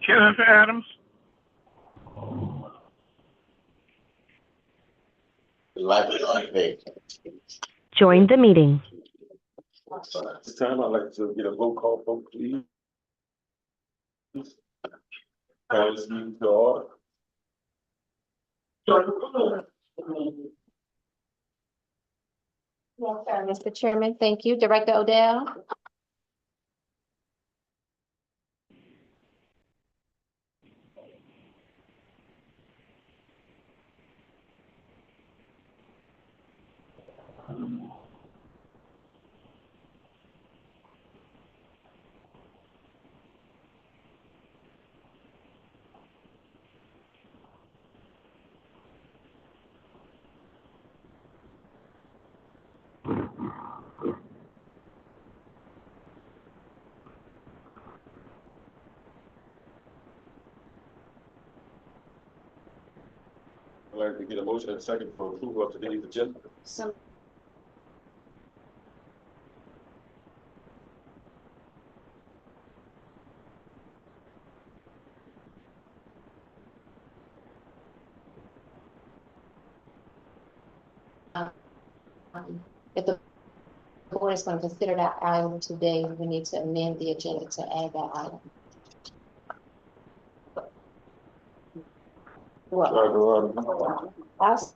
Jennifer Adams. Join the meeting. At this time, I'd like to get a roll call vote, please. Call this meeting to order. Yes, sir, Mr. Chairman, thank you. Director Odell? I'd like to get a motion and a second for approval of today's agenda. Some. If the board is going to consider that item today, we need to amend the agenda to add that item. Well, us.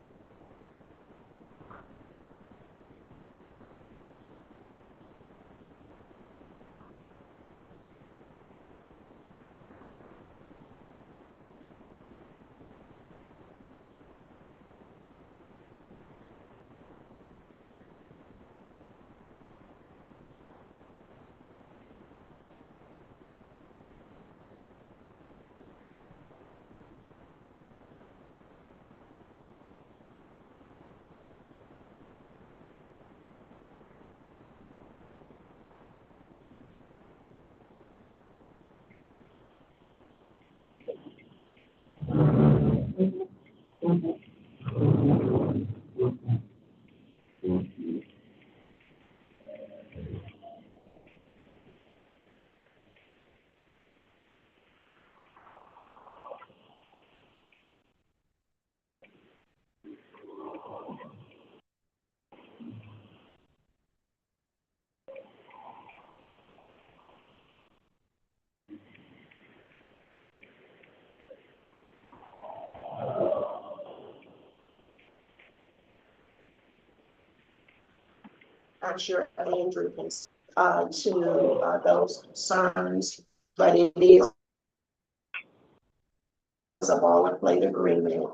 I'm sure Andrew can to those concerns, but it is a boilerplate agreement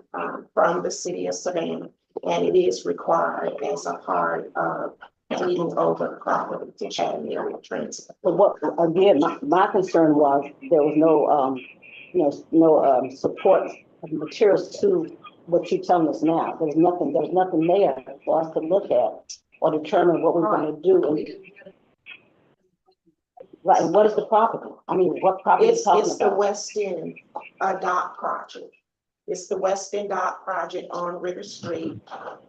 from the city of Savannah, and it is required as a part of deeding over property to Chatham Area Transit. But what, again, my concern was there was no support materials to what you're telling us now. There's nothing there for us to look at or determine what we're going to do. Right, and what is the property? I mean, what property is talking about? It's the West End dock project. It's the West End dock project on River Street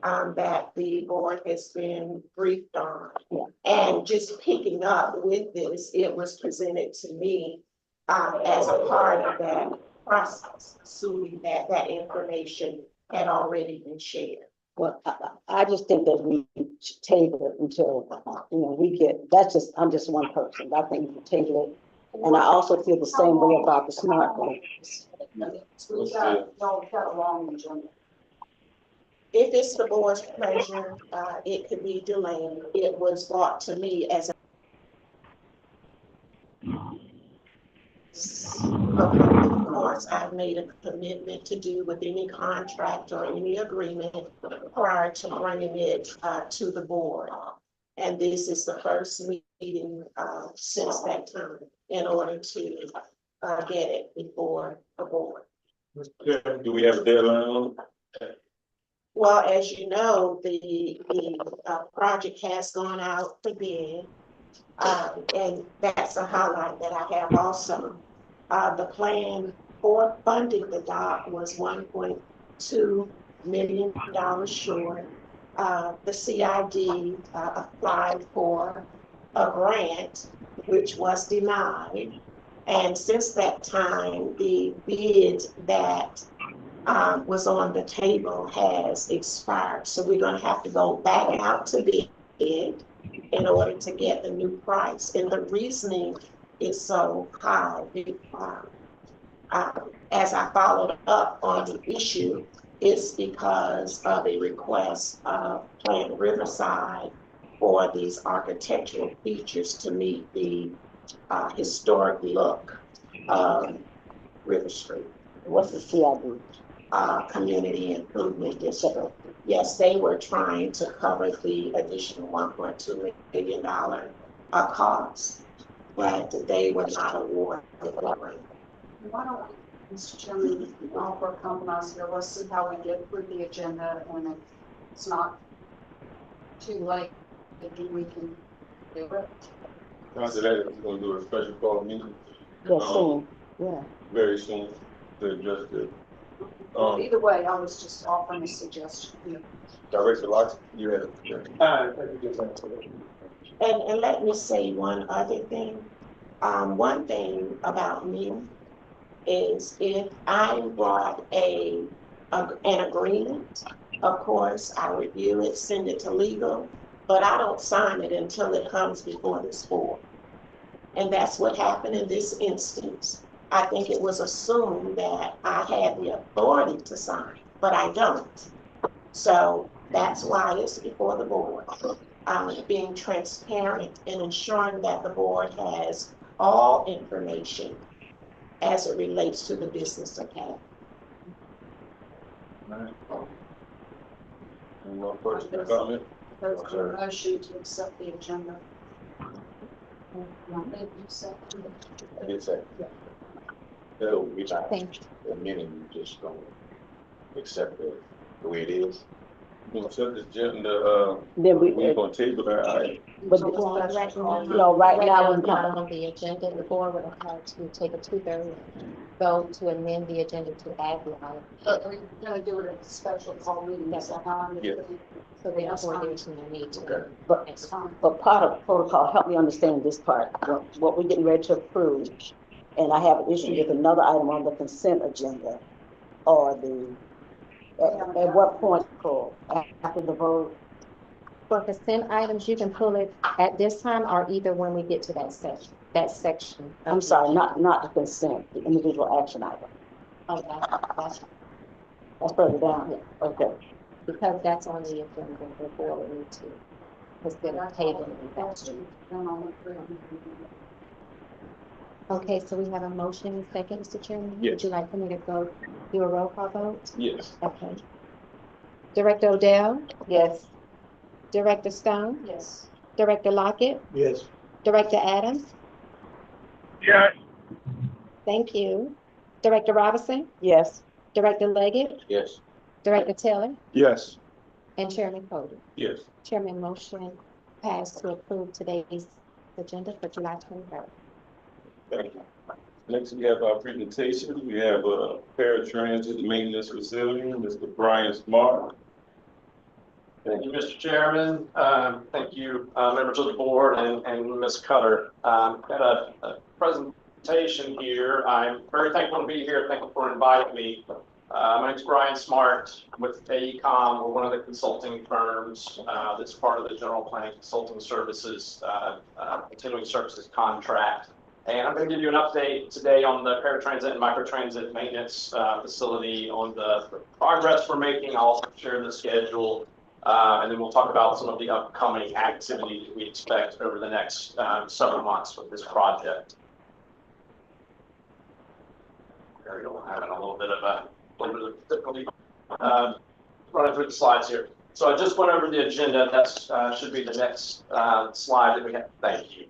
that the board has been briefed on. Yeah. And just picking up with this, it was presented to me as a part of that process, assuming that that information had already been shared. Well, I just think that we should table it until, we get, I'm just one person. I think we should table it. And I also feel the same way about the smartphone. If it's the board's pleasure, it could be delayed. It was brought to me as a of course, I've made a commitment to do with any contract or any agreement prior to bringing it to the board. And this is the first meeting since that time in order to get it before the board. Do we have a deadline? Well, as you know, the project has gone out for bid. And that's a highlight that I have also. The plan for funding the dock was $1.2 million short. The CID applied for a grant, which was denied. And since that time, the bid that was on the table has expired. So we're gonna have to go back out to bid in order to get the new price. And the reasoning is so high. As I followed up on the issue, it's because of a request of Planned Riverside for these architectural features to meet the historic look of River Street. What's the CID? Community Improvement District. Yes, they were trying to cover the additional $1.2 million cost, but they were not awarded the grant. Why don't we, Mr. Chairman, offer a compromise here? Let's see how we get through the agenda, and if it's not too late, maybe we can do it. After that, we're gonna do a special call meeting. Yeah, soon, yeah. Very soon to address the, Either way, I was just offering a suggestion. Director Locke, you had And let me say one other thing. One thing about me is if I brought an agreement, of course, I review it, send it to legal, but I don't sign it until it comes before this board. And that's what happened in this instance. I think it was assumed that I had the authority to sign, but I don't. So that's why it's before the board. Being transparent and ensuring that the board has all information as it relates to the business account. Any more questions or comments? There's a motion to accept the agenda. I guess that. No, we not, Thank the meeting, we just don't accept it the way it is. We'll set the agenda, Then we're gonna table that, but, no, right now, we're not not. on the agenda. The board would have to take a 2/3 vote to amend the agenda to add the item. But we're gonna do it at a special call meeting, that's how Yeah. So therefore, there's no need Okay. to. But, it's fine. but part of protocol, help me understand this part, what we're getting ready to approve. And I have an issue with another item on the consent agenda, or at what point, Cole, after the vote? For consent items, you can pull it at this time or either when we get to that section. I'm sorry, not the consent, the individual action item. Oh, that's That's further down, okay. because that's on the agenda before we need to consider tabling that. Okay, so we have a motion and second, Mr. Chairman? Yes. Would you like for me to go do a roll call vote? yes. Okay. Director Odell? Yes. Director Stone? Yes. Director Lockett? Yes. Director Adams? Yes. Thank you. Director Robinson? Yes. Director Leggett? Yes. Director Taylor? Yes. And Chairman Cody? Yes. Chairman, motion passed to approve today's agenda for July 23rd. Thank you. Next, we have our presentation. We have paratransit maintenance facility, Mr. Brian Smart. Thank you, Mr. Chairman. Thank you, members of the board and Ms. Cutter. Got a presentation here. I'm very thankful to be here. Thankful for inviting me. My name is Brian Smart with AECOM. We're one of the consulting firms that's part of the General Planning Consulting Services Continuing Services contract. And I'm going to give you an update today on the paratransit and microtransit maintenance facility, on the progress we're making. I'll also share the schedule, and then we'll talk about some of the upcoming activities we expect over the next several months with this project. There we go. Having a little bit of difficulty running through the slides here. So I just went over the agenda. That should be the next slide that we have. Thank you.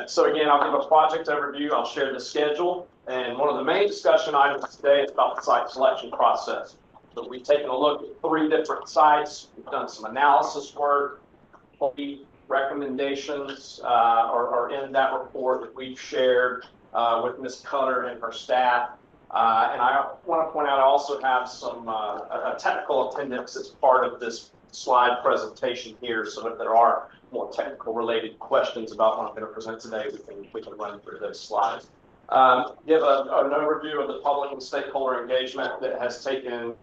So again, I'll give a project overview. I'll share the schedule. And one of the main discussion items today is about the site selection process. So we've taken a look at 3 different sites. We've done some analysis work. 3 recommendations are in that report that we've shared with Ms. Cutter and her staff. And I want to point out, I also have some a technical appendix as part of this slide presentation here. So if there are more technical related questions about what I'm going to present today, we can run through those slides. Give an overview of the public and stakeholder engagement that has taken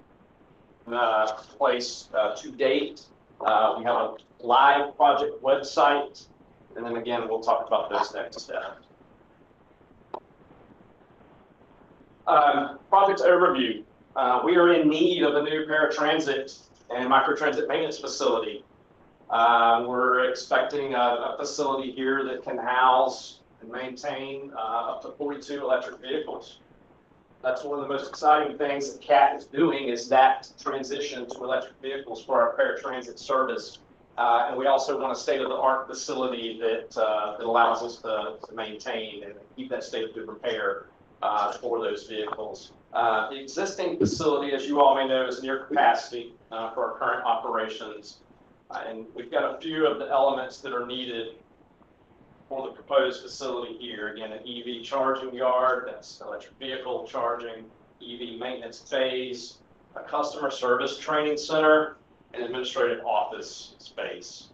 place to date. We have a live project website, and then again, we'll talk about those next steps. Project overview. We are in need of a new paratransit and microtransit maintenance facility. We're expecting a facility here that can house and maintain up to 42 electric vehicles. That's one of the most exciting things that CAT is doing, is that transition to electric vehicles for our paratransit service. And we also want a state-of-the-art facility that allows us to maintain and keep that state of good repair for those vehicles. The existing facility, as you all may know, is near capacity for our current operations. And we've got a few of the elements that are needed for the proposed facility here. Again, an EV charging yard, that's electric vehicle charging, EV maintenance phase, a customer service training center, and administrative office space.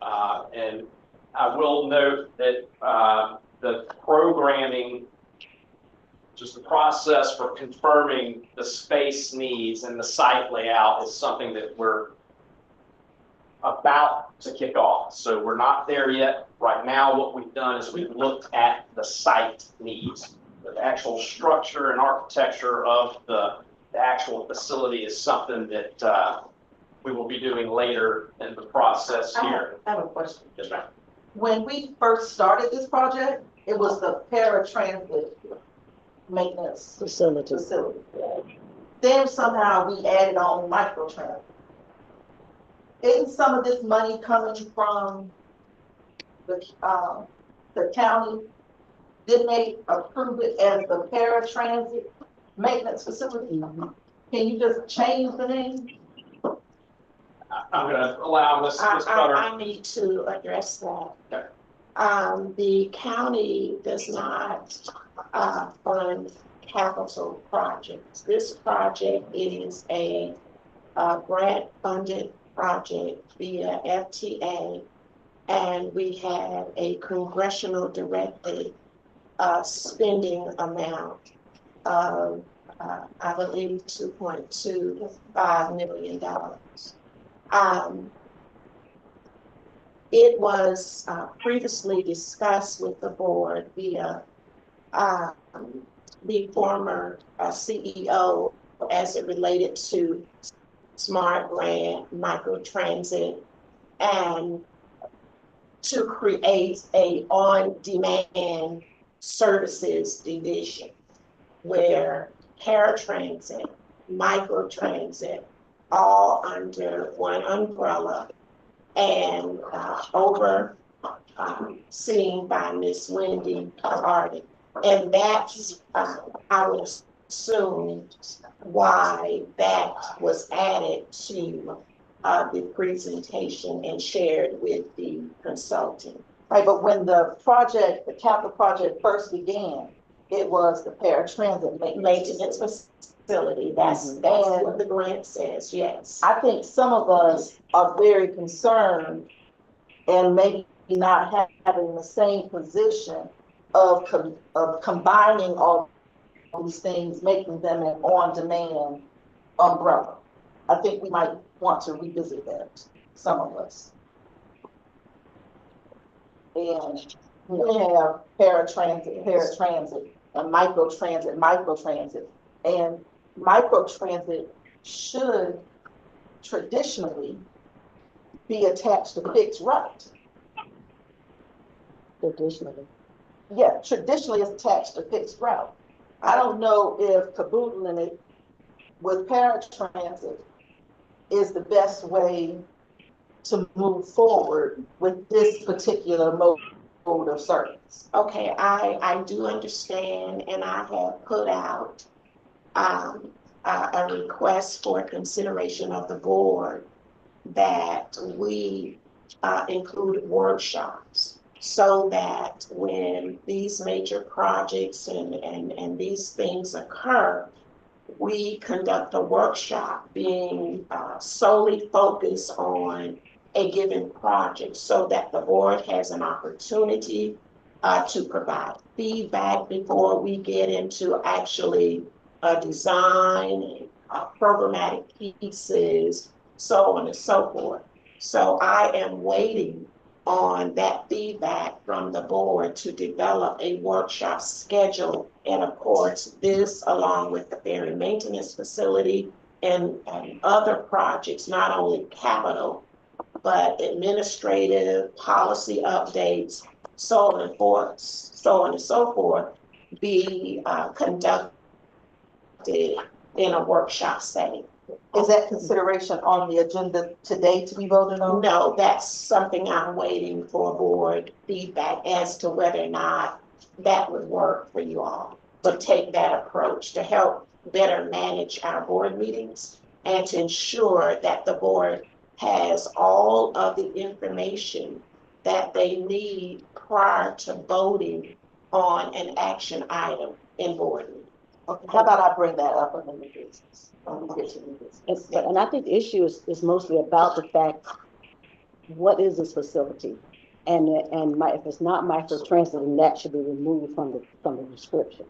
And I will note that the programming, just the process for confirming the space needs and the site layout, is something that we're about to kick off. So we're not there yet. Right now, what we've done is we've looked at the site needs. The actual structure and architecture of the actual facility is something that we will be doing later in the process here. I have a question. Yes, ma'am. When we first started this project, it was the paratransit maintenance Facility. facility. Then somehow we added on microtransit. Isn't some of this money coming from the county? Didn't they approve it as the paratransit maintenance facility? Can you just change the name? I'm going to allow Ms. Cutter. I need to address that. Okay. The county does not fund capital projects. This project is a grant-funded project via FTA, and we have a congressional directed spending amount of, I believe, $2.25 million. It was previously discussed with the board via the former CEO as it related to Smart Grant, microtransit, and to create a on-demand services division where paratransit, microtransit, all under one umbrella and overseen by Miss Wendy Hardy. And that's, I would assume, why that was added to the presentation and shared with the consultant. Right, but when the capital project first began, it was the paratransit Maintenance facility, that's what the grant says, yes. I think some of us are very concerned and maybe not having the same position of combining all these things, making them an on-demand umbrella. I think we might want to revisit that, some of us. And we have paratransit, and microtransit. And microtransit should traditionally be attached to fixed route. Traditionally. Yeah, traditionally it's attached to fixed route. I don't know if caboodling it with paratransit is the best way to move forward with this particular mode of service. Okay, I do understand, and I have put out a request for consideration of the board that we include workshops so that when these major projects and these things occur, we conduct a workshop being solely focused on a given project so that the board has an opportunity to provide feedback before we get into actually a design, programmatic pieces, so on and so forth. So I am waiting on that feedback from the board to develop a workshop schedule. And of course, this along with the ferry maintenance facility and other projects, not only capital, but administrative policy updates, so on and so forth, be conducted in a workshop setting. Is that consideration on the agenda today to be voted on? No, that's something I'm waiting for board feedback as to whether or not that would work for you all. But take that approach to help better manage our board meetings and to ensure that the board has all of the information that they need prior to voting on an action item in board meeting. Okay, how about I bring that up in the new business? When we get to new business. And I think the issue is mostly about the fact, what is this facility? And if it's not microtransit, then that should be removed from the description.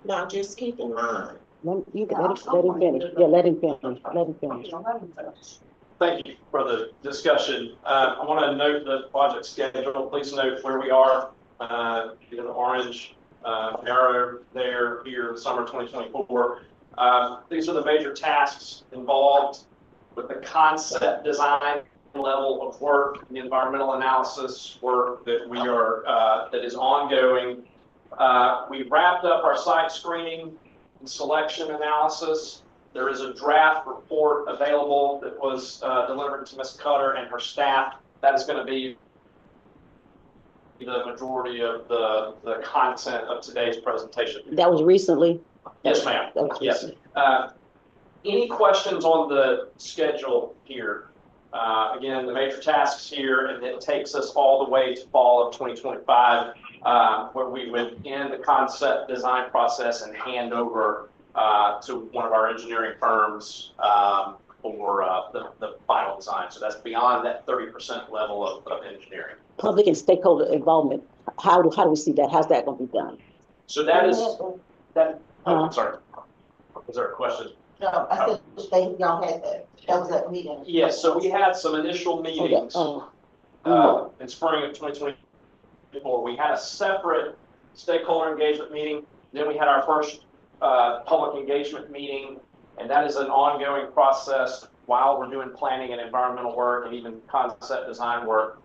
Now, just keep in mind, Let him finish. Yeah, let him finish. Thank you for the discussion. I want to note the project schedule. Please note where we are. In orange arrow there here, summer 2024. These are the major tasks involved with the concept design level of work, the environmental analysis work that we are that is ongoing. We wrapped up our site screening and selection analysis. There is a draft report available that was delivered to Ms. Cutter and her staff. That is going to be the majority of the content of today's presentation. That was recently? Yes, ma'am. Yes. Any questions on the schedule here? Again, the major tasks here, and it takes us all the way to fall of 2025, where we would end the concept design process and hand over to one of our engineering firms for the final design. So that's beyond that 30% level of engineering. Public and stakeholder involvement. How do we see that? How's that going to be done? So that is that. Oh, I'm sorry. Was there a question? No, I said y'all had that. That was that meeting. Yes. So we had some initial meetings in spring of 2024. We had a separate stakeholder engagement meeting. Then we had our first public engagement meeting, and that is an ongoing process while we're doing planning and environmental work and even concept design work.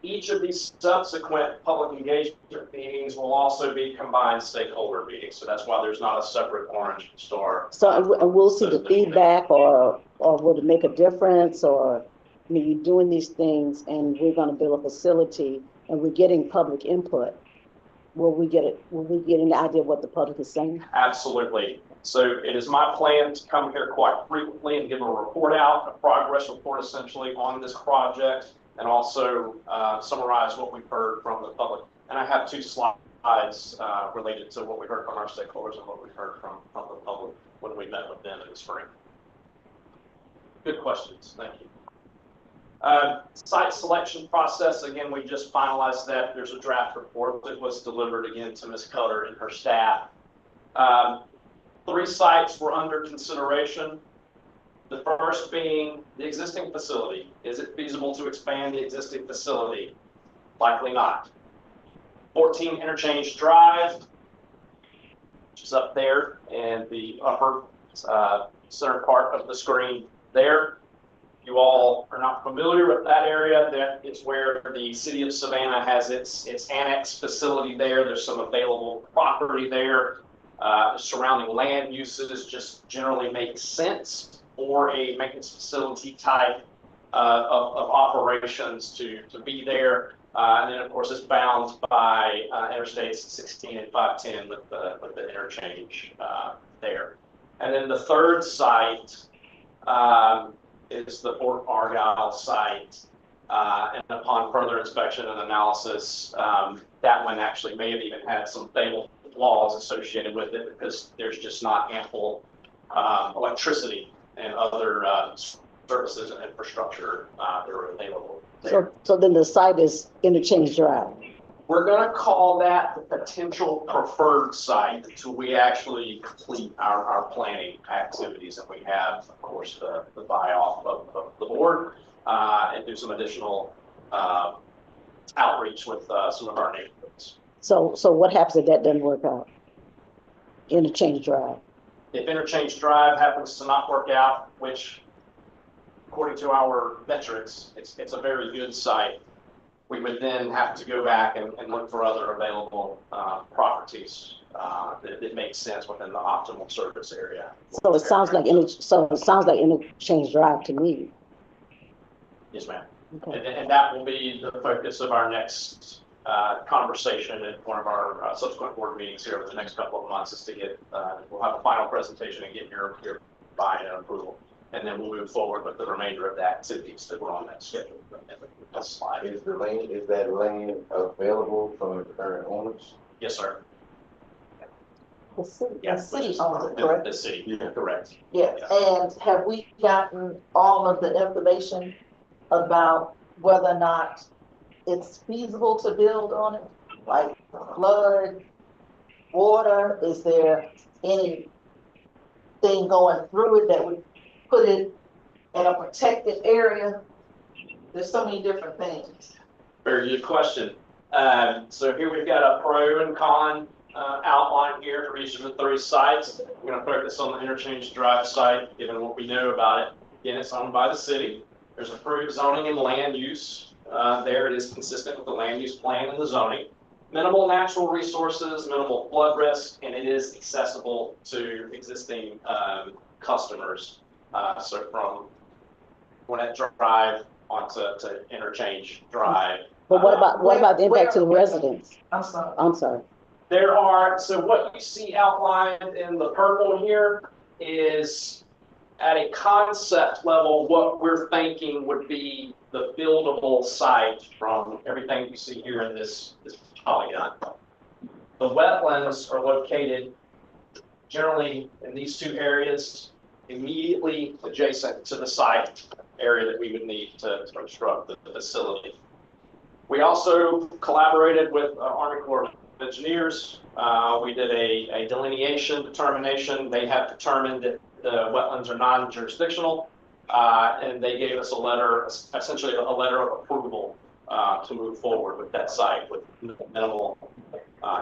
Each of these subsequent public engagement meetings will also be combined stakeholder meetings. So that's why there's not a separate orange star. So we'll see the feedback, or will it make a difference? Or I mean, you're doing these things and we're going to build a facility and we're getting public input. Will we get an idea of what the public is saying? Absolutely. So it is my plan to come here quite frequently and give a report out, a progress report essentially on this project, and also summarize what we've heard from the public. And I have 2 slides related to what we heard from our stakeholders and what we heard from the public when we met with them in the spring. Good questions. Thank you. Site selection process, again, we just finalized that. There's a draft report that was delivered again to Ms. Cutter and her staff. 3 sites were under consideration. The first being the existing facility. Is it feasible to expand the existing facility? Likely not. 14 Interchange Drive, which is up there in the upper center part of the screen there. You all are not familiar with that area. That is where the city of Savannah has its annex facility there. There's some available property there. Surrounding land uses just generally make sense for a maintenance facility type of operations to be there. And then of course it's bound by interstates 16 and 510 with the interchange there. And then the third site is the Fort Argyle site. And upon further inspection and analysis, that one actually may have even had some fatal flaws associated with it because there's just not ample electricity and other services and infrastructure that are available there. So then the site is Interchange Drive. We're gonna call that the potential preferred site until we actually complete our planning activities. And we have, of course, the buy-off of the board, and do some additional, outreach with, some of our neighborhoods. So what happens if that doesn't work out? Interchange Drive. If Interchange Drive happens to not work out, which according to our metrics, it's a very good site, we would then have to go back and look for other available properties that make sense within the optimal service area. So it sounds like Interchange Drive to me. Yes, ma'am. Okay. And that will be the focus of our next conversation at one of our subsequent board meetings here over the next couple of months, is to get, we'll have a final presentation and get your buy-in and approval. And then we'll move forward with the remainder of the activities that were on that schedule. That's slide. Is that land available from the current owners? Yes, sir. The city, Yeah. the city owns it, correct? The city, correct. Yes, and have we gotten all of the information about whether or not it's feasible to build on it? Like flood, water, is there anything going through it that would put it in a protected area? There's so many different things. Very good question. So here we've got a pro and con outline here for each of the 3 sites. We're going to focus on the Interchange Drive site, given what we know about it. Again, it's owned by the city. There's approved zoning and land use. There it is consistent with the land use plan and the zoning. Minimal natural resources, minimal flood risk, and it is accessible to existing customers. So from Gwinnett Drive onto Interchange Drive. But what about the impact to the residents? I'm sorry. I'm sorry. There are, so what you see outlined in the purple here is at a concept level, what we're thinking would be the buildable site from everything you see here in this polygon. The wetlands are located generally in these 2 areas, immediately adjacent to the site area that we would need to construct the facility. We also collaborated with Army Corps of Engineers. We did a delineation determination. They have determined that the wetlands are non-jurisdictional, and they gave us a letter, essentially a letter of approval to move forward with that site with minimal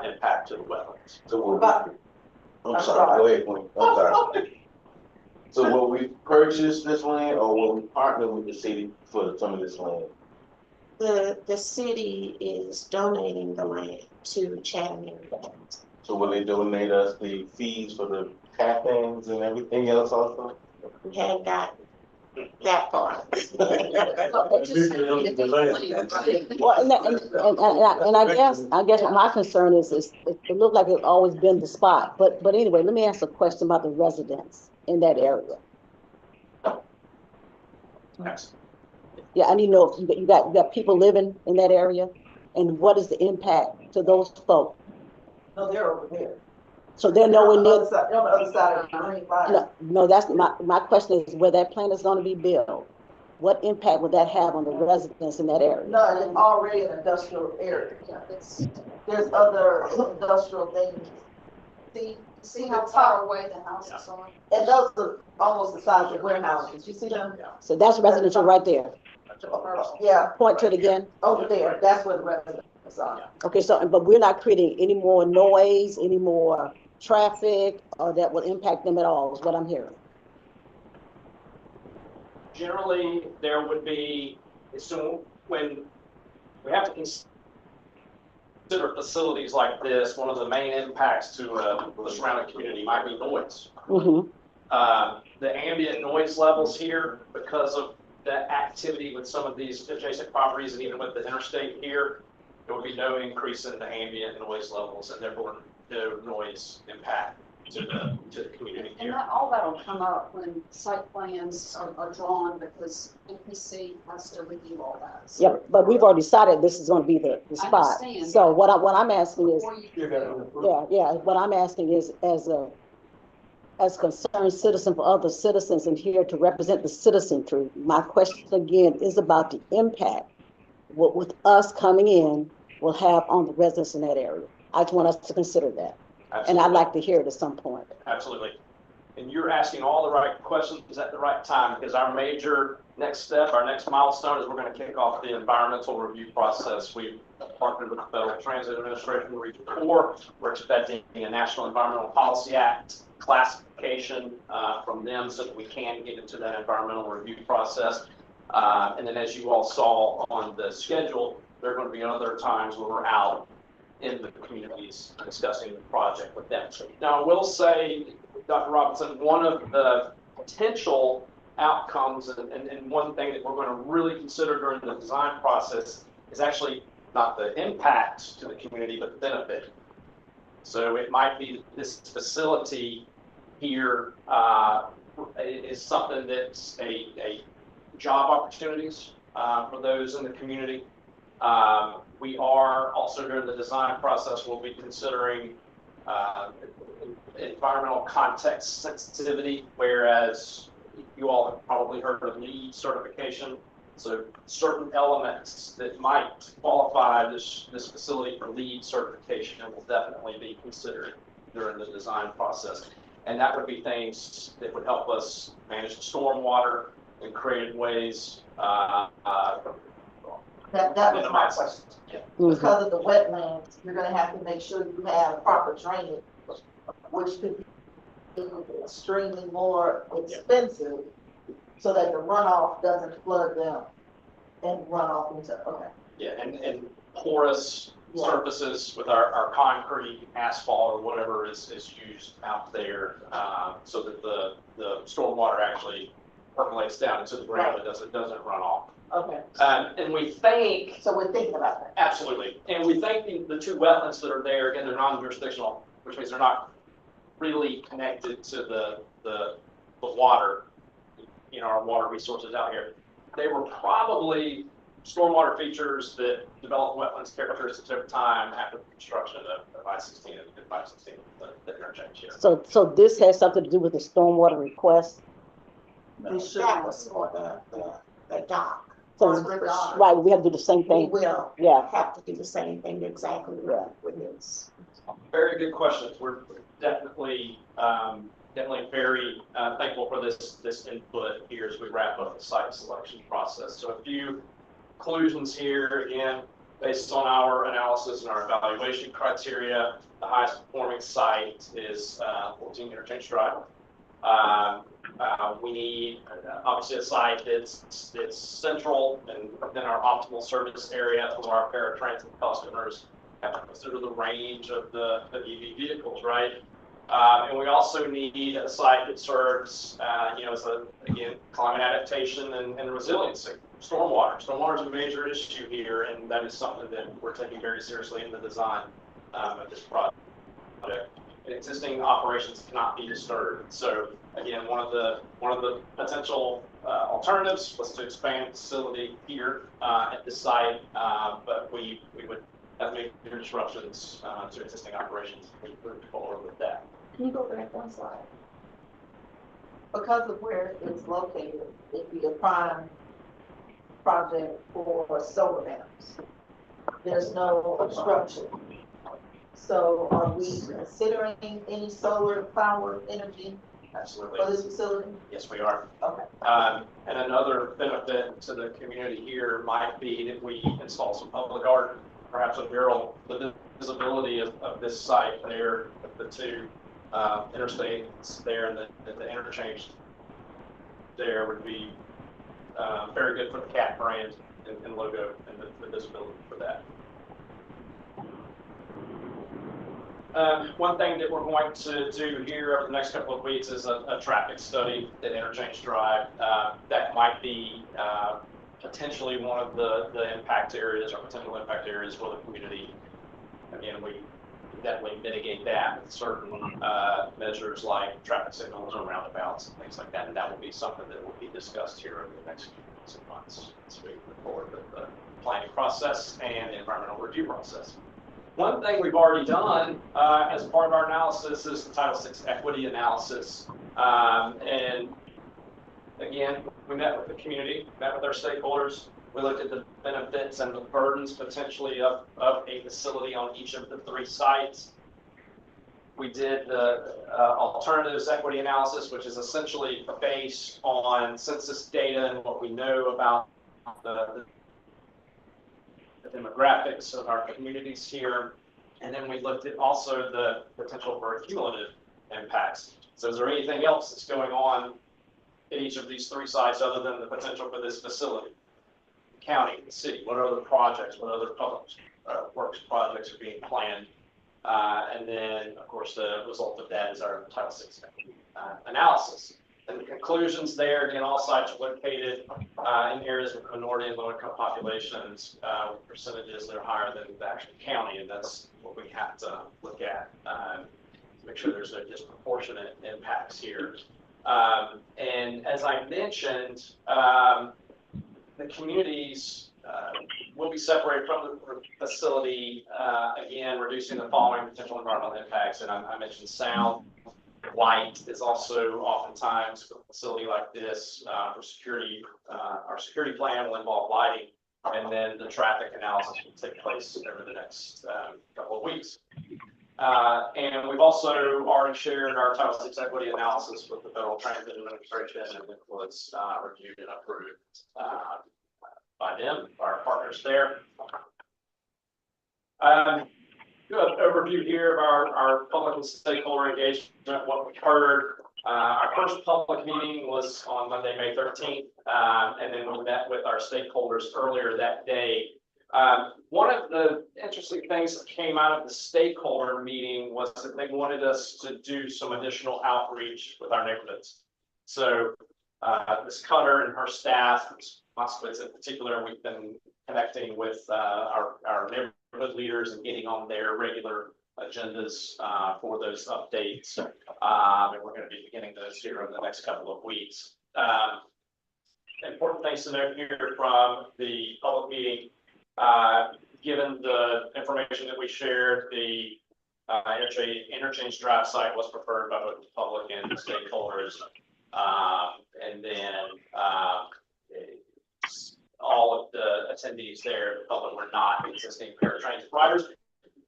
impact to the wetlands. So But- I'm sorry, go ahead, Queen. I'm sorry. So will we purchase this land or will we partner with the city for some of this land? The city is donating the land to Chatham Area. So will they donate us the fees for the tap-ins and everything else also? We haven't gotten that far. Well, and I guess what my concern is it looked like it's always been the spot. But anyway, let me ask a question about the residents in that area. Next. Yeah, I need to know if you got people living in that area, and what is the impact to those folks? No, they're over there. So they're nowhere On the near. other side, on the other side of the green line. No, that's my question is where that plant is going to be built. What impact would that have on the residents in that area? No, it's already an industrial area. Yeah, it's, There's other industrial things. see how far away the houses are? And those are almost the size of warehouses. You see them? So that's residential right there. Yeah, Point to it again. over there. That's where the residents are. Okay, so, but we're not creating any more noise, any more traffic, or that will impact them at all, is what I'm hearing. Generally, there would be, so when we have to consider facilities like this, one of the main impacts to the surrounding community might be noise. Mm-hmm. The ambient noise levels here, because of the activity with some of these adjacent properties and even with the interstate here, there would be no increase in the ambient noise levels and therefore no noise impact to the community And here. all that'll come up when site plans are drawn, because NPC has to review all that. So Yep, but we've already decided this is gonna be the I spot. understand. So what I'm asking is, before you do that, yeah, what I'm asking is, as a as concerned citizen for other citizens and here to represent the citizenry. My question again is about the impact what with us coming in will have on the residents in that area. I just want us to consider that. And I'd like to hear it at some point. Absolutely. And you're asking all the right questions at the right time, because our major next step, our next milestone is we're going to kick off the environmental review process. We've partnered with the Federal Transit Administration, Region 4. We're expecting a National Environmental Policy Act classification from them so that we can get into that environmental review process. And then as you all saw on the schedule, there are going to be other times where we're out in the communities discussing the project with them. Now, I will say, Dr. Robinson, one of the potential outcomes and one thing that we're going to really consider during the design process is actually not the impact to the community, but the benefit. So it might be this facility here is something that's a job opportunities for those in the community. We are also during the design process, we'll be considering environmental context sensitivity, whereas you all have probably heard of LEED certification. So certain elements that might qualify this facility for LEED certification will definitely be considered during the design process. And that would be things that would help us manage the stormwater in creative ways. That was my question. Yeah. Because of the wetlands, you're gonna have to make sure you have proper drainage, which could be extremely more expensive, so that the runoff doesn't flood them and run off into, okay. Yeah, and porous surfaces with our concrete, asphalt, or whatever is used out there, so that the stormwater actually percolates down into the ground and doesn't run off. Okay. And we think. So we're thinking about that. Absolutely. And we think the two wetlands that are there, again, they're non-jurisdictional, which means they're not really connected to the water, our water resources out here. They were probably stormwater features that developed wetlands characteristics over time after the construction of I-16 and 516, the interchange here. So this has something to do with the stormwater request? That was for the dock. So, right, we have to do the same We thing. will Yeah. have to do the same thing exactly with this. Very good questions. We're definitely very thankful for this input here as we wrap up the site selection process. So a few conclusions here, again, based on our analysis and our evaluation criteria, the highest performing site is 14 Interchange Drive. We need obviously a site that's central and within our optimal service area for our paratransit customers. Have to consider the range of the EV vehicles, right? And we also need a site that serves, as again, climate adaptation and resiliency. Stormwater. Stormwater is a major issue here, and that is something that we're taking very seriously in the design of this project. Existing operations cannot be disturbed. So again, one of the potential alternatives was to expand the facility here at this site, but we would have major disruptions to existing operations if we move forward with that. Can you go back one slide? Because of where it's located, it'd be a prime project for solar panels. There's no obstruction. So are we considering any solar power energy Absolutely. for this facility? Yes, we are. Okay. And another benefit to the community here might be that we install some public art, perhaps a mural. The visibility of this site there, the two interstates there and the interchange there would be very good for the CAT brand and logo and the visibility for that. One thing that we're going to do here over the next couple of weeks is a traffic study at Interchange Drive. That might be potentially one of the impact areas or potential impact areas for the community. Again, we definitely mitigate that with certain measures like traffic signals or roundabouts and things like that. And that will be something that will be discussed here over the next few months as we move forward with the planning process and the environmental review process. One thing we've already done as part of our analysis is the Title VI equity analysis. And again, we met with the community, met with our stakeholders. We looked at the benefits and the burdens potentially of a facility on each of the 3 sites. We did the alternatives equity analysis, which is essentially based on census data and what we know about the demographics of our communities here. And then we looked at also the potential for cumulative impacts. So is there anything else that's going on in each of these 3 sites other than the potential for this facility? The county, the city, what other projects, what other public works projects are being planned? And then, of course, the result of that is our Title VI analysis. And the conclusions there, again, all sites are located in areas with minority and low-income populations, with percentages that are higher than the actual county, and that's what we have to look at to make sure there's no disproportionate impacts here. And as I mentioned, the communities will be separated from the facility, again, reducing the following potential environmental impacts. And I mentioned sound. Light is also oftentimes for a facility like this for security. Our security plan will involve lighting, and then the traffic analysis will take place over the next couple of weeks. And we've also already shared our Title VI equity analysis with the Federal Transit Administration, and it was reviewed and approved by them, our partners there. Good overview here of our public and stakeholder engagement, what we heard. Our first public meeting was on Monday, May 13th, and then we met with our stakeholders earlier that day. One of the interesting things that came out of the stakeholder meeting was that they wanted us to do some additional outreach with our neighborhoods. So Ms. Cutter and her staff, Moskowitz in particular, we've been connecting with our neighborhood leaders and getting on their regular agendas for those updates. And we're going to be beginning those here in the next couple of weeks. Important things to note here from the public meeting, given the information that we shared, the interchange drive site was preferred by both the public and the stakeholders. And then all of the attendees there, the public, were not existing paratransit riders,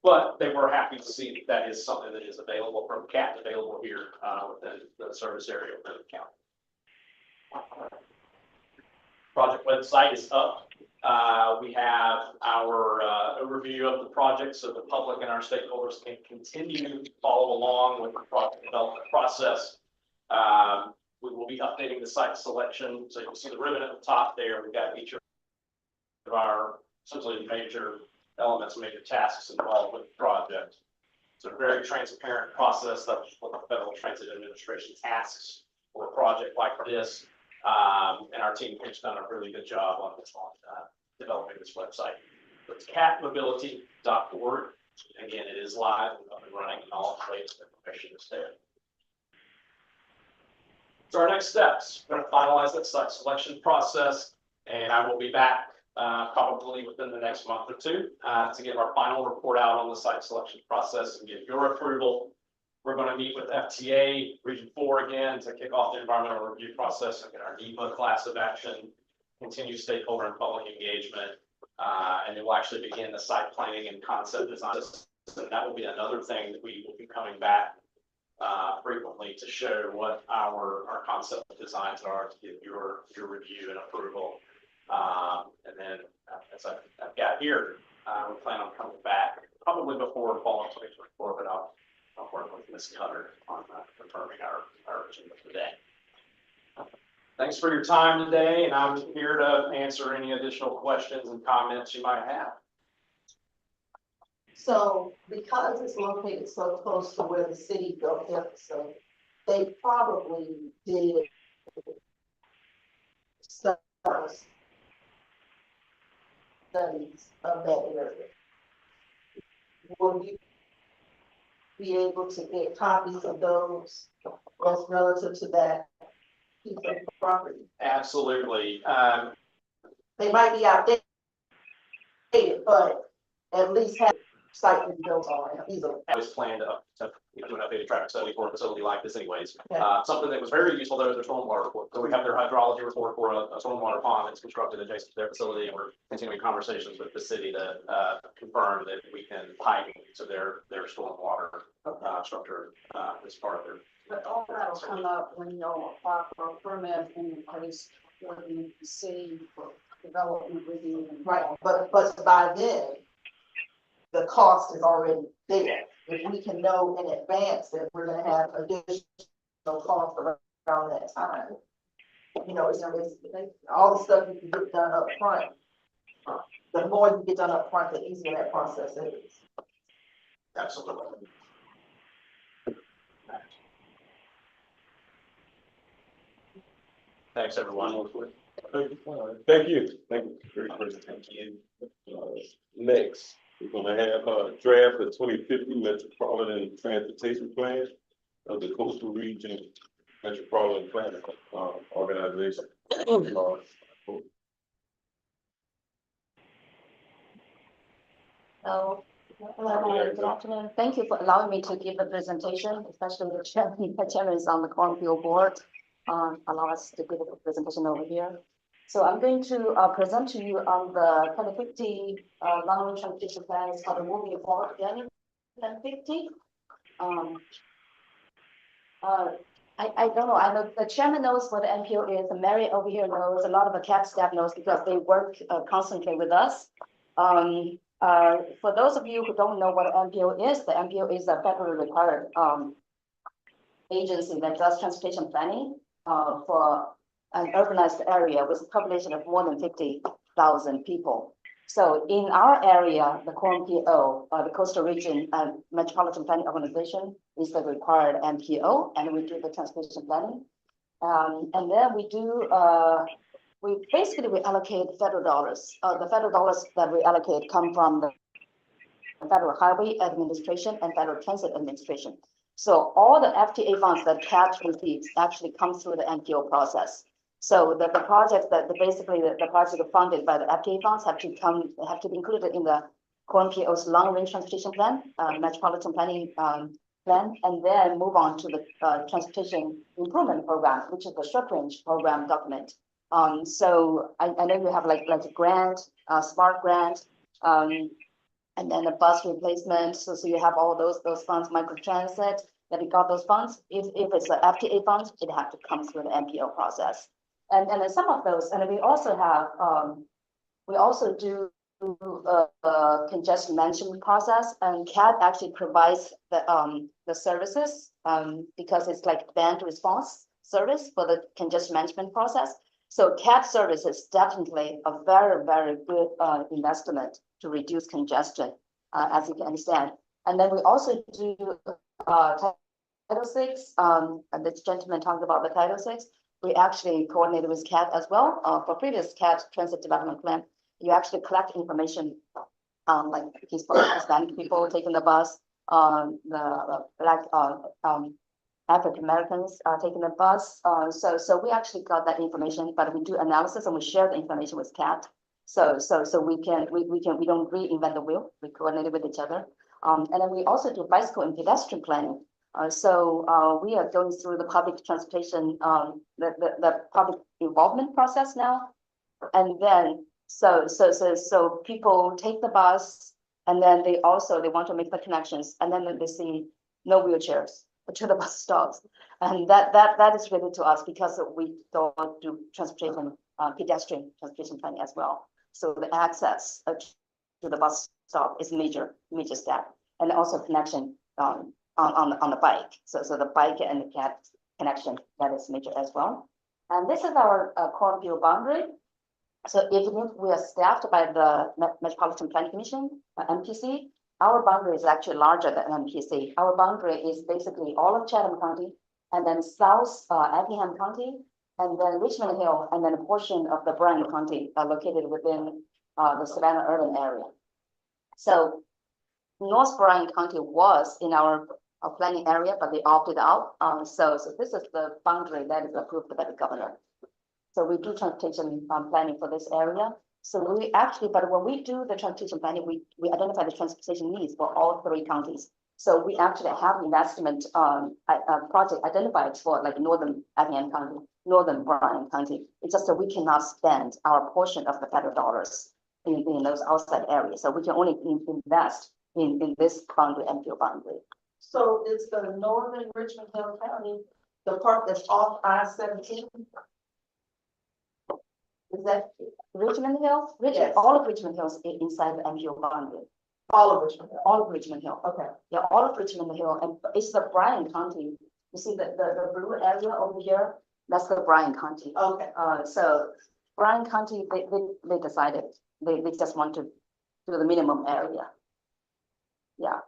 but they were happy to see that is something that is available from CAT, available here within the service area of the county. Project website is up. We have our overview of the project, so the public and our stakeholders can continue to follow along with the project development process. We will be updating the site selection, so you can see the ribbon at the top there. We've got each of our essentially major elements, major tasks involved with the project. It's a very transparent process. That's what the Federal Transit Administration asks for a project like this. And our team has done a really good job on developing this website. It's catmobility.org. Again, it is live and up and running, and all the latest information is there. So our next steps, we're going to finalize that site selection process, and I will be back probably within the next month or two to give our final report out on the site selection process and get your approval. We're going to meet with FTA Region 4 again to kick off the environmental review process and get our NEPA class of action, continue stakeholder and public engagement, and then we'll actually begin the site planning and concept design. And that will be another thing that we will be coming back frequently to show what our concept designs are to get your review and approval. And then as I've got here, we plan on coming back probably before fall of 2024, but I'll work with Ms. Cutter on confirming our agenda for today. Thanks for your time today, and I'm here to answer any additional questions and comments you might have. So because it's located so close to where the city built their facility, they probably did studies of that area. Will you be able to get copies of those as relative to that piece of property? Absolutely. They might be outdated, but at least have. site is built on easily. I was planned to do an updated traffic study for a facility like this anyways. Okay. Something that was very useful there is their stormwater report. So we have their hydrology report for a stormwater pond that's constructed adjacent to their facility, and we're continuing conversations with the city to confirm that we can pipe to their stormwater structure as part of their. But all that'll come up when you'll apply for a permit in the case for the city for development review. Right, but by then, the cost is already there. If we can know in advance that we're gonna have additional costs around that time. You know, it's all the stuff you can get done up front. The more you get done up front, the easier that process is. Absolutely. Thanks, everyone. Thank you. Thank you. Great presentation. Next, we're gonna have a draft of 2050 Metropolitan Transportation Plan of the Coastal Region Metropolitan Planning Organization. Hello, good afternoon. Thank you for allowing me to give the presentation, especially the chairman is on the Cornfield board. Allow us to give a presentation over here. So I'm going to present to you on the 2050 long-range transportation plan. It's called the Moving Forward Again 2050. I don't know. I know the chairman knows what the MPO is. Mary over here knows. A lot of the CAT staff knows because they work constantly with us. For those of you who don't know what MPO is, the MPO is a federally required agency that does transportation planning for an urbanized area with a population of more than 50,000 people. So in our area, the CORMPO, the Coastal Region Metropolitan Planning Organization, is the required MPO, and we do the transportation planning. And then we do, we allocate federal dollars. The federal dollars that we allocate come from the Federal Highway Administration and Federal Transit Administration. So all the FTA funds that CAT receives actually comes through the MPO process. So the projects that the projects funded by the FTA funds have to be included in the CORMPO's long-range transportation plan, metropolitan planning plan, and then move on to the transportation improvement program, which is the short-range program document. So I know you have like a grant, SMART grant, and then a bus replacement. So you have all those funds, microtransit, that we got those funds. If it's the FTA funds, it have to come through the MPO process. And then some of those, and we also have, we also do congestion management process, and CAT actually provides the services because it's like band response service for the congestion management process. So CAT service is definitely a very, very good investment to reduce congestion, as you can understand. And then we also do Title VI, and this gentleman talked about the Title VI. We actually coordinated with CAT as well. For previous CAT transit development plan, you actually collect information like Hispanic people taking the bus, the Black African Americans taking the bus. So we actually got that information, but we do analysis and we share the information with CAT. So we don't reinvent the wheel. We coordinate with each other. And then we also do bicycle and pedestrian planning. So we are going through the public transportation, the public involvement process now. And then so people take the bus, and then they want to make the connections, and then they see no wheelchairs to the bus stops. And that is related to us because we don't do transportation, pedestrian transportation planning as well. So the access to the bus stop is major step, and also connection on the bike. So the bike and the CAT connection, that is major as well. And this is our Cornfield boundary. So even if we are staffed by the Metropolitan Planning Commission, MPC, our boundary is actually larger than MPC. Our boundary is basically all of Chatham County, and then South Effingham County, and then Richmond Hill, and then a portion of the Bryan County located within the Savannah urban area. So North Bryan County was in our planning area, but they opted out. So this is the boundary that is approved by the governor. So we do transportation planning for this area. So we actually, but when we do the transportation planning, we identify the transportation needs for all three counties. So we actually have investment, project identified for like Northern Effingham County, Northern Bryan County. It's just that we cannot spend our portion of the federal dollars in those outside areas. So we can only invest in this boundary, MPO boundary. So is the northern Richmond Hill County, the part that's off I-17? Is that Richmond Hill, Yes. all of Richmond Hill is inside the MPO boundary. all of Richmond Hill? All of Richmond Hill. Okay. Yeah, all of Richmond Hill, and it's the Bryan County. You see the blue area over here, that's the Bryan County. Okay. So Bryan County, they decided, they just want to do the minimum area. Yeah.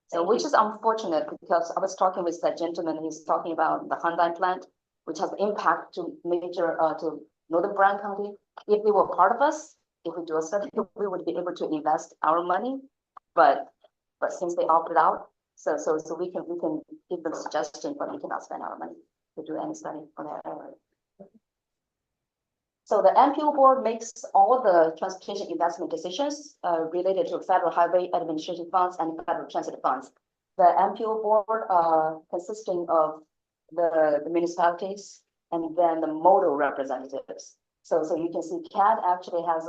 So which is unfortunate because I was talking with that gentleman, he's talking about the Hyundai plant, which has impact to major, to Northern Bryan County. If they were part of us, if we do a study, we would be able to invest our money, but since they opted out, so we can give them suggestion, but we cannot spend our money to do any study for that area. So the MPO board makes all the transportation investment decisions related to federal highway administration funds and federal transit funds. The MPO board consisting of the municipalities and then the modal representatives. So you can see CAD actually has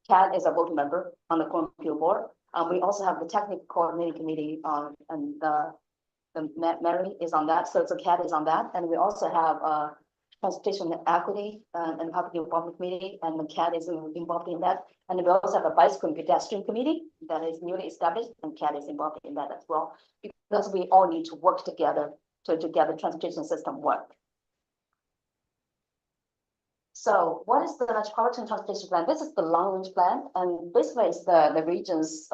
CAD is a voting member on the MPO board. We also have the technical coordinating committee and the Mary is on that. So CAD is on that, and we also have transportation equity and public involvement committee, and the CAD is involved in that. And we also have a bicycle and pedestrian committee that is newly established, and CAD is involved in that as well, because we all need to work together to get the transportation system work. So what is the Metropolitan Transportation Plan? This is the long-range plan, and basically it's the region's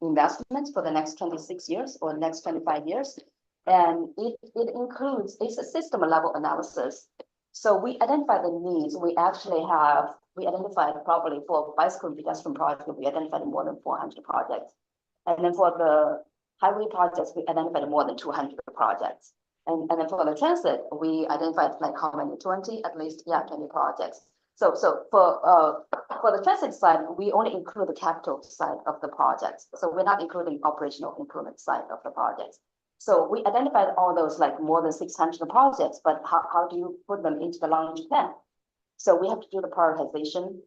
investments for the next 26 years or next 25 years. And it includes, it's a system level analysis. So we identify the needs. We identified probably for bicycle and pedestrian projects, we identified more than 400 projects. And then for the highway projects, we identified more than 200 projects. And then for the transit, we identified like how many, 20, at least, yeah, 20 projects. So for the transit side, we only include the capital side of the projects. So we're not including operational improvement side of the projects. So we identified all those like more than 600 projects, but how do you put them into the long-range plan? So we have to do the prioritization.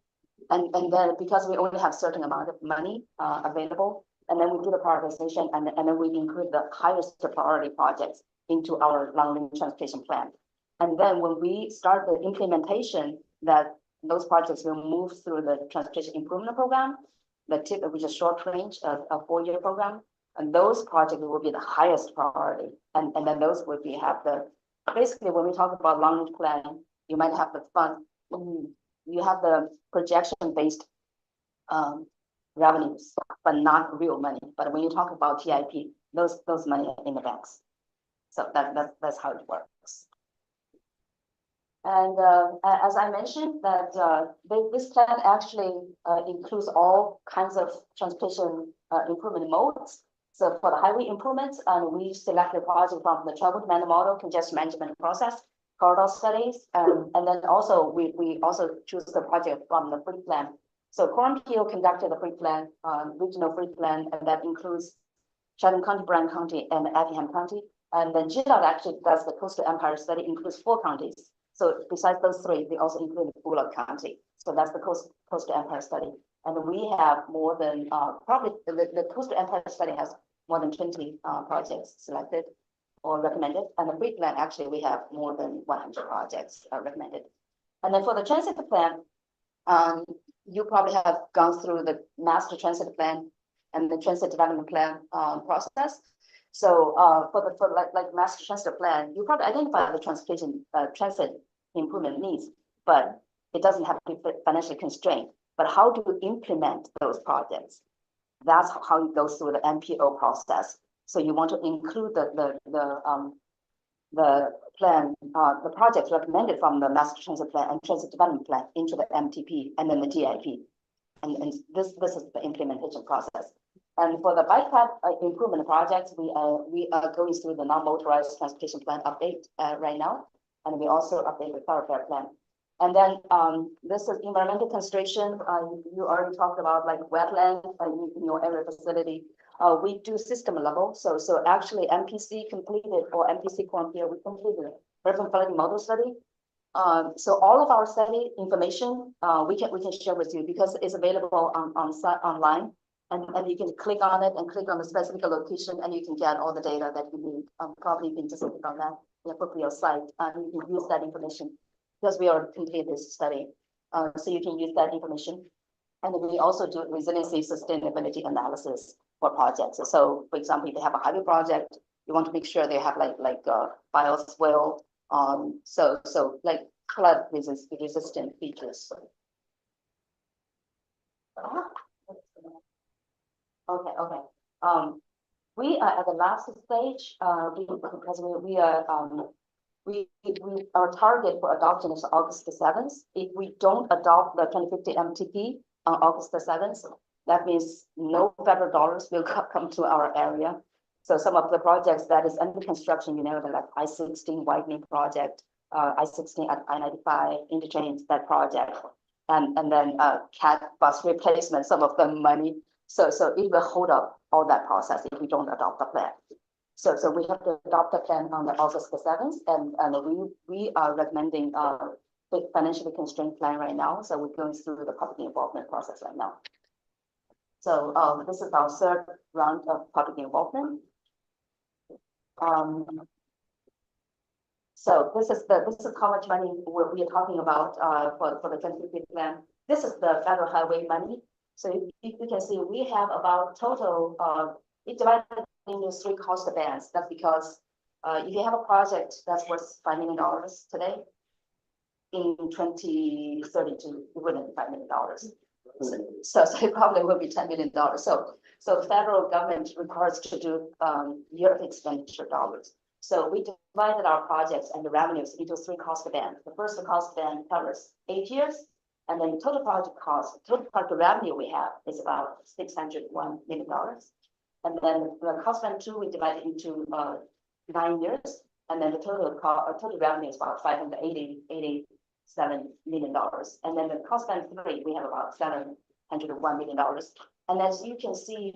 And then because we only have certain amount of money available, and then we do the prioritization, and then we include the highest priority projects into our long-range transportation plan. And then when we start the implementation, that those projects will move through the transportation improvement program, which is short range, a 4-year program. And those projects will be the highest priority. And then those would be basically when we talk about long-range plan, you might have the fund, you have the projection-based revenues, but not real money. But when you talk about TIP, those money are in the banks. So that's how it works. And as I mentioned, that this plan actually includes all kinds of transportation improvement modes. So for the highway improvements, we selected a project from the travel demand model, congestion management process, corridor studies, and then also we also choose the project from the free plan. So CORMPO conducted a free plan, regional free plan, and that includes Chatham County, Bryan County, and Effingham County. And then GDOT actually does the Coastal Empire study, includes 4 counties. So besides those 3, they also include Bullock County. So that's the Coastal Empire study. And we have more than, probably the Coastal Empire study has more than 20 projects selected or recommended. And the free plan, actually, we have more than 100 projects recommended. And then for the transit plan, you probably have gone through the master transit plan and the transit development plan process. So for like master transit plan, you probably identify the transportation transit improvement needs, but it doesn't have to be financially constrained. But how do you implement those projects? That's how you go through the MPO process. So you want to include the plan, the projects recommended from the master transit plan and transit development plan into the MTP and then the GIP. And this is the implementation process. And for the bike path improvement projects, we are going through the non-motorized transportation plan update right now. And we also update the thoroughfare plan. And then, this is environmental constriction, you already talked about like wetland, in your area facility. We do system level, so actually MPC completed, or MPC Columbia, we completed urban flooding model study. So all of our study information, we can share with you because it's available on site online. And you can click on it and click on the specific location and you can get all the data that you need. Probably you can just click on that, the appropriate site, and you can use that information because we already completed this study. So you can use that information. And we also do resiliency sustainability analysis for projects. So for example, if they have a highway project, you want to make sure they have like bioswale, so like flood resistant features. Okay. We are at the last stage, because we are, our target for adoption is August the 7th. If we don't adopt the 2050 MTP on August the 7th, that means no federal dollars will come to our area. So some of the projects that is under construction, like I-16 widening project, I-16 at I-95 interchange, that project, and then CAT bus replacement, some of the money. So it will hold up all that process if we don't adopt the plan. So we have to adopt the plan on the August the 7th, and we are recommending the financially constrained plan right now. So we're going through the public involvement process right now. So this is our third round of public involvement. So this is how much money we are talking about for the 2050 plan. This is the federal highway money. So you can see we have about total, it divided into 3 cost bands. That's because if you have a project that's worth $5 million today, in 2032, it wouldn't be $5 million. So it probably will be $10 million. So the federal government requires to do year expenditure dollars. So we divided our projects and the revenues into 3 cost bands. The first cost band covers 8 years. And then total project cost, total project revenue we have is about $601 million. And then the cost band 2, we divide it into 9 years. And then the total revenue is about $587 million. And then the cost band 3, we have about $701 million. And as you can see,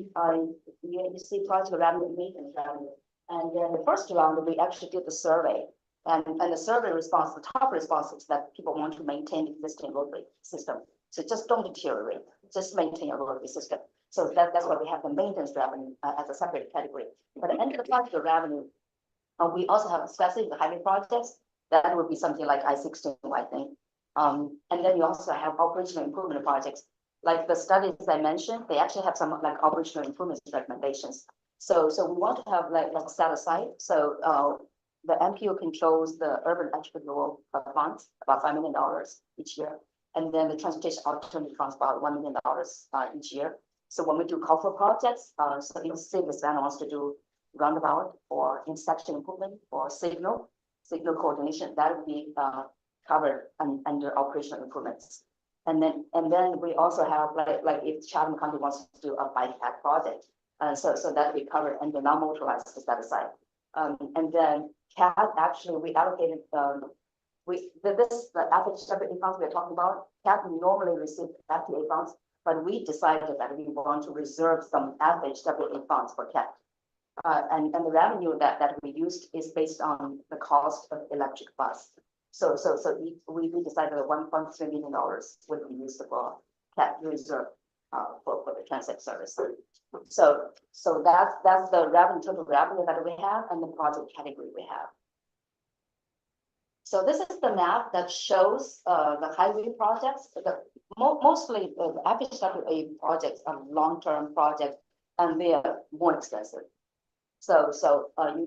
you see project revenue, maintenance revenue. And then the first round, we actually did the survey. And the survey response, the top response is that people want to maintain existing roadway system. So just don't deteriorate, just maintain a roadway system. So that's why we have the maintenance revenue as a separate category. But at the end of the project revenue, we also have especially the highway projects. That would be something like I-16 widening. And then you also have operational improvement projects. Like the studies I mentioned, they actually have some like operational improvement recommendations. So we want to have like set aside. So the MPO controls the urban attributable funds, about $5 million each year. And then the transportation opportunity funds about $1 million each year. So when we do call for projects, so if the city of Savannah wants to do roundabout or intersection improvement or signal coordination, that would be covered under operational improvements. And then we also have like if Chatham County wants to do a bike path project, so that we covered under non-motorized to set aside. And then CAT actually we allocated the average WA funds we're talking about. CAT normally receive FTA funds, but we decided that we want to reserve some average WA funds for CAT. And the revenue that we used is based on the cost of electric bus. So we decided that $1.3 million would be used for CAT reserve for the transit service. So that's the total revenue that we have and the project category we have. So this is the map that shows the highway projects. Mostly the FHWA projects are long-term projects and they are more expensive. So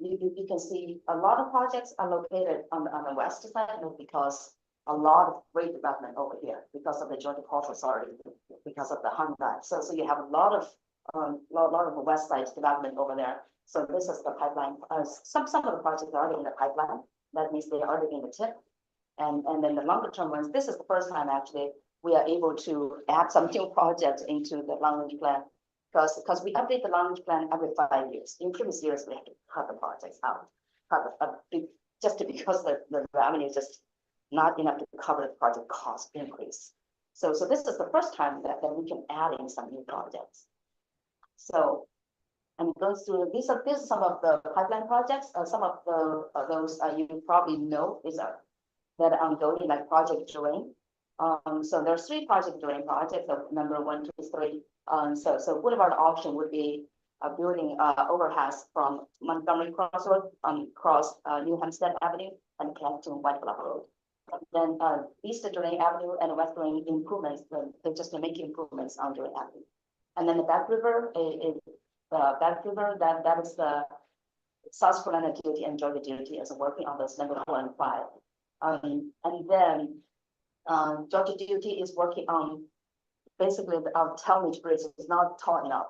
you can see a lot of projects are located on the west side because a lot of great development over here because of the Georgia Port Authority, because of the Hyundai. So you have a lot of the west side development over there. So this is the pipeline. Some of the projects are already in the pipeline. That means they're already in the tip. And then the longer term ones, this is the first time actually we are able to add some new projects into the long range plan. Because we update the long range plan every 5 years. In previous years, we had to cut the projects out, just because the revenue just not enough to cover the project cost increase. So this is the first time that we can add in some new projects. So I'm going through, these are some of the pipeline projects, some of those you probably know that are ongoing, like Project Drain. So there's 3 Project Drain projects, so number 1, 2, 3. So Boulevard option would be building overpass from Montgomery Crossroad across New Hempstead Avenue and connect to White Bluff Road. Then East Drain Avenue and West Drain improvements, they're just making improvements on Drain Avenue. And then the Back River is that is the South Carolina DOT and Georgia DOT is working on those number 4 and 5. And then Georgia DOT is working on basically our Talmadge Bridge is not tall enough.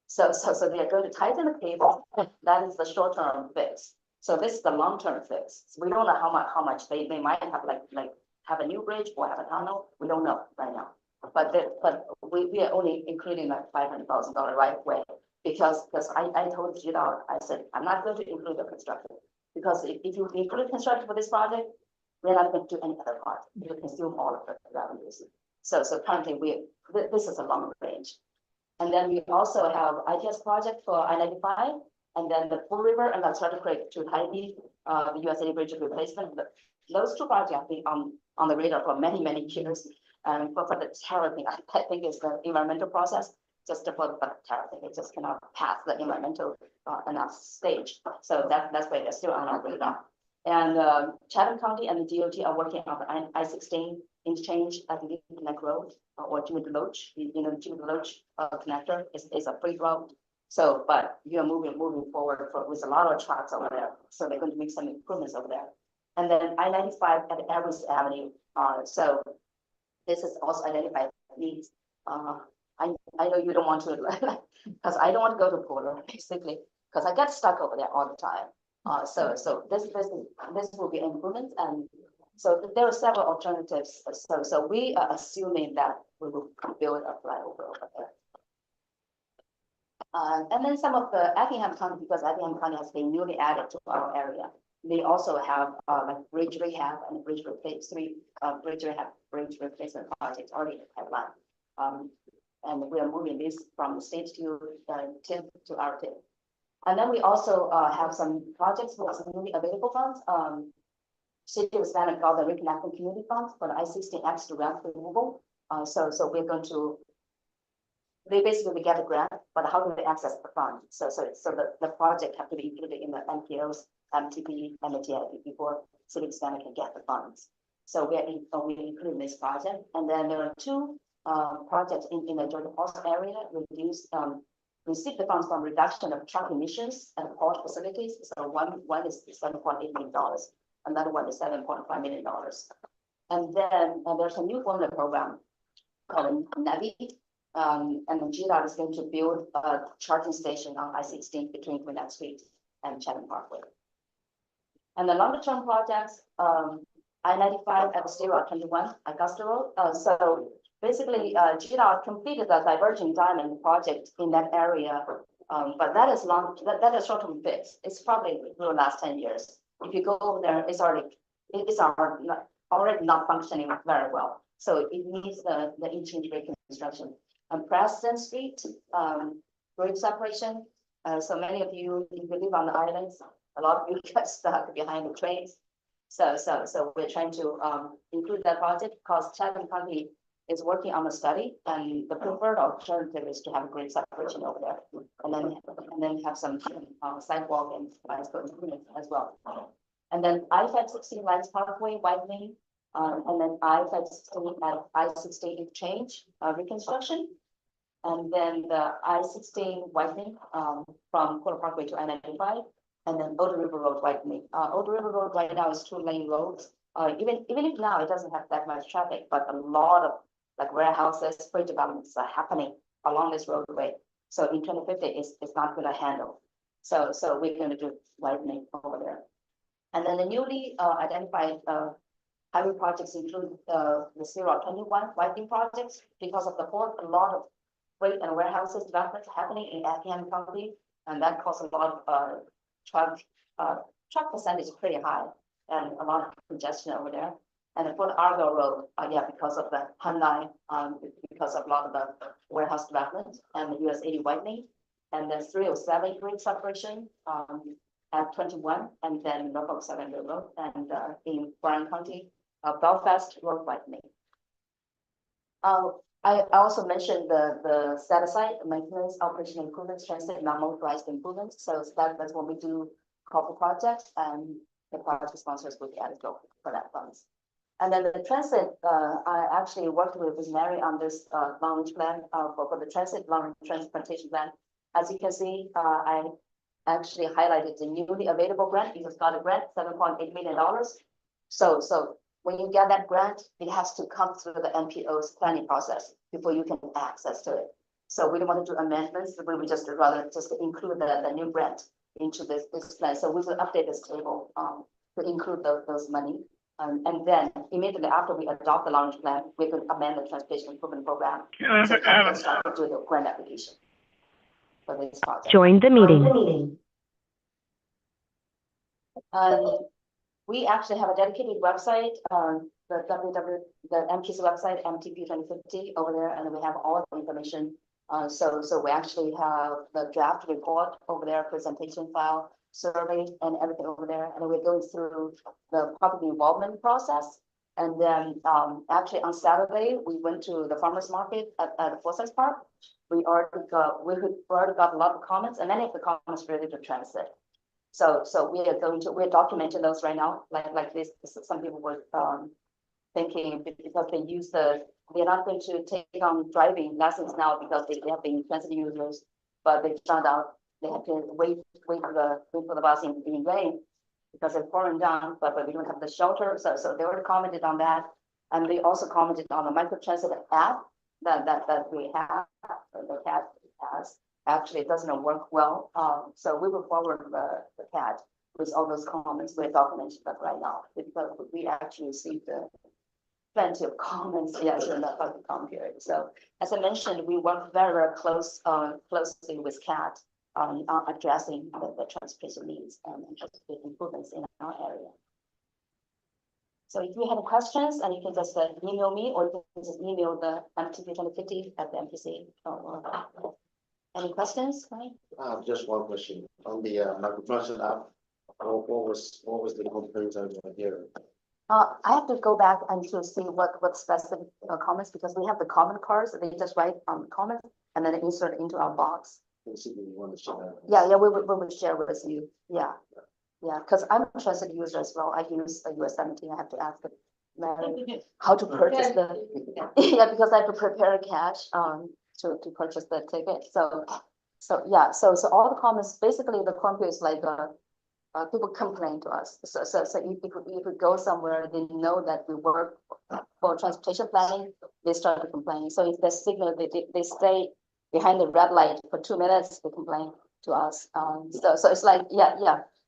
So they are going to tighten the cable. That is the short-term fix. So this is the long-term fix. So we don't know how much they might have like have a new bridge or have a tunnel. We don't know right now. But we are only including like $500,000 right away because I told GDOT, I said I'm not going to include the construction because if you include construction for this project, we're not going to do any other project. You consume all of the revenues. So currently this is a long range. And then we also have ITS project for I-95, and then the Bull River and the Charter Creek to Heidi, the USA Bridge replacement. Those 2 projects have been on the radar for many years. But for the tariff thing, I think it's the environmental process. Just for the tariff thing, it just cannot pass the environmental enough stage. So that's why they're still on our radar. And Chatham County and the DOT are working on the I-16 interchange at the Neck Road or Jimmy Loach. Jimmy Loach connector is a free route. So, but you are moving forward with a lot of trucks over there. So they're going to make some improvements over there. And then I-95 at Everest Avenue. So this is also identified needs. I know you don't want to, because I don't want to go to Porter basically, because I get stuck over there all the time. So this will be improvements, and so there are several alternatives. So we are assuming that we will build a flyover over there. And then some of the Effingham County, because Effingham County has been newly added to our area, they also have like bridge rehab and bridge replacement projects already in the pipeline. And we are moving this from the state to TIF to our TIF. And then we also have some projects with some newly available funds. City of Savannah called the Reconnecting Community Funds for the I-16X to ramp removal. So we're going to, they basically get a grant, but how do they access the fund? So the project have to be included in the NPOs, MTP, and the TIP before City of Savannah can get the funds. So we include this project. And then there are 2 projects in the Georgia Falls area receive the funds from reduction of truck emissions at port facilities. So one is $7.8 million, another one is $7.5 million. And then there's a new formula program called NEVI, and then GDOT is going to build a charging station on I-16 between Gwinnett Street and Chatham Parkway. And the longer term projects, I-95 at the Route 21, Augusta Road. So basically, GDOT completed the diverging diamond project in that area, but that is short-term fix. It's probably will last 10 years. If you go over there, it's already not functioning very well. So it needs the interchange reconstruction. And Preston Street, grade separation. So many of you, if you live on the islands, a lot of you get stuck behind the trains. So we're trying to include that project because Chatham County is working on a study, and the preferred alternative is to have a grade separation over there, and then have some sidewalk and bicycle improvements as well. And then I-516 Lions Parkway widening, and then I-516 at I-16 interchange reconstruction, and then the I-16 widening from Porter Parkway to I-95, and then Oda River Road widening. Oda River Road right now is 2-lane roads. Even if now it doesn't have that much traffic, but a lot of like warehouses, freight developments are happening along this roadway. So in 2050, it's not going to handle. So we're going to do widening over there. And then the newly identified highway projects include the Route 21 widening projects because of the port. A lot of freight and warehouses developments happening in Effingham County, and that causes a lot of truck percentage pretty high and a lot of congestion over there. And then for the Argo Road, yeah, because of the Hyundai, because of a lot of the warehouse development and the US 80 widening. And then 307 Green Separation, at 21, and then Norfolk Southern Railroad, and in Bryan County, Belfast Road widening. I also mentioned the set aside maintenance, operation improvements, transit, non-motorized improvements. So that's when we do corporate projects, and the project sponsors will get it go for that funds. And then the transit, I actually worked with Mary on this long range plan for the transit, long range transportation plan. As you can see, I actually highlighted the newly available grant. We just got a grant, $7.8 million. So when you get that grant, it has to come through the NPO's planning process before you can access to it. So we don't want to do amendments, we would just rather just include the new grant into this plan. So we will update this table to include those money. And then immediately after we adopt the long-range plan, we could amend the transportation improvement program. So we can start to do the grant application for this project. Join the meeting. We actually have a dedicated website, the MPC website, MTP 2050 over there, and we have all the information. So we actually have the draft report over there, presentation file, survey, and everything over there. And we're going through the public involvement process. And then actually on Saturday, we went to the farmers market at Forsyth Park. We already got a lot of comments, and many of the comments related to transit. So we're documenting those right now, like this. Some people were thinking because they're not going to take on driving lessons now because they have been transit users, but they found out they have to wait for the bus in rain because they're pouring down, but we don't have the shelter. So they already commented on that, and they also commented on the microtransit app that we have, the CAT has. Actually, it doesn't work well. So we will forward the CAT with all those comments. We're documenting that right now because we actually received plenty of comments in the public comment period. So as I mentioned, we work very closely with CAT on addressing the transportation needs and transportation improvements in our area. So if you have questions, and you can just email me, or you can just email the MTP 2050 at the MPC. Any questions? Right? Just one question on the microtransit app. What was the complaint here? I have to go back and to see what specific comments, because we have the comment cards that they just write comments and then insert it into our box. Yeah, we will share with you. Yeah, because I'm a transit user as well. I use a US 17. I have to ask Mary how to purchase because I have to prepare cash to purchase the ticket. So all the comments, basically the comment is like people complain to us. So if you go somewhere, they know that we work for transportation planning, they start to complain. So if the signal, they stay behind the red light for 2 minutes, they complain to us. So it's like,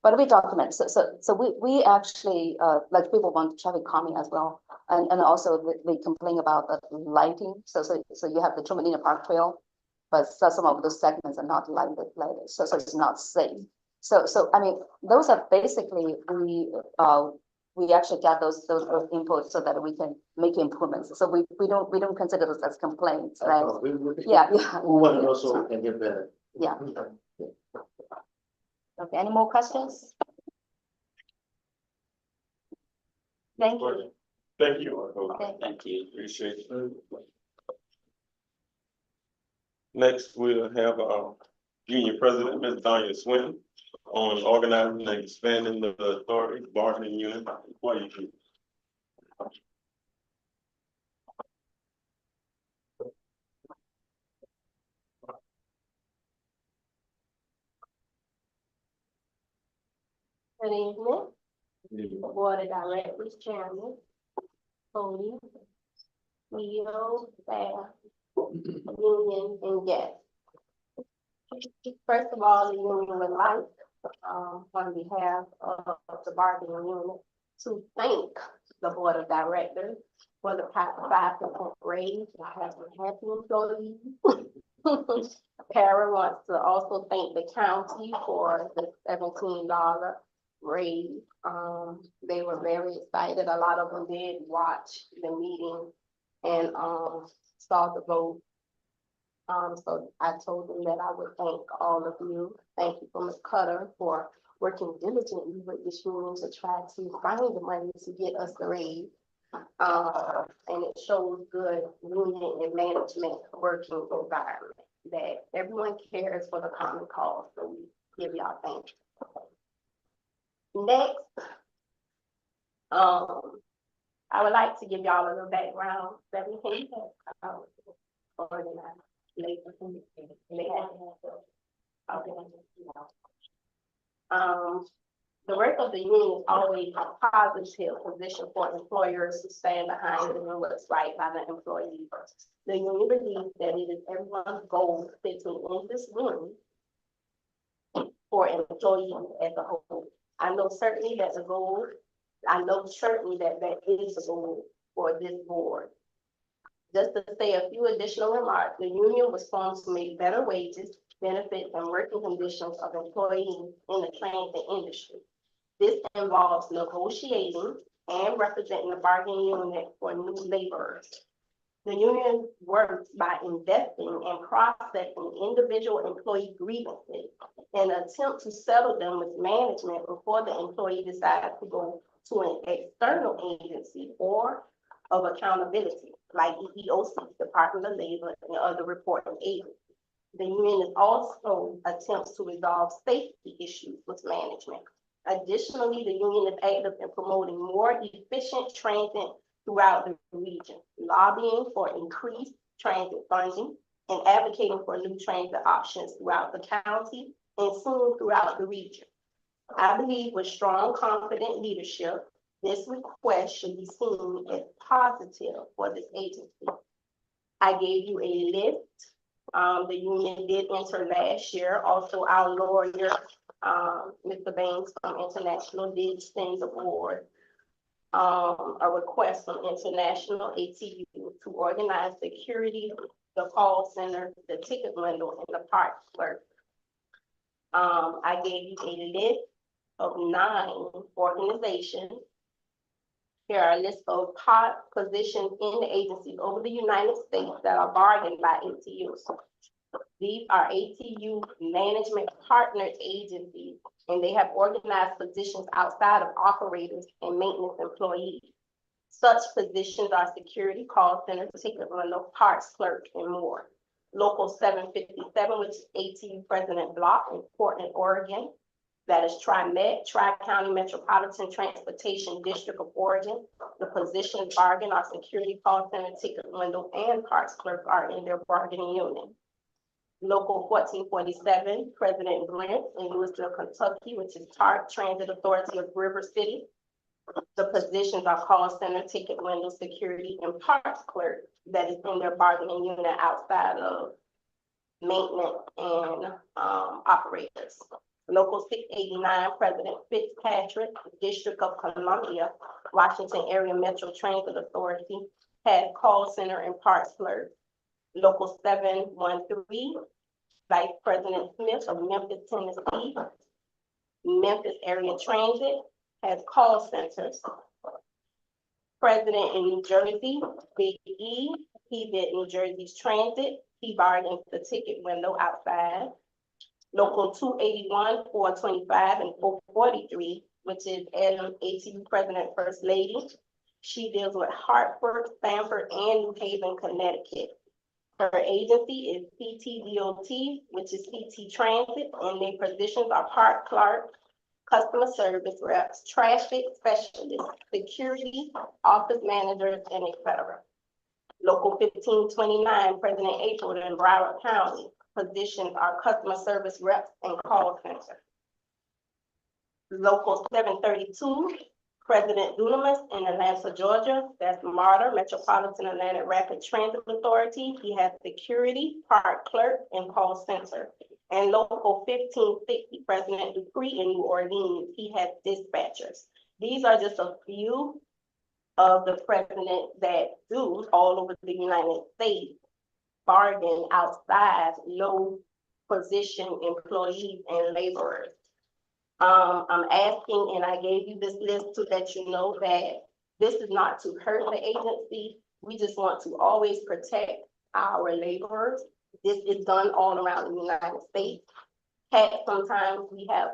but we document. So we actually, like people want traffic calming as well. And also they complain about the lighting. So you have the Trumanina Park Trail, but some of those segments are not lighted. So it's not safe. So I mean, those are basically we actually get those inputs so that we can make improvements. So we don't consider those as complaints, right? We want to also can get better. Yeah. Okay. Any more questions? Thank you. Thank you. Thank you. Appreciate it. Next, we'll have our Junior President, Ms. Danya Swinton, on organizing and expanding the authority bargaining unit. What you do? Good evening. Board of Directors, Chairman, Tony, CEO, staff, union, and guests. First of all, the union would like, on behalf of the bargaining unit, to thank the Board of Directors for the 5% raise. I have a happy employees. Para wants to also thank the county for the $17 raise. They were very excited. A lot of them did watch the meeting and, saw the vote. So I told them that I would thank all of you. Thank you for Ms. Cutter for working diligently with this union to try to find the money to get us the raise. And it shows good union and management working environment, that everyone cares for the common cause, so we give y'all thanks. Next, I would like to give y'all a little background, that we can organize labor. The work of the union is always a positive position for employers to stand behind and do what's right by the employees. The union believes that it is everyone's goal fitting in this room for employees as a whole. I know certainly that that is the goal for this board. Just to say a few additional remarks, the union was formed to make better wages, benefits, and working conditions of employees in the transit industry. This involves negotiating and representing the bargaining unit for new laborers. The union works by investing and processing individual employee grievances in an attempt to settle them with management before the employee decides to go to an external agency or of accountability, like EEOC, Department of Labor, and other reporting agencies. The union also attempts to resolve safety issues with management. Additionally, the union is active in promoting more efficient transit throughout the region, lobbying for increased transit funding, and advocating for new transit options throughout the county and soon throughout the region. I believe with strong, confident leadership, this request should be seen as positive for this agency. I gave you a list. The union did enter last year. Also, our lawyer, Mr. Banks from International, did send the board a request from International ATU to organize security, the call center, the ticket window, and the park clerk. I gave you a list of 9 organizations. Here are a list of top positions in the agencies over the United States that are bargained by ATU. These are ATU management partnered agencies, and they have organized positions outside of operators and maintenance employees. Such positions are security, call center, ticket window, parks clerk, and more. Local 757, which is ATU President Block in Portland, Oregon. That is TriMet, Tri-County Metropolitan Transportation District of Oregon. The positions bargain are security, call center, ticket window, and parks clerk are in their bargaining unit. Local 1447, President Brent in Louisville, Kentucky, which is TARC, Transit Authority of River City. The positions are call center, ticket window, security, and parks clerk that is in their bargaining unit outside of maintenance and operators. Local 689, President Fitzpatrick, District of Columbia, Washington Area Metro Transit Authority, has call center and parks clerk. Local 713, Vice President Smith of Memphis, Tennessee, Memphis Area Transit has call centers. President in New Jersey, Big E, he did New Jersey's transit. He bargained the ticket window outside. Local 281, 425, and 443, which is ATU President First Lady. She deals with Hartford, Stamford, and New Haven, Connecticut. Her agency is PTDOT, which is PT Transit, and their positions are park clerk, customer service reps, traffic specialists, security, office managers, and etc. Local 1529, President April in Broward County. Positions are customer service reps and call center. Local 732, President Dunamis in Atlanta, Georgia. That's MARTA, Metropolitan Atlanta Rapid Transit Authority. He has security, park clerk, and call center. And local 1560, President Dupree in New Orleans. He has dispatchers. These are just a few of the presidents that do all over the United States bargain outside low position employees and laborers. I'm asking, and I gave you this list to let you know that this is not to hurt the agency. We just want to always protect our laborers. This is done all around the United States. Heck, sometimes we have,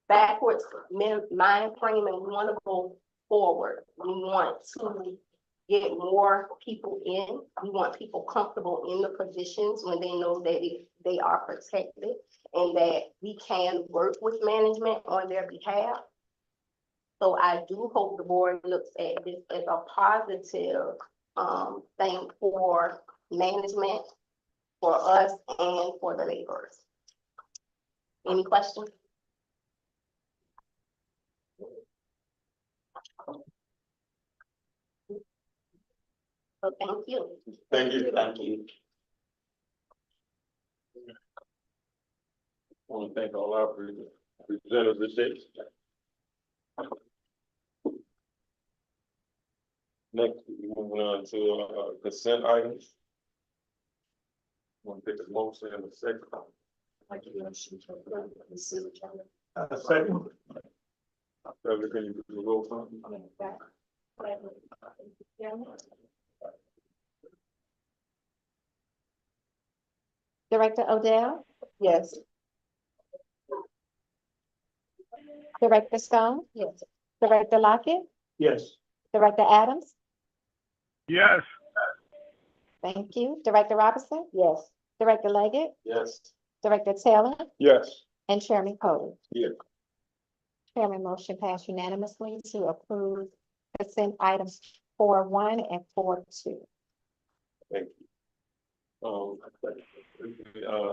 backwards mind frame and we want to go forward. We want to get more people in. We want people comfortable in the positions when they know that they are protected and that we can work with management on their behalf. So I do hope the board looks at this as a positive thing for management, for us, and for the laborers. Any questions? So thank you. Thank you. Thank you. I want to thank all our presenters today. Next, we're moving on to consent items. Want to take a motion in a second. Like a motion to approve the consent agenda. Second. Trevor, can you do the roll call? Director Odell, Yes. Director Stone, Yes. Director Lockett, Yes. Director Adams, Yes. thank you. Director Robinson, Yes. Director Leggett, Yes. Director Taylor, Yes. and Chairman Cole. Yes. Chairman, motion passed unanimously to approve consent items 4.1 and 4.2. Thank you.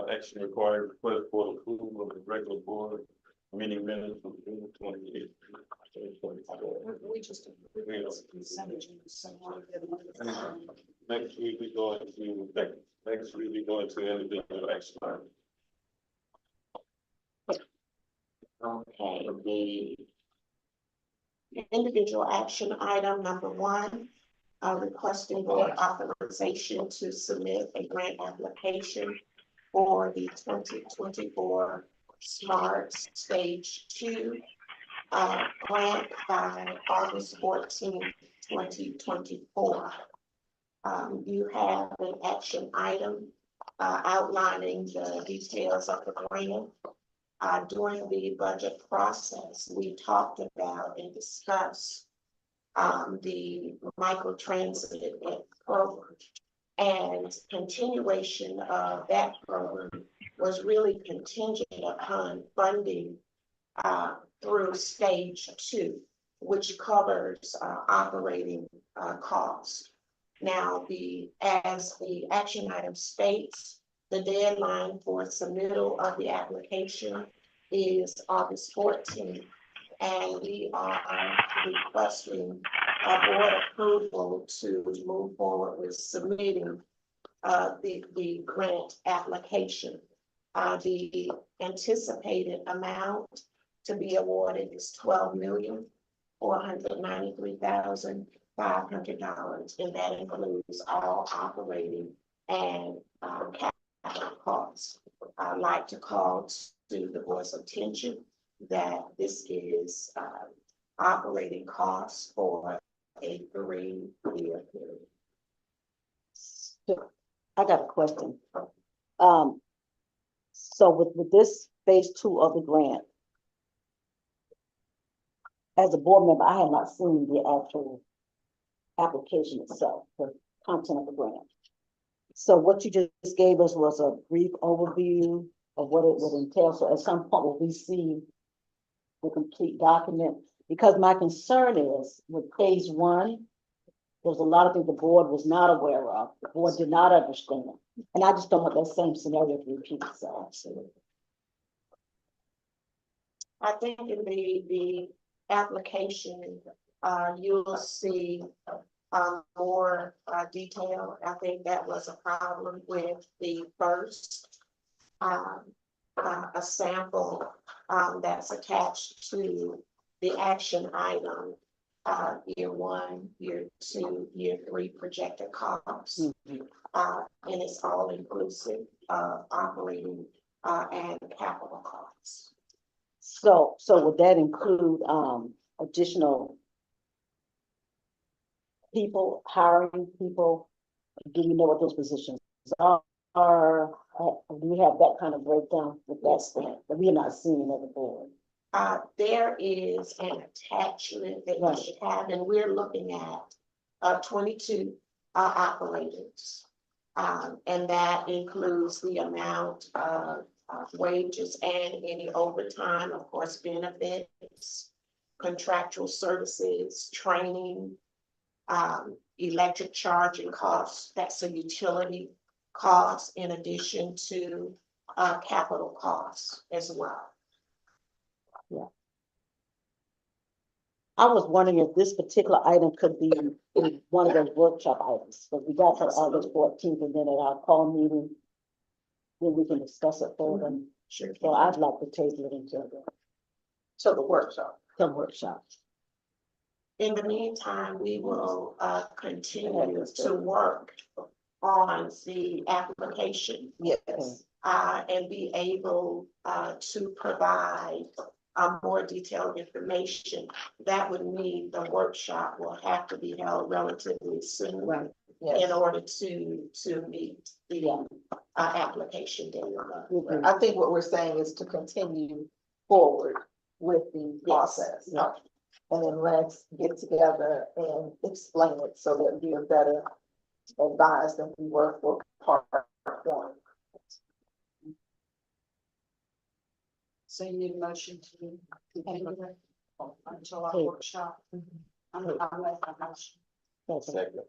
Action required, request for approval of the regular board meeting minutes from June 28th, 2024. We just approved the consent agenda, so we'll get another. Next week, we go into, next week, we go into individual action items. Okay, the individual action item number one, requesting board authorization to submit a grant application for the 2024 Smart Stage 2 grant by August 14, 2024. You have an action item outlining the details of the grant. During the budget process, we talked about and discussed the microtransit program, and continuation of that program was really contingent upon funding through stage 2, which covers operating costs. Now, as the action item states, the deadline for submittal of the application is August 14th, and we are requesting board approval to move forward with submitting the grant application. The anticipated amount to be awarded is $12,493,500, and that includes all operating and capital costs. I'd like to call to the board's attention that this is operating costs for a 3-year period. So, I got a question. So with this phase 2 of the grant, as a board member, I have not seen the actual application itself, the content of the grant. So what you just gave us was a brief overview of what it would entail. So at some point, will we see the complete document? Because my concern is with phase 1, there's a lot of things the board was not aware of, the board did not understand. And I just don't want that same scenario to repeat itself. I think in the application, you'll see more detail. I think that was a problem with the first a sample that's attached to the action item, year 1, year 2, year 3 projected costs. And it's all inclusive of operating and capital costs. So would that include, additional people, hiring people? Do we know what those positions are? Do we have that kind of breakdown with that stand that we are not seeing as a board? There is an attachment that we should have, and we're looking at 22 operators. And that includes the amount of wages and any overtime, of course, benefits, contractual services, training, electric charging costs, that's a utility cost in addition to capital costs as well. I was wondering if this particular item could be in one of those workshop items, but we got to August 14th, and then at our call meeting, then we can discuss it further. Sure. So I'd like to table it until the workshop. the workshop. In the meantime, we will continue to work on the application. Yes. And be able to provide more detailed information. That would mean the workshop will have to be held relatively soon. Right. In Yes. order to meet the application deadline. I think what we're saying is to continue forward with the process. Yeah. And then let's get together and explain it so that we are better advised than we were for part one. So you need a motion to continue it until our workshop. I'll make that motion. Second.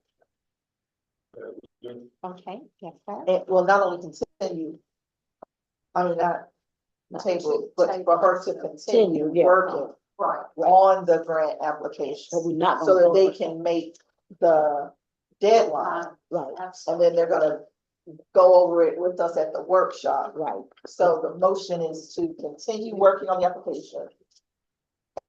Okay, yes, sir. It will not only continue, I mean, not table, but for her to continue Yeah. working Right. on the grant application. But we're not. So gonna that go they for- can make the deadline, Right, and then they're gonna go over it with us at the workshop. right. So the motion is to continue working on the application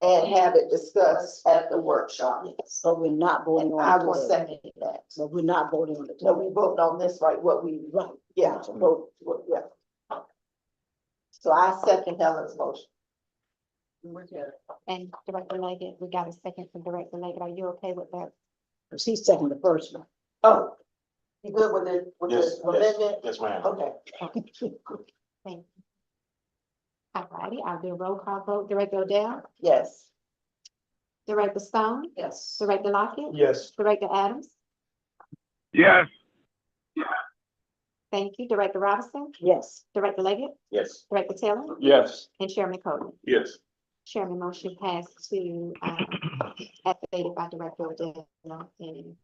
and have it discussed at the workshop. So we're not voting And on. I it will today. second that. But we're not voting on it. No, we vote on this, right, what we, Right. yeah, vote, yeah. So I second Helen's motion. We're good. And Director Leggett, we got a second from Director Leggett. Are you okay with that? She's second the first one. Oh, you good with it, with Yes, the amendment? Yes, ma'am. Okay. Thank you. All righty, I'll do a roll call vote. Director Odell, Yes. Director Stone, Yes. Director Lockett, Yes. Director Adams. Yes. Thank you. Director Robinson, Yes. Director Leggett, Yes. Director Taylor, Yes. and Chairman Cody. Yes. Chairman motion passed to, activated by Director Odell and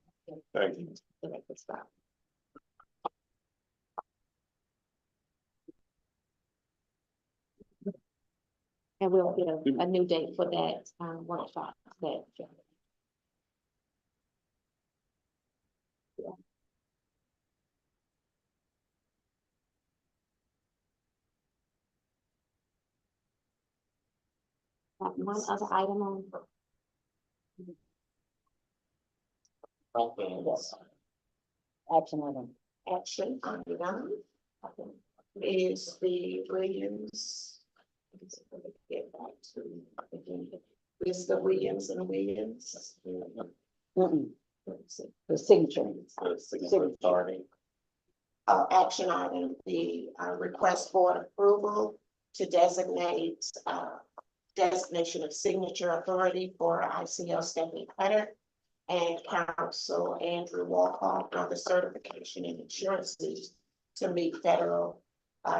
Thank you. Director Stone. And we'll get a new date for that, workshop that. One other item on. Yes. Action item. Action item is the Williams. Get back to again, it's the Williams and Williams. Mm-mm. The signature. Authority. Action item, the request for approval to designate designation of signature authority for ICL Stephanie Cutter and Council Andrew Walcott for the certification and insurances to meet federal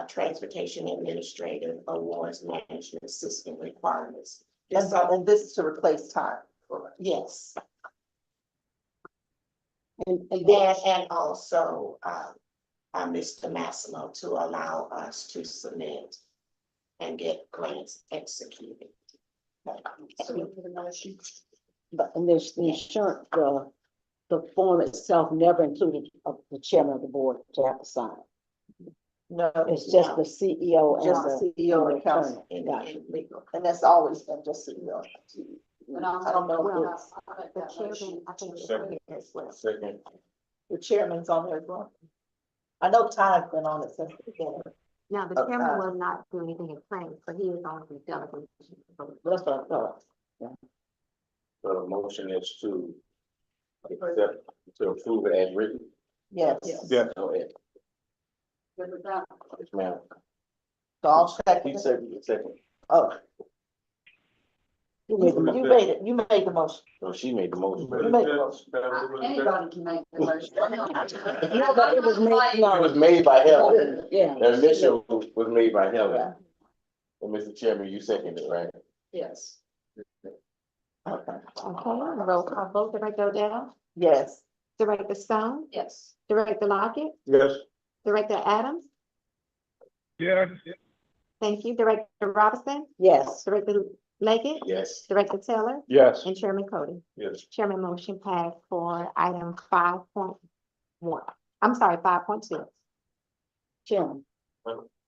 transportation administrative awards management system requirements. And this is to replace time. Yes, And then, and also Mr. Massimo to allow us to submit and get grants executed. but, and there's the insurance, the form itself never included the chairman of the board to have to sign. No, It's just the CEO and just the CEO and council, In Gotcha. in legal. and that's always been just CEO. And I don't know if it's, The chairman, I think. Second. As well. Second. the chairman's on there as well. I know Ty's been on it since the beginning. Now, the chairman will not do anything in planning, but he is on the delegation. That's what I thought. So the motion is to accept, to approve it as written. Yes. Yeah. Go ahead. Good with that? Yes, ma'am. So I'll He second. said, second. Oh, You made the motion. you made the motion. So she made the motion. You made the motion. Anybody can make the motion. No, but it was made, It was no, made by Helen. yeah. The initial was made by Helen. And Mr. Chairman, you seconded it, right? Yes. Okay, roll call vote, Director Odell, Yes. Director Stone, Yes. Director Lockett, Yes. Director Adams, yes, thank you, Director Robinson, Yes, Director Leggett, Yes. Director Taylor, Yes. and Chairman Cody. Yes. Chairman motion passed for item 5.1. I'm sorry, 5.2. Chairman.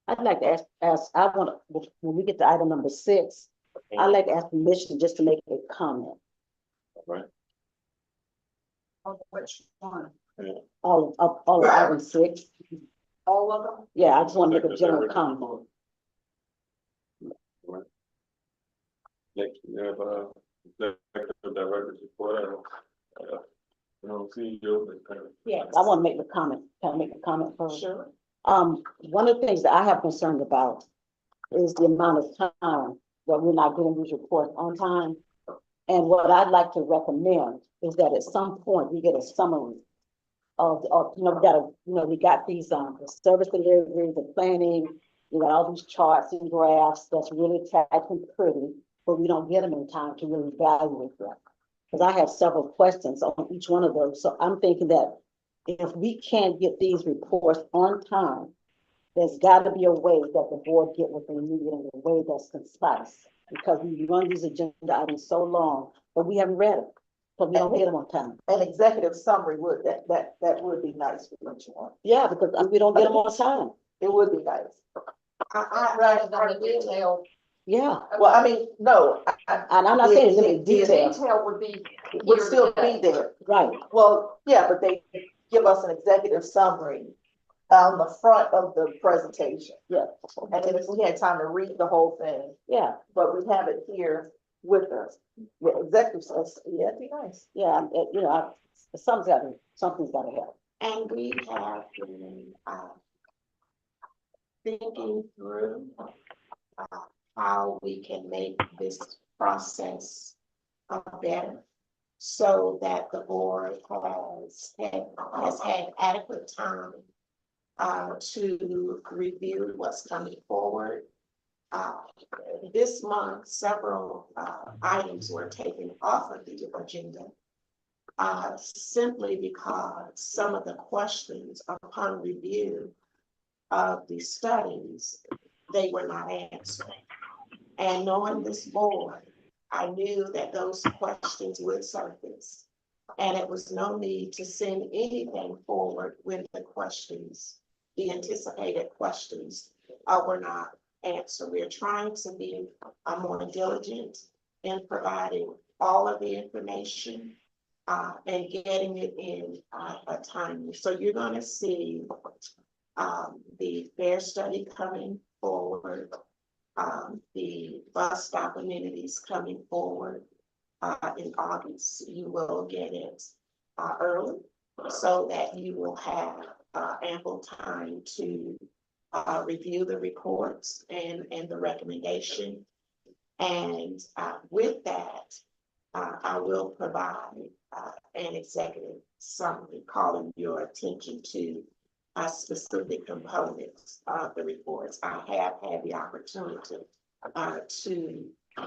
I'd like to ask, I want, when we get to item number 6, I'd like to ask permission just to make a comment. Oh, which one? All of item 6. All of them? Yeah, I just want to make a general comment. Next, we have, executive director's report. CEO. Yes. I want to make the comment. Can I make a comment first? Sure. One of the things that I have concerned about is the amount of time that we're not getting these reports on time. And what I'd like to recommend is that at some point we get a summary of, we got these, the service delivery, the planning, we got all these charts and graphs that's really typed and pretty, but we don't get them in time to really evaluate them. Because I have several questions on each one of those. So I'm thinking that if we can't get these reports on time, there's got to be a way that the board get what they need in a way that's concise. Because we run these agenda items so long, but we haven't read them, so we don't get them on time. An executive summary would, that would be nice for what you want. Yeah, because we don't get them on time. It would be nice. Rather than the detail. Yeah, Well, I mean, no, and I'm not saying it's in the detail, Detail would be. would here still today. be there. right? Well, yeah, but they give us an executive summary on the front of the presentation. Yeah. And then if we had time to read the whole thing, Yeah, but we have it here with us. Yeah, executive says, yeah, it'd be nice. yeah, something's got to help. And we have been, thinking through, how we can make this process, better. So that the board has had adequate time, to review what's coming forward. This month, several, items were taken off of the agenda. Simply because some of the questions upon review of the studies, they were not answered. And knowing this board, I knew that those questions would surface. And it was no need to send anything forward when the anticipated questions, were not answered. We're trying to be more diligent in providing all of the information, and getting it in a timely. So you're going to see the FAIR study coming forward, the bus stop amenities coming forward in August. You will get it early so that you will have ample time to review the reports and the recommendation. And with that, I will provide an executive summary calling your attention to specific components of the reports. I have had the opportunity to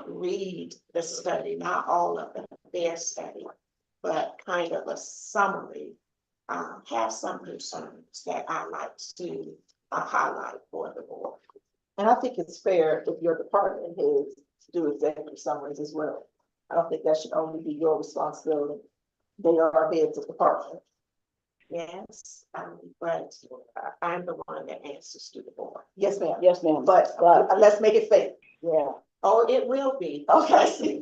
read the study, not all of their study, but kind of a summary. Have some concerns that I like to highlight for the board. And I think it's fair if your department heads do executive summaries as well. I don't think that should only be your responsibility. They are heads of department. Yes, but I'm the one that answers to the board. Yes, ma'am. Yes, ma'am. But let's make it fair. Yeah, Oh, it will be. Okay.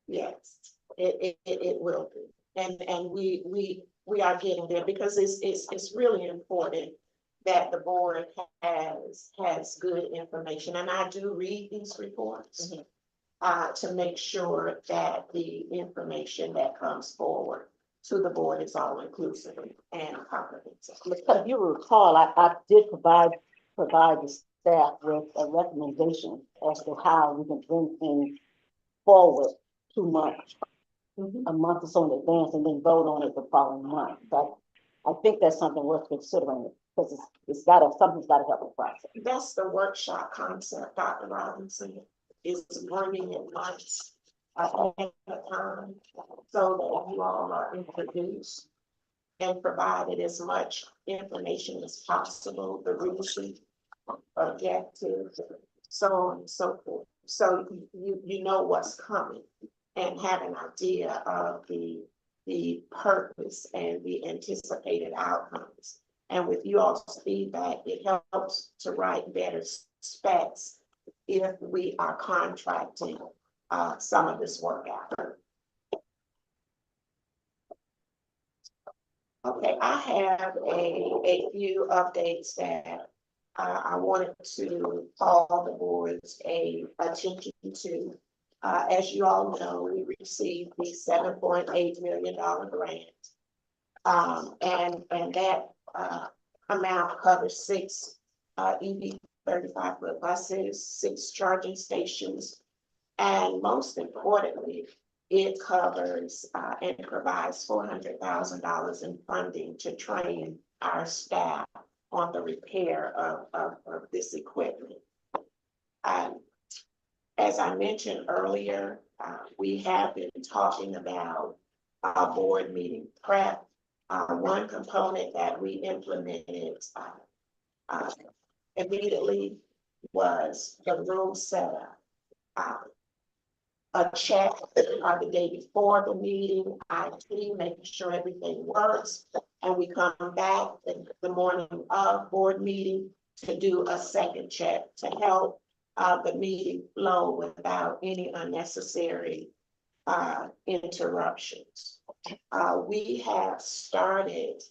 Yes, it will be. And we are getting there because it's really important that the board has good information, and I do read these reports. To make sure that the information that comes forward to the board is all inclusive and comprehensive. Because if you recall, I did provide the staff with a recommendation as to how we can bring things forward 2 months, a month or so in advance, and then vote on it the following month. But I think that's something worth considering, because something's gotta help the process. That's the workshop concept, Dr. Robinson, is bringing it months ahead of time so that you all are introduced and provided as much information as possible, the reason, objectives, so on and so forth. So you know what's coming and have an idea of the purpose and the anticipated outcomes. And with you all's feedback, it helps to write better specs if we are contracting some of this work out. Okay, I have a few updates that I wanted to call the board's attention to. As you all know, we received the $7.8 million grant. And that amount covers 6 EV 35-foot buses, 6 charging stations, and most importantly, it covers and provides $400,000 in funding to train our staff on the repair of this equipment. As I mentioned earlier, we have been talking about our board meeting prep. One component that we implemented immediately was the room setup. A check the day before the meeting, IT, making sure everything works, and we come back the morning of board meeting to do a second check to help the meeting flow without any unnecessary interruptions. We have started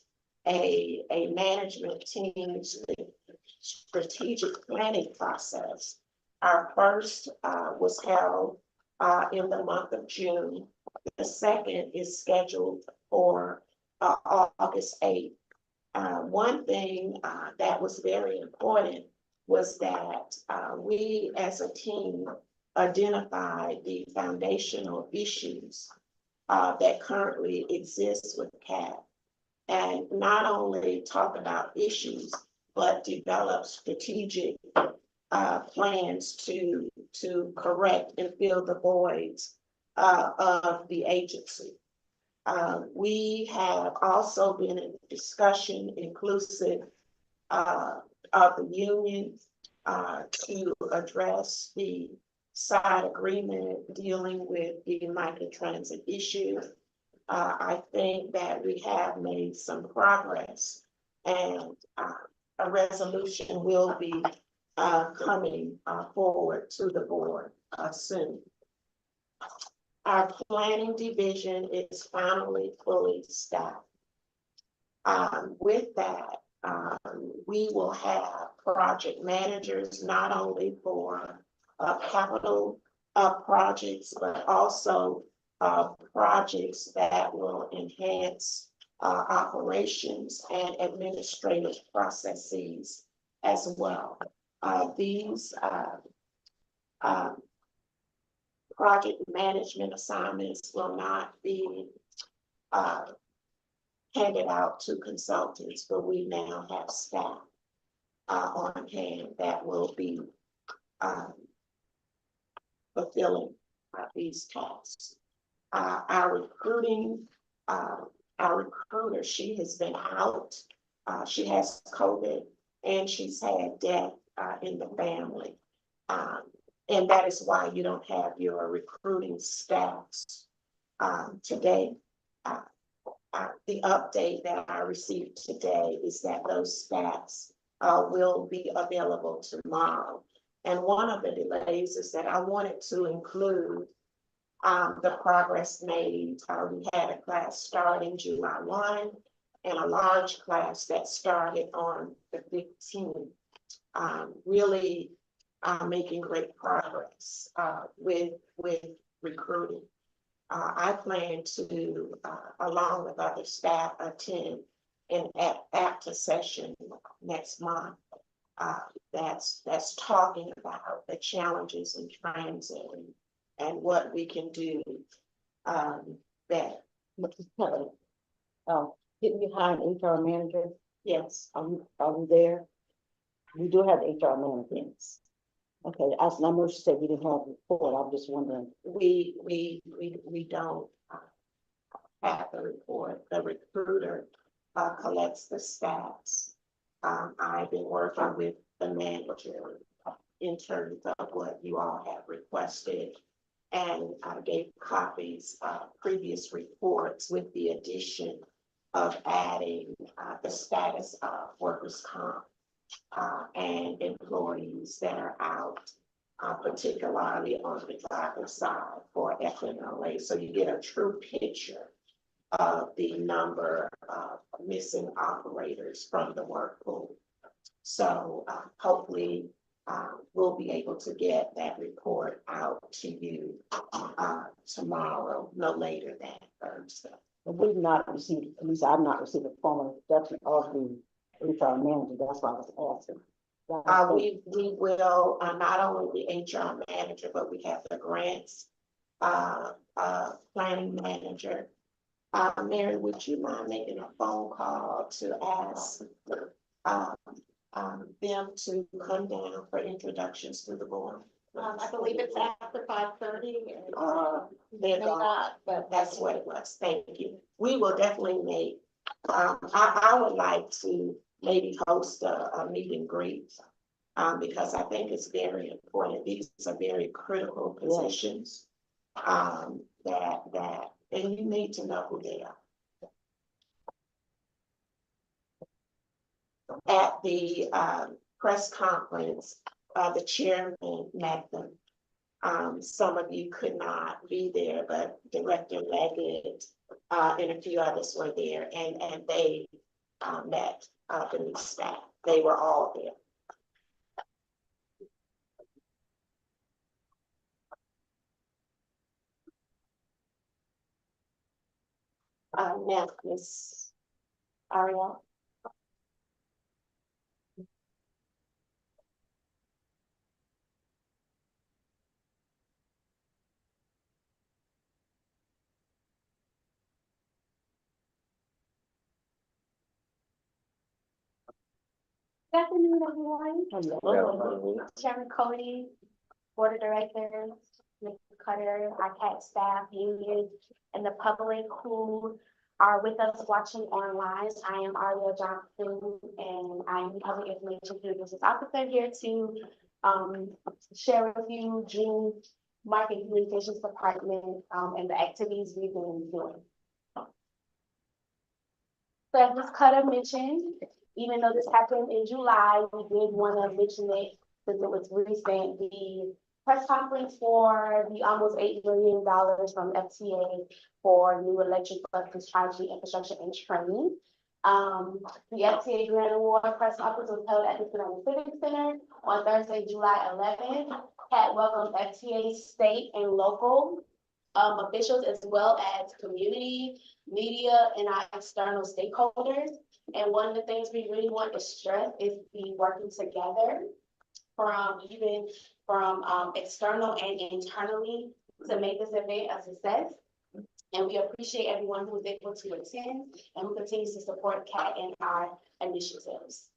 a management team's strategic planning process. Our first was held in the month of June. The second is scheduled for August 8th. One thing that was very important was that we as a team identified the foundational issues that currently exist with CAT, and not only talk about issues, but develop strategic plans to correct and fill the voids of the agency. We have also been in discussion inclusive of the union to address the side agreement dealing with the microtransit issue. I think that we have made some progress, and a resolution will be coming forward to the board soon. Our planning division is finally fully staffed. With that, we will have project managers not only for capital projects, but also projects that will enhance operations and administrative processes as well. These project management assignments will not be handed out to consultants, but we now have staff on hand that will be fulfilling these tasks. Our recruiter, she has been out. She has COVID and she's had death in the family. And that is why you don't have your recruiting staffs today. The update that I received today is that those staffs will be available tomorrow. And one of the delays is that I wanted to include the progress made. We had a class starting July 1. and a large class that started on the 15th. Really making great progress with recruiting. I plan to, along with other staff, attend an APTA session next month. That's talking about the challenges in transit and what we can do better. Mrs. Kelly, didn't you hire an HR manager? Yes, Are we there? We do have HR manager. Okay, I know she said we didn't have a report. I'm just wondering. we don't have a report. The recruiter collects the stats. I've been working with the manager in terms of what you all have requested. And I gave copies of previous reports with the addition of adding the status of workers' comp and employees that are out, particularly on the driver's side for FMLA. So you get a true picture of the number of missing operators from the work pool. So hopefully we'll be able to get that report out to you tomorrow, no later than Thursday. But we've not received, at least I've not received a formal introduction of the HR manager. That's why I was asking. We will, not only the HR manager, but we have the grants planning manager. Mary, would you mind making a phone call to ask them to come down for introductions to the board? I believe it's after 5:30. They're gone, but that's what it was. Thank you. We will definitely make, I would like to maybe host a meet and greet, because I think it's very important. These are very critical positions, that, and you need to know who they are. At the press conference, the chairman met them. Some of you could not be there, but Director Leggett and a few others were there, and they met the new staff. They were all there. Now, Ms. Ariel. Good afternoon, everyone. Chairman Cody, Board of Directors, Mr. Cutter, our CAT staff, union, and the public who are with us watching online. I am Ariel Johnson, and I am the Public Information Communications Officer here to share with you June Marketing Communications Department and the activities we've been doing. So as Ms. Cutter mentioned, even though this happened in July, we did want to mention it since it was recent. The press conference for the almost $8 million from FTA for new electric bus charging infrastructure and training. The FTA Grant Award press conference was held at the Sonoma Civic Center on Thursday, July 11th. CAT welcomed FTA state and local officials as well as community, media, and our external stakeholders. And one of the things we really want to stress is the working together from external and internally to make this event a success. And we appreciate everyone who was able to attend and who continues to support CAT and our initiatives.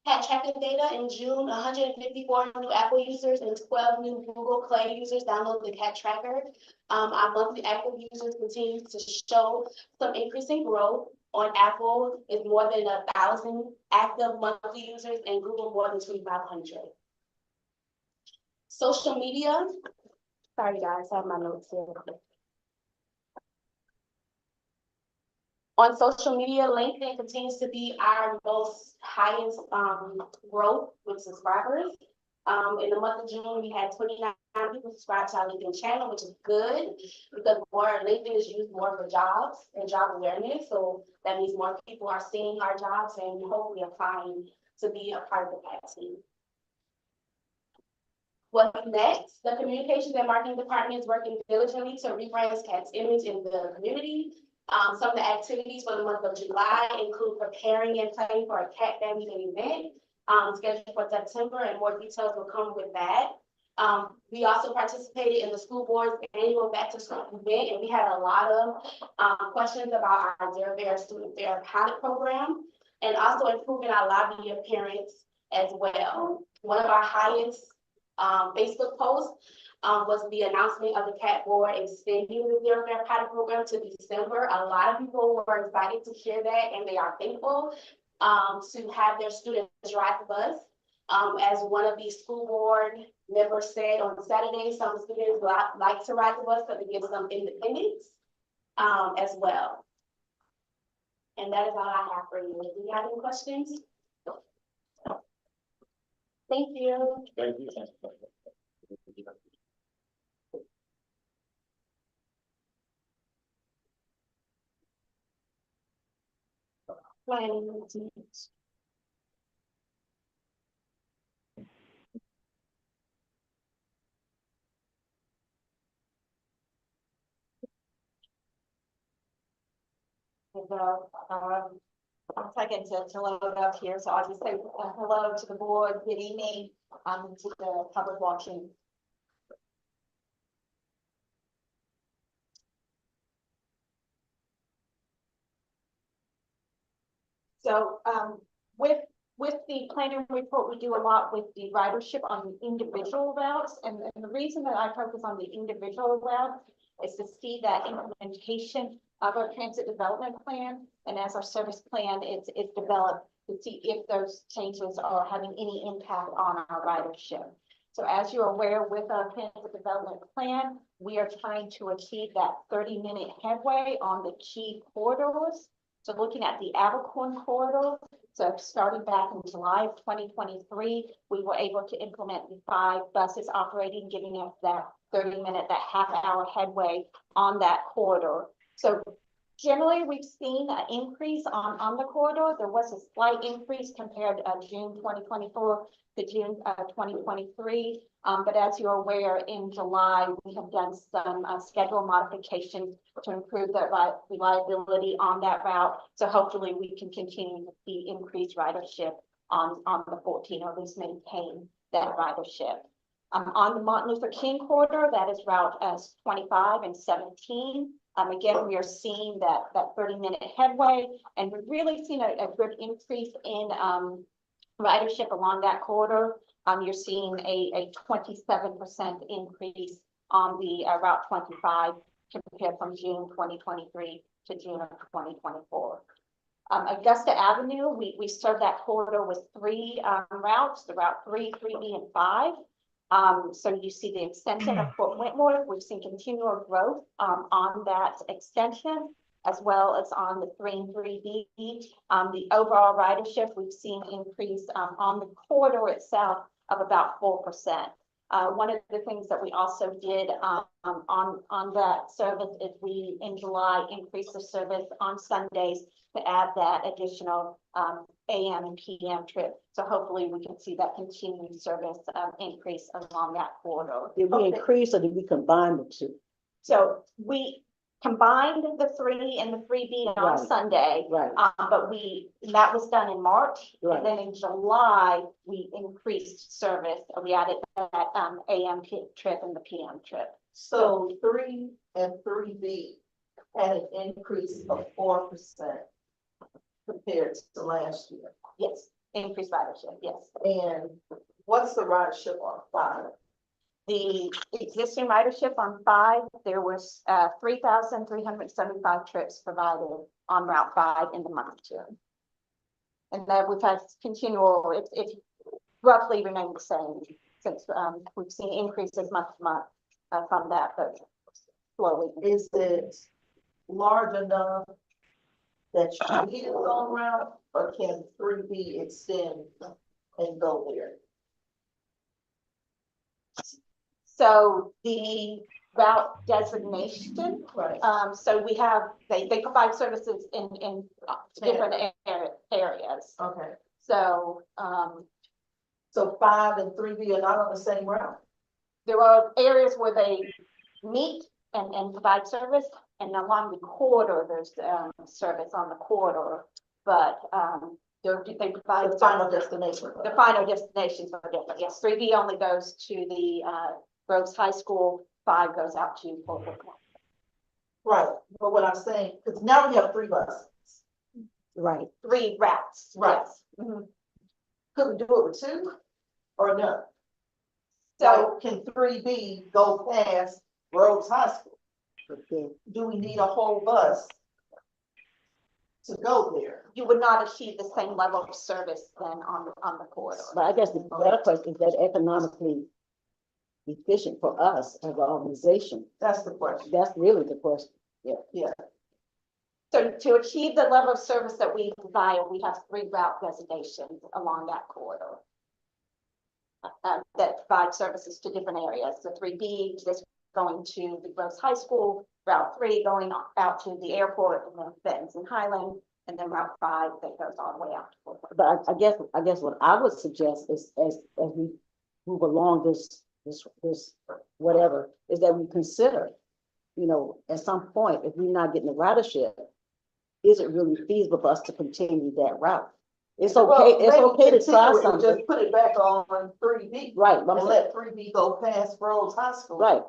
CAT tracking data in June, 154 new Apple users and 12 new Google Play users downloaded the CAT tracker. Our monthly active users continue to show some increasing growth. On Apple, is more than 1,000 active monthly users, and Google more than 2,500. Social media. Sorry, guys, I have my notes here. On social media, LinkedIn continues to be our most highest growth with subscribers. In the month of June, we had 29 people subscribe to our LinkedIn channel, which is good because more LinkedIn is used more for jobs and job awareness. So that means more people are seeing our jobs and hopefully applying to be a part of the CAT team. What's next? The communications and marketing department is working diligently to rebrand CAT's image in the community. Some of the activities for the month of July include preparing and planning for a CAT family event scheduled for September, and more details will come with that. We also participated in the school board's annual back to school event, and we had a lot of questions about our Dare Bear student Dare pilot program, and also improving our lobby appearance as well. One of our highest Facebook posts was the announcement of the CAT board extending the Dare Bear pilot program to December. A lot of people were excited to hear that, and they are thankful to have their students ride the bus. As one of the school board members said on Saturday, some students like to ride the bus because it gives them independence as well. And that is all I have for you. Do you have any questions? Thank you. Thank you. Planning. I'm taking to load up here, so I'll just say hello to the board, good evening, to the public watching. So with the planning report, we do a lot with the ridership on the individual routes, and the reason that I focus on the individual routes is to see that implementation of our transit development plan, and as our service plan is developed, to see if those changes are having any impact on our ridership. So as you're aware, with our transit development plan, we are trying to achieve that 30-minute headway on the key corridors. So looking at the Abercorn corridor, so starting back in July of 2023, we were able to implement the 5 buses operating, giving us that 30-minute, that half-hour headway on that corridor. So generally, we've seen an increase on the corridor. There was a slight increase compared to June 2024 to June 2023. But as you're aware, in July, we have done some schedule modifications to improve the reliability on that route. So hopefully we can continue to see increased ridership on the 14, or at least maintain that ridership. On the Martin Luther King corridor, that is route 25 and 17. Again, we are seeing that 30-minute headway, and we've really seen a good increase in ridership along that corridor. You're seeing a 27% increase on the route 25 compared from June 2023 to June of 2024. Augusta Avenue, we serve that corridor with 3 routes, the route 3, 3B, and 5. So you see the extension of Fort Wentworth. We've seen continual growth on that extension, as well as on the 3 and 3B. The overall ridership, we've seen increase on the corridor itself of about 4%. One of the things that we also did on that service is we, in July, increased the service on Sundays to add that additional AM and PM trip. So hopefully we can see that continued service increase along that corridor. Did we increase or did we combine the two? So we combined the 3 and the 3B on Right. Sunday, Right. but that was done in March. Right. And then in July, we increased service. We added that AM trip and the PM trip. So 3 and 3B had an increase of 4% compared to last year. Yes, increased ridership, yes. And what's the ridership on 5? The existing ridership on 5, there was 3,375 trips provided on Route 5 in the month of June. And then we've had continual, it's roughly remained the same since we've seen increases month to month from that, but slowly. Is it large enough that you need its own route, or can 3B extend and go there? So the route designation, Right. so we have, they provide services in different areas. Okay, So, so 5 and 3B are not on the same route. there are areas where they meet and provide service, and along the corridor, there's, service on the corridor. But, they provide. The final destination. The final destinations are different. Yes, 3B only goes to the, Groves High School, 5 goes out to Fort Worth. Right, but what I'm saying, because now we have 3 buses. Right. 3 routes. Right. Yes. Mhm. Could we do it with 2 or no? So, So can 3B go past Rhodes High School? Okay. Do we need a whole bus to go there? you would not achieve the same level of service then on the corridor. But I guess the better question is that economically efficient for us as an organization? That's the question. That's really the question. So to achieve the level of service that we desire, we have 3 route designations along that corridor. That provide services to different areas. The 3B is going to the Groves High School, Route 3 going out to the airport, and then Benton's and Highland, and then Route 5 that goes all the way out to Fort Worth. But I guess what I would suggest is as we move along this whatever, is that we consider, at some point, if we're not getting the ridership, is it really feasible for us to continue that route? It's okay, it's okay to try something. Just put it back on 3B. Right, And let 3B go past Rhodes High School. right.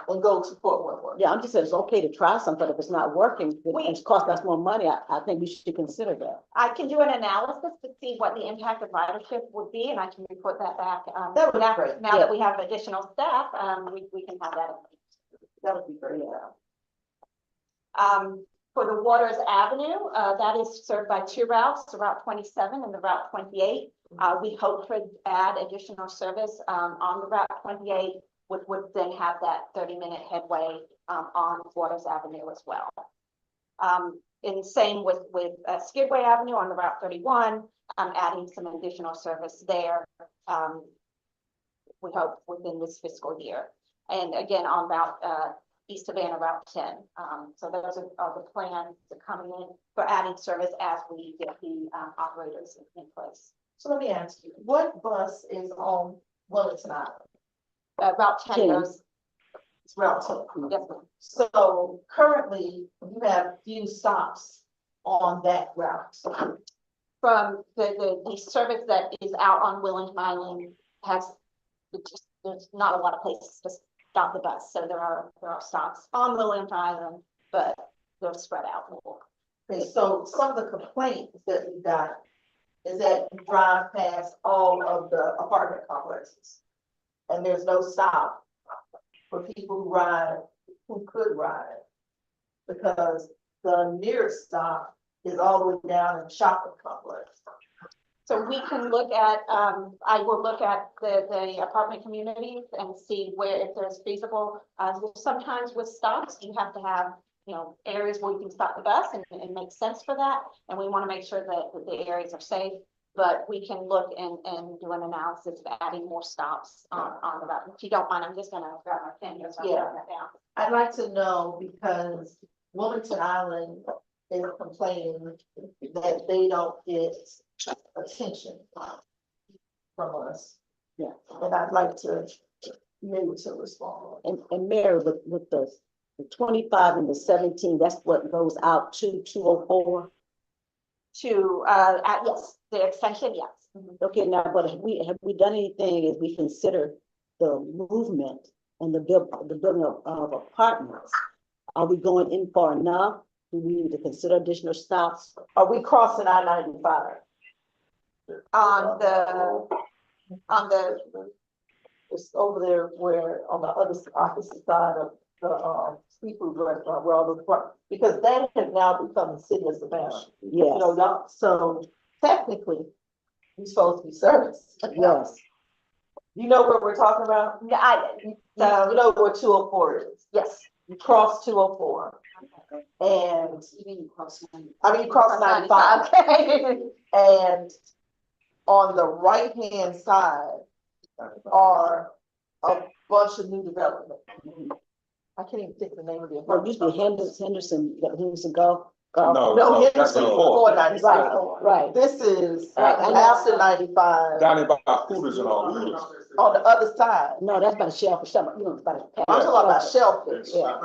And go to Fort Worth. Yeah, I'm just saying it's okay to try something. If it's not working, it's cost us more money. I think we should consider that. I can do an analysis to see what the impact of ridership would be, and I can report that back. That would be great. Now that we have additional staff, we can have that. That would be great. For the Waters Avenue, that is served by 2 routes, the Route 27 and the Route 28. We hope to add additional service on the Route 28, which would then have that 30-minute headway on Waters Avenue as well. And same with Skidway Avenue on the Route 31, adding some additional service there. We hope within this fiscal year. And again, on Route East Savannah Route 10. So those are the plans coming in for adding service as we get the operators in place. So let me ask you, what bus is on Wellington Island? Route 10 goes, It's Route 10. yes, ma'am. So currently, you have few stops on that route. From the service that is out on Willington Island there's not a lot of places to stop the bus. So there are stops on Willington Island, but they're spread out more. Okay, so some of the complaints that we got is that you drive past all of the apartment complexes. And there's no stop for people who could ride. Because the nearest stop is all the way down in shopping complex. So we can look at, I will look at the apartment communities and see where, if there's feasible. Sometimes with stops, you have to have, areas where you can stop the bus and it makes sense for that. And we want to make sure that the areas are safe, but we can look and do an analysis of adding more stops on the route. If you don't mind, I'm just gonna grab my pen here. So Yeah. that down. I'd like to know because Wilmington Island is complaining that they don't get attention from us. Yeah. And I'd like to be able to respond. And Mary, with the 25 and the 17, that's what goes out to 204. Yes, the extension, yes. Okay, now, but have we done anything as we consider the movement and the building of apartments? Are we going in far enough? Do we need to consider additional stops? Are we crossing I-95? On the It's over there where, on the opposite side of the seafood restaurant where all those, because that has now become the city of Savannah. Yes. So technically, we're supposed to be serviced. Yes. You know what we're talking about? You know where 204 is. yes. You cross 204 and you cross 95. Okay. And on the right-hand side are a bunch of new development. I can't even think of the name of the Well, it used to be apartment. Henderson Golf. No, No, that's Henderson the four ninety-six. Right. This is Right, I know. after 95, down there by Hooters and all. Hooters. on the other side. No, that's by the shellfish, you know, by the. I'm talking about Shellfish. Yeah.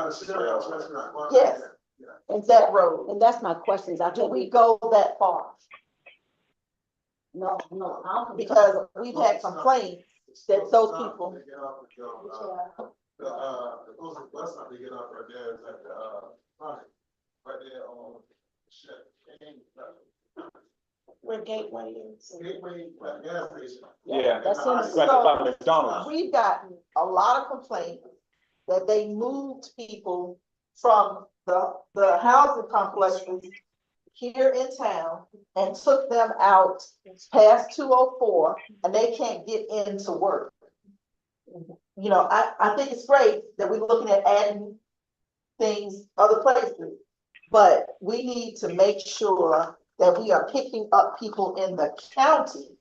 Yes, And that road. And that's my question, is I Do think we go that far? no, I don't think- Because we've had complaints that those people. The closest bus stop to get off right there is at right there on Where Gateway is. Gateway gas station. Yeah, that's in the- Right by McDonald's. We've gotten a lot of complaints that they moved people from the housing complexes here in town and took them out past 204, and they can't get into work. You know, I think it's great that we're looking at adding things other places, but we need to make sure that we are picking up people in the county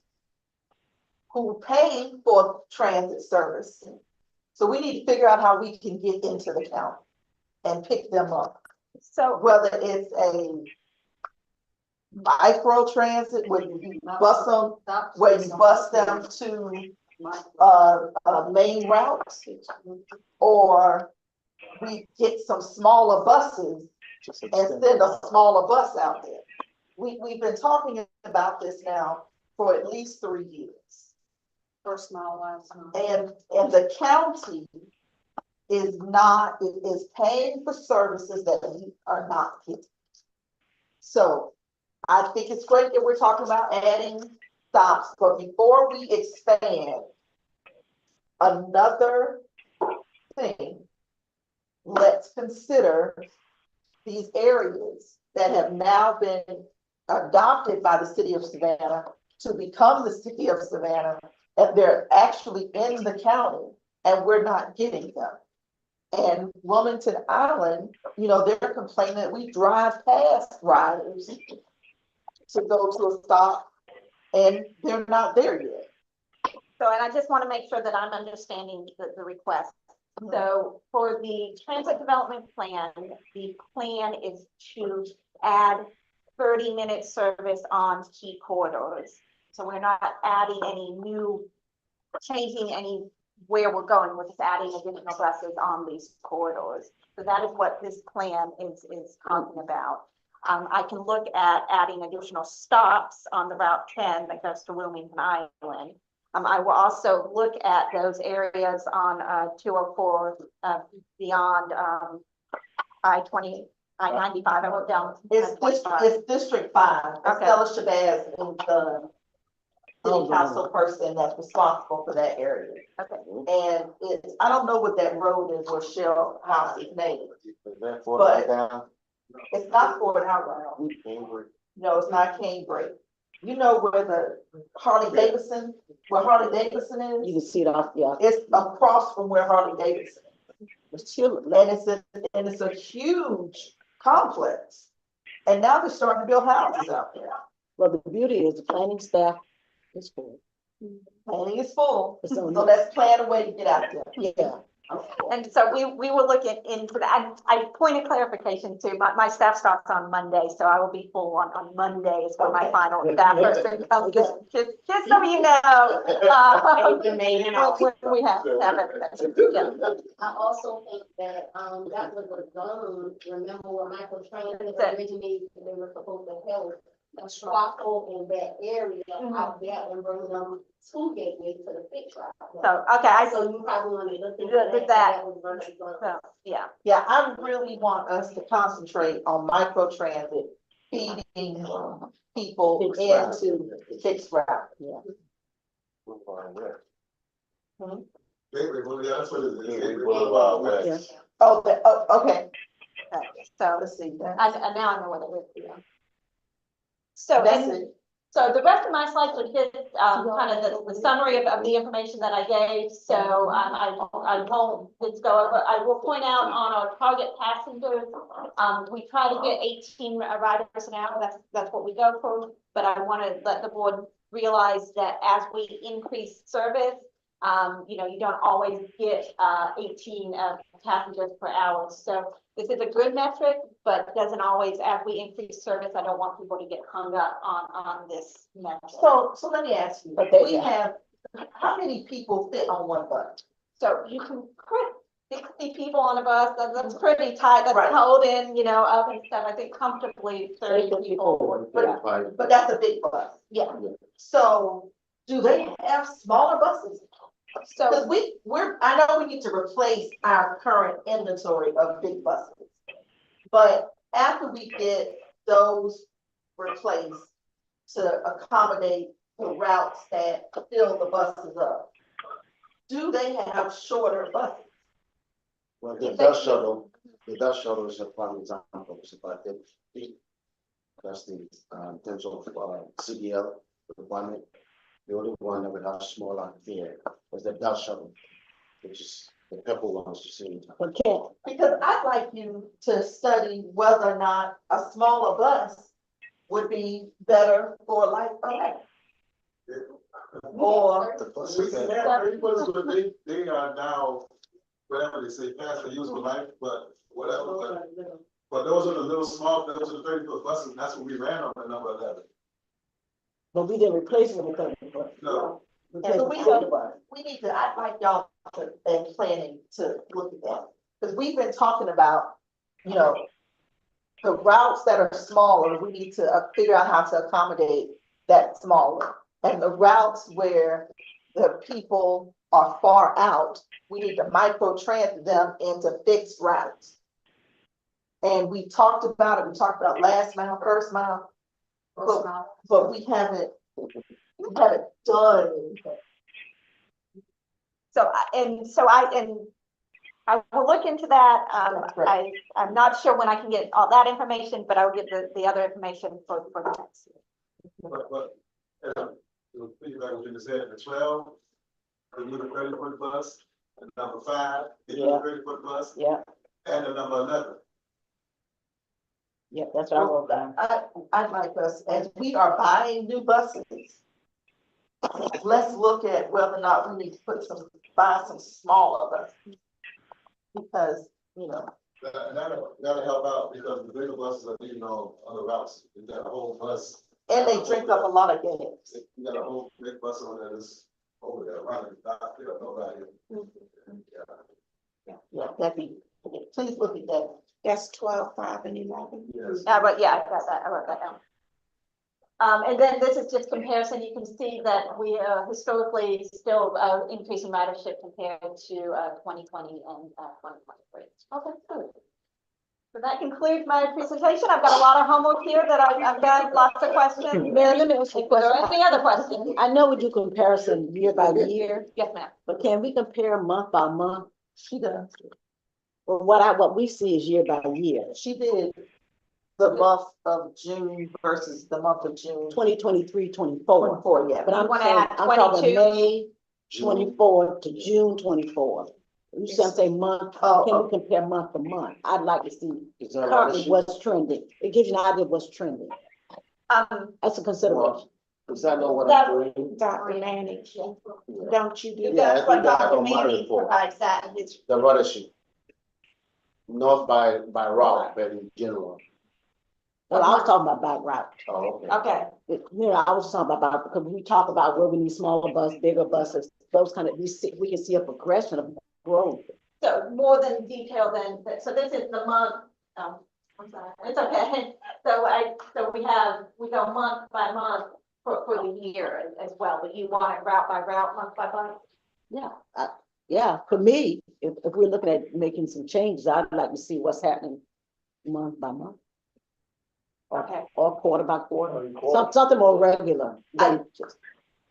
who pay for transit service. So we need to figure out how we can get into the county and pick them up. So, Whether it's a micro transit where you bus them, where you bus them to main routes, or we get some smaller buses and send a smaller bus out there. We've been talking about this now for at least 3 years. First mile, last mile. And the county is paying for services that we are not getting. So I think it's great that we're talking about adding stops, but before we expand another thing, let's consider these areas that have now been adopted by the city of Savannah to become the city of Savannah, and they're actually in the county and we're not getting them. And Wilmington Island, you know, they're complaining that we drive past riders to go to a stop and they're not there yet. so, and I just want to make sure that I'm understanding the request. So for the transit development plan, the plan is to add 30-minute service on key corridors. So we're not adding any new, changing any where we're going, we're just adding additional buses on these corridors. So that is what this plan is talking about. I can look at adding additional stops on the Route 10 that goes to Wilmington Island. I will also look at those areas on 204 beyond I-20, I-95. I wrote down. It's District 5. Okay. Stella Shabazz is the city council person that's responsible for that area. Okay. And I don't know what that road is where Shell House is named. Is that for the down? It's not Ford Outround. No, it's not Cambridge. You know where the Harley Davidson is? You can see it off, yeah. It's across from where Harley Davidson It's chill. and it's a huge complex. And now they're starting to build houses out there. Well, the beauty is the planning staff is full. Planning is full, It's so on- let's plan a way to get out there. Yeah. And so we will look into that. And I point of clarification too, my staff starts on Monday, so I will be full on Monday is when my Okay. final staff person comes in. Just so you know. We have it. Yeah. I also think that, that was a gun, remember when Michael Trainer originated, they were supposed to help a Swacco in that area out there and bring them to Gateway to the fix route. So, okay, So you probably want to look into With that. that. Was versus so, yeah. Yeah, I really want us to concentrate on microtransit, feeding people Fixed into the fixed route. Gateway, well, yeah, that's what it is. Gateway Boulevard West. Oh, okay, So, let's see that. and now I know what it is. Yeah. So, That's and it. so the rest of my slides would hit kind of the summary of the information that I gave. So I won't just go over. I will point out on our target passengers, we try to get 18 riders an hour. That's what we go for. But I want to let the board realize that as we increase service, You know, you don't always get 18 passengers per hour. So this is a good metric, but doesn't always, as we increase service, I don't want people to get hung up on this metric. So let me ask you, But they- we have, how many people fit on one bus? So you can put 60 people on a bus, that's pretty tight, that's Right. held in, you know, up and stuff, I think comfortably 30 people. But that's a big bus. Yeah, So do they have smaller buses? Because so, I know we need to replace our current inventory of big buses. But after we get those replaced to accommodate the routes that fill the buses up, do they have shorter buses? Well, the bus shuttle is a prime example, it's about 50 feet. That's the, in terms of, CDL requirement. The only one that would have smaller here was the bus shuttle, which is the purple ones you see. But can't, Because I'd like you to study whether or not a smaller bus would be better for life of life. Or, The bus We is can there. have three buses, but they are now, whatever they say, past the useful life, but whatever. But those are the little small, those are the 30-foot buses, and that's what we ran on at number 11. but we didn't replace them with them. No. so we need to, I'd like y'all to, in planning to look at that. Because we've been talking about, you know, the routes that are smaller, we need to figure out how to accommodate that smaller. And the routes where the people are far out, we need to micro-transit them into fixed routes. And we talked about it, we talked about last mile, first mile, but we haven't done anything. I will look into that, That's right. I'm not sure when I can get all that information, but I will get the other information for the next. But, think about what you just said, the 12, the new 30-foot bus, and number 5, the new Yeah. 30-foot bus, Yeah, and the number 11. yeah, that's what I wrote down. I'd like us, as we are buying new buses, let's look at whether or not we need to buy some smaller buses. Because, you know, That'll help out, because the bigger buses are leaving on other routes, you got a whole bus. and they drink up a lot of gas. You got a whole big bus on there that's over there running, not pick up nobody. Yeah, that'd be, please look at that. That's 12, 5, and 11. Yes. I wrote that down. And then this is just comparison, you can see that we are historically still increasing ridership compared to 2020 and 2023. Okay, good. So that concludes my presentation. I've got a lot of homework here that I've got lots of questions. Mary, let me ask you a If there are question. any other questions? I know we do comparison year by year, Yes, ma'am. but can we compare month by month? She does. Well, what we see is year by year, She did the month of June versus the month of June 2023, 24. 24, yeah. But I'm You wanna saying, add I'm talking 22? May 24 to June 24. You said say month, can we compare month to month? I'd like to see Is that currently right? what's trending. It gives you an idea of what's trending. That's a consideration. Does that know what That- I'm doing? Dr. Manning, don't you do Yeah, I that? do that Dr. on my Manning report. provides that in his. The ridership. Not by route, but in general. Well, I was talking about by route. Oh, okay. Okay, You know, I was talking about, because we talk about where we need smaller bus, bigger buses, those kind of, we can see a progression of growth. so more than detail than, so this is the month, I'm sorry, it's okay. So we go month by month for the year as well, but you want it route by route, month by month? Yeah, for me, if we're looking at making some changes, I'd like to see what's happening month by month. Okay. Or quarter by quarter, something more regular than just.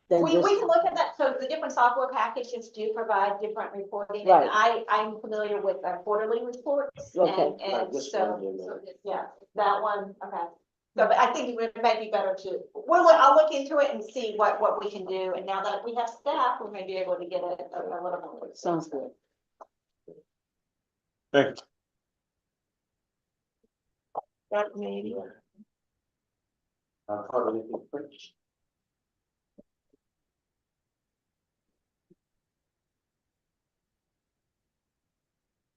We can look at that, so the different software packages do provide different reporting. Right. And I'm familiar with quarterly reports. Okay. And Like this so, one, you know. yeah, that one, okay. So, but I think it may be better to, I'll look into it and see what we can do, and now that we have staff, we may be able to get it a little more. Sounds good. Thank you. Dr. Manning. How do you think?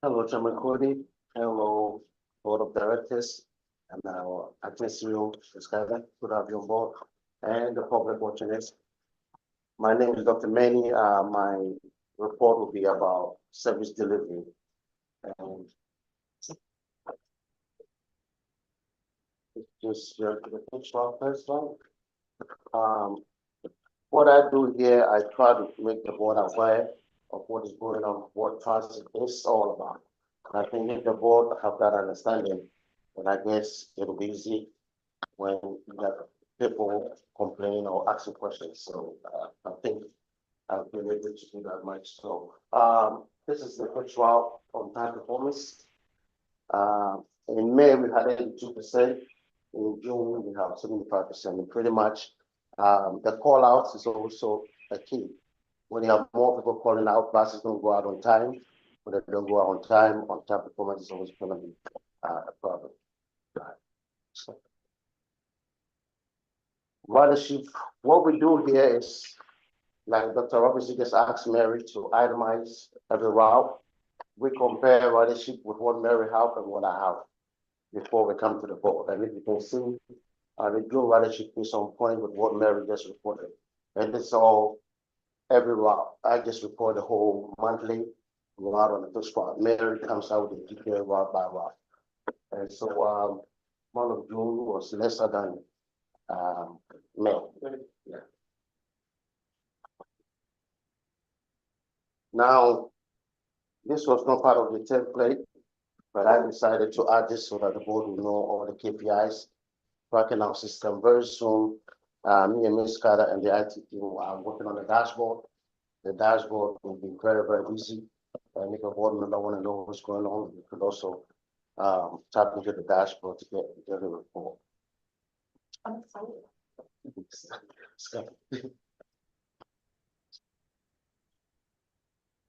Hello, Chairman Cody. Hello, Board of Directors, and our administrative Skyler, good to have you on board, and the public watching this. My name is Dr. Manny. My report will be about service delivery. And just to the picture first one. What I do here, I try to make the board aware of what is going on, what transit is all about. And I think if the board have that understanding, then I guess it'll be easy when you have people complain or asking questions. So I think I'll be able to do that much. So this is the first route on time performance. In May, we had 82%. In June, we have 75%. And pretty much the call outs is also a key. When you have more people calling out, buses don't go out on time. When they don't go out on time performance is always going to be a problem. So, ridership, what we do here is, like Dr. Robinson just asked Mary to itemize every route. We compare ridership with what Mary have and what I have before we come to the board. And if you can see, the dual ridership is on point with what Mary just reported. And it's all every route. I just report the whole monthly route on the first route. Mary comes out with the detailed route by route. And so month of June was lesser than May. Yeah. Now, this was not part of the template, but I decided to add this so that the board will know all the KPIs tracking our system. Very soon, me and Ms. Carter and the IT team are working on the dashboard. The dashboard will be very, very easy. And if a board member want to know what's going on, you could also tap into the dashboard to get the report. I'm excited.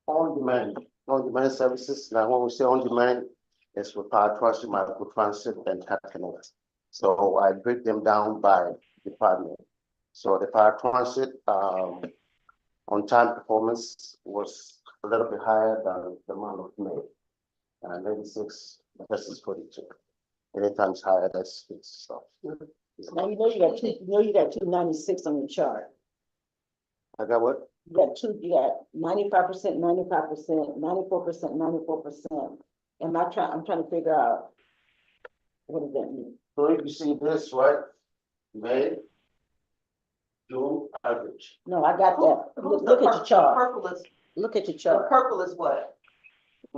On demand services. Now, when we say on demand, it's with Power Transit, Micro Transit, and CatConnect. So I break them down by department. So the Power Transit on time performance was a little bit higher than the month of May. 96 versus 42. Anytime it's higher, that's good stuff. Now, you got 296 on your chart. I got what? You got 95%, 95%, 94%, 94%. I'm trying to figure out, what does that mean? So if you see this, right? May, June, average. No, I got that. Look at your chart. Look at your The chart. purple is what?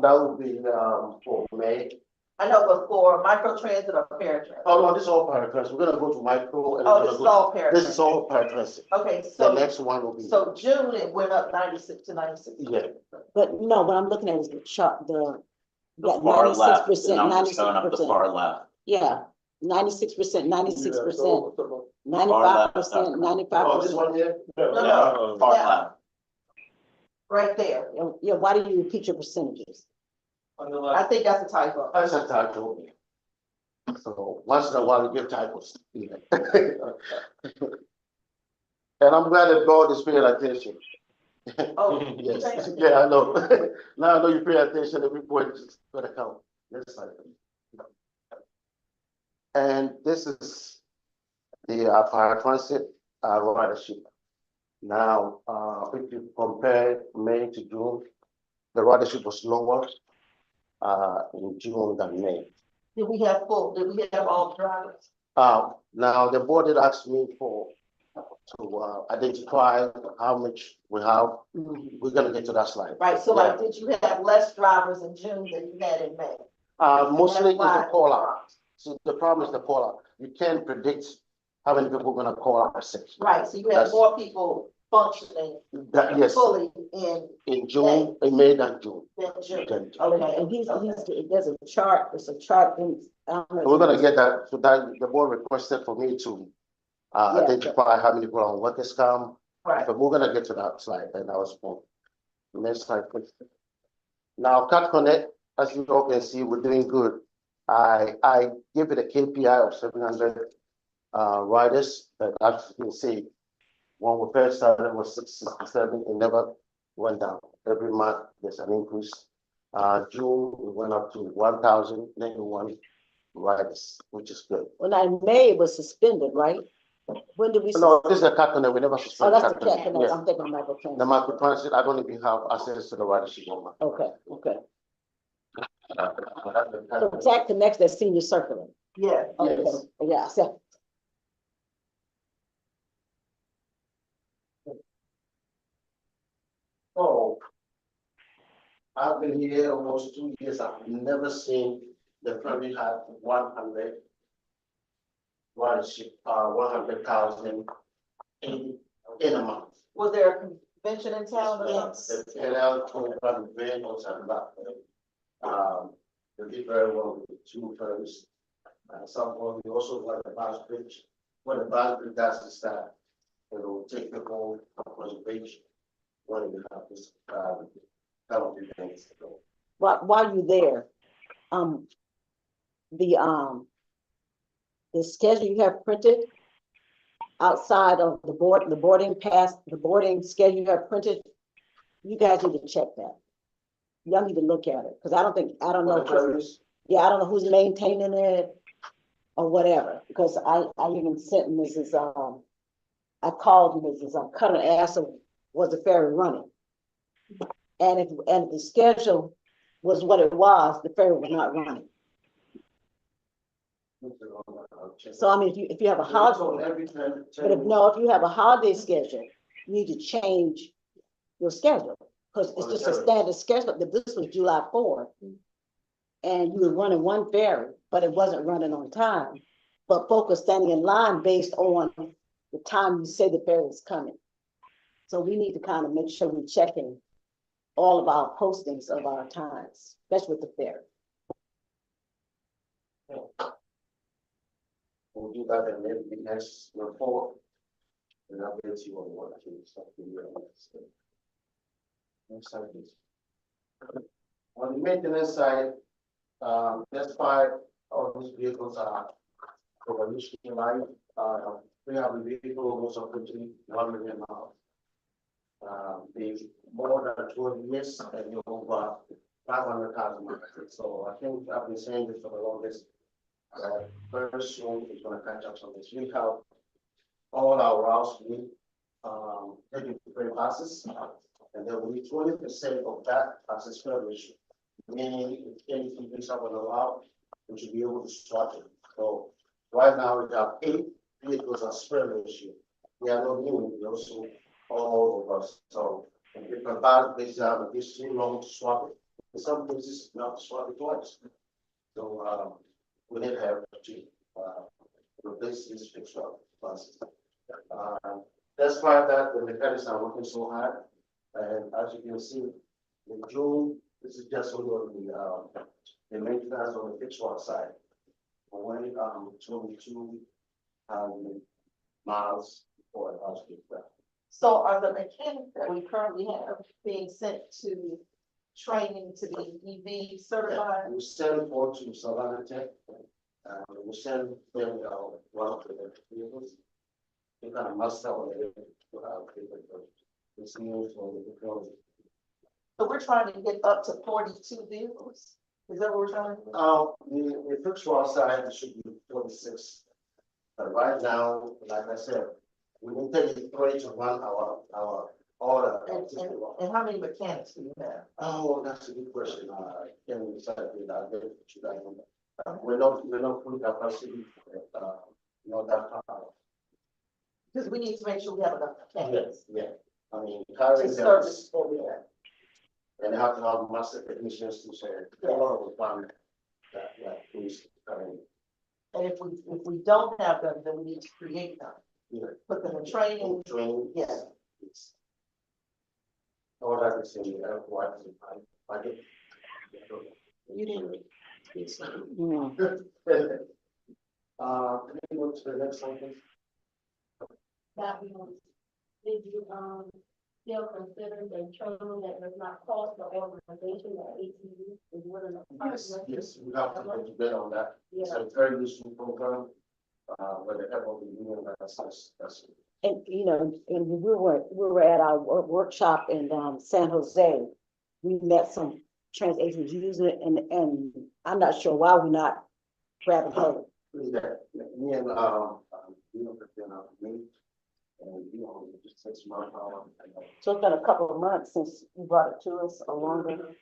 That would be for May. I know, but for microtransit or paratransit? Oh, no, this is all paratransit. We're gonna go to micro. And Oh, this is all paratransit. This is all paratransit. Okay, The so, next one will be. so June, it went up 96 to 96. Yeah. But no, what I'm looking at is the chart, you got far left, the 96%, numbers going up the 96%. far left. Yeah, 96%, 96%, Far left, 95%, Oh, this 95%. one here? No, Far yeah. left. Right there. Yeah, why do you repeat your percentages? I think that's a typo. That's a typo. So once in a while, we give typos. Yeah. And I'm glad that God is paying attention. Oh, Yes, yeah, I know. Now I know you pay attention, every point is gonna count. Yes, I do. And this is the Power Transit ridership. Now, if you compare May to June, the ridership was lower in June than May. did we have all drivers? Now the board did ask me to identify how much we have. We're gonna get to that slide. Right, so like, did you have less drivers in June than you had in May? Mostly it's That's the why- call out. So the problem is the call out. You can't predict how many people are gonna call out per section. Right, so you have That's- more people functioning That, yes, fully in June, in May than June. than June. Then- Okay, and there's a chart, it's a chart in. We're gonna get that, so that the board requested for me to Yeah. identify how many people are on workers' comp. Right, But we're gonna get to that slide, and I was on. Next slide, please. Now, CatConnect, as you all can see, we're doing good. I give it a KPI of 700 riders, but as you can see, when we first started, it was 667, it never went down. Every month, there's an increase. June, we went up to 1,091 riders, which is good. Well, now in May it was suspended, right? When did we? No, this is a Kakane, we never Oh, suspended. that's the Kakane. Kakane, Yeah. I'm thinking of Michael The Transit. Market Transit, I don't even have access to the ridership number. Okay, okay. Uh, So TAC connects that senior circular. Yeah. Okay, Yes. yeah, so, Oh. I've been here almost 2 years, I've never seen the family have 100 ridership, 100,000 in a month. Was there a convention in town or Yes. something? The PNL 25 vehicles and that. They did very well with the two firms. Some of we also like the bus bridge. What the bus bridge does is that it will take the whole across the bridge. When you have this, kind of events. while you're there, the schedule you have printed outside of the boarding pass, the boarding schedule you have printed, you guys need to check that. Y'all need to look at it, because I don't know. Yeah, I don't know who's maintaining it or whatever, because I even sent Mrs. I called Mrs. Cutter and asked her, was the ferry running? And if the schedule was what it was, the ferry was not running. So I mean, if you have a holiday, but if you have a holiday schedule, you need to change your schedule, because it's just a standard schedule. This was July 4th. And you were running one ferry, but it wasn't running on time. But folks are standing in line based on the time you say the ferry is coming. So we need to kind of make sure we're checking all of our postings of our times, especially with the ferry. We'll do that and then the next report. And I'll get you on what I think. Next slide, please. On the maintenance side, despite all these vehicles are revolutionary life, we have a vehicle most of the 1 million miles. They've more than 12 years and you're over 500,000 miles. So I think I've been saying this for the longest. Very soon it's going to catch up on this. We have all our routes we taking to free passes, and there will be 20% of that as a spare ratio. Meaning if anything brings up on the route, we should be able to start it. So right now we have 8 vehicles as spare ratio. We are not new, we also all of us. So in different bad places, it's too long to swap it. In some places, not to swap it twice. So we need to have to replace these fixed buses. Despite that, the mechanics are working so hard. And as you can see, in June, this is just only on the maintenance on the fixed work side. When 22 miles for a house. So are the mechanics that we currently have being sent to training to be EV certified? We send one to Savannah Tech. We send them one of the vehicles. They kind of must have on it to have it's new for the technology. So we're trying to get up to 42 vehicles. Is that what we're trying to do? The fixed wall side should be 46. But right now, like I said, we will take it to run our order. And how many mechanics do you have? Oh, that's a good question. I can't decide that. We're not full capacity, not that high. Because we need to make sure we have enough mechanics. Yeah. I mean, To carrying service what we have. and they have to have master technicians to say, a lot of requirement that who's carrying. And if we don't have them, then we need to create them. Yeah. Put them in training. Training. Yes. All that is in the budget. You didn't. Can we go to the next one, please? That we did you still consider the training that does not cost the organization that ATU is willing to? Yes, we have to go to bed on that. It's Yeah. a very useful program. But the help of the union, that's. And, you know, and we were at our workshop in San Jose. We met some TransAsia was using it, and I'm not sure why we're not grabbing hold. That, me and, you know, me, and, you know, it just takes my power. So it's been a couple of months since you brought it to us, or longer.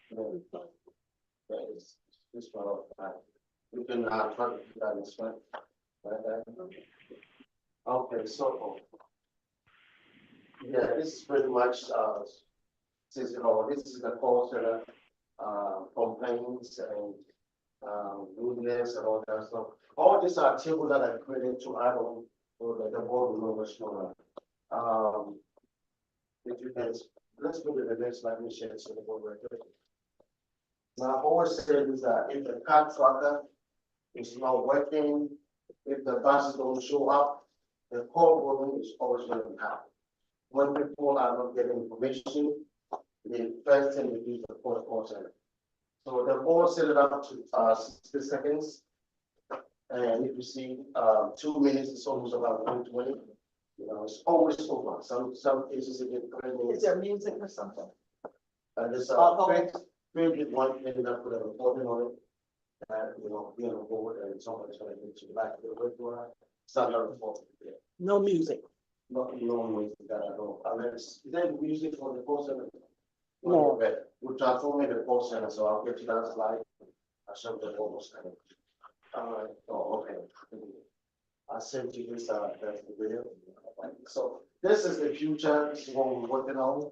This one, we can, try to do that this one. Okay, so. Yeah, this is pretty much, since, you know, this is the call center, complaints and, rudeness and all that stuff. All these are tables that I created to add on, so that the board will know what's going on. If you guys, let's go to the next slide, let me share it so the board record. Now, I always say is that if the car tracker is not working, if the buses don't show up, the call volume is always going to happen. When people are not getting information, the first thing they do is the call center. So the board set it up to 60 seconds. And if you see 2 minutes, it's almost about 120. You know, it's always over. Some cases it get 3 minutes. Is there music or something? There's created one thing that put a recording on it. And you know, be on the board and somebody's gonna get you back to the regular. It's not a report. No music. Not music that I know. Unless, is there music for the call center? No. We're transforming the call center, so I'll get to that slide. I showed the almost kind of. Oh, okay. I sent you this, that's the video. So this is the future, this is what we're working on.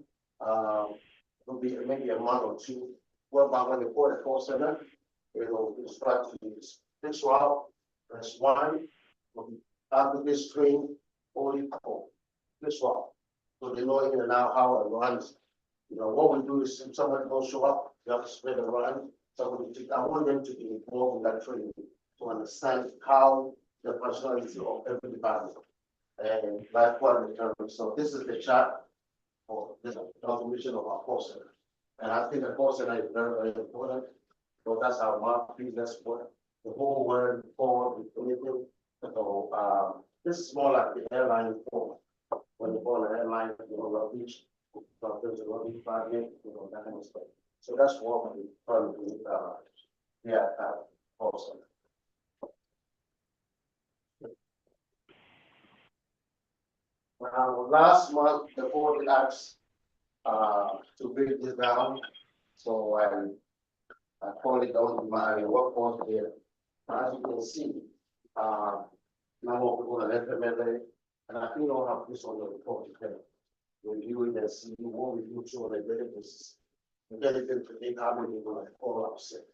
It'll be maybe a month or two. Well, about when they call the call center, it'll start to use this route. That's one. After this train, only call this route. So they know in and out how it runs. You know, what we do is if somebody don't show up, you have to spread around. Somebody, I want them to be involved in that training to understand how the personality of every department. And that's what we determine. So this is the chart for the transformation of our call center. And I think the call center is very, very important. So that's our market business work. The whole world forward with anything. So this is more like the airline form. When you go on an airline, you know, well, each there's a lot of department, you know, that kind of stuff. So that's what we trying to do. Call center. Last month, the board asked to break this down. So I called it on my workforce here. As you can see, now we're going to FMLA, and I think I'll have this on the report today. Review it and see what we do to on a daily basis. We get it to predict how many people are follow up sick.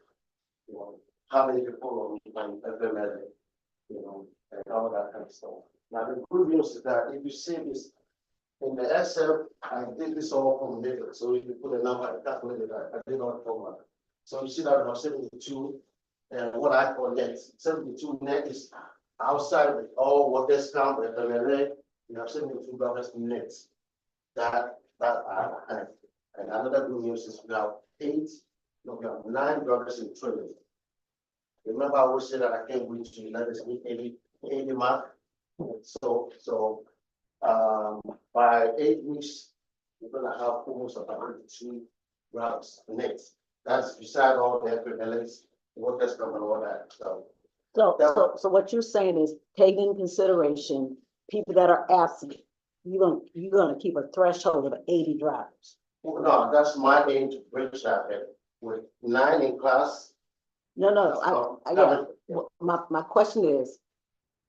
You know, how many people on FMLA, you know, and all that kind of stuff. Now, the good news is that if you see this in the Excel, I did this all from later. So if you put a number, I calculated that, I did not format. So you see that about 72, and what I call net, 72 net is outside with all what discount, FMLA, you have $72 net. That and another good news is we have 9 brothers in training. Remember, I always say that I can't reach the United States 80 mark. So by 8 weeks, we're gonna have almost about 2 routes next. That's beside all the FMLAs, workers come and all that. So what you're saying is taking into consideration people that are absent. You're gonna keep a threshold of 80 drivers. Well, no, that's my aim to bridge that with 9 in class. No, my question is,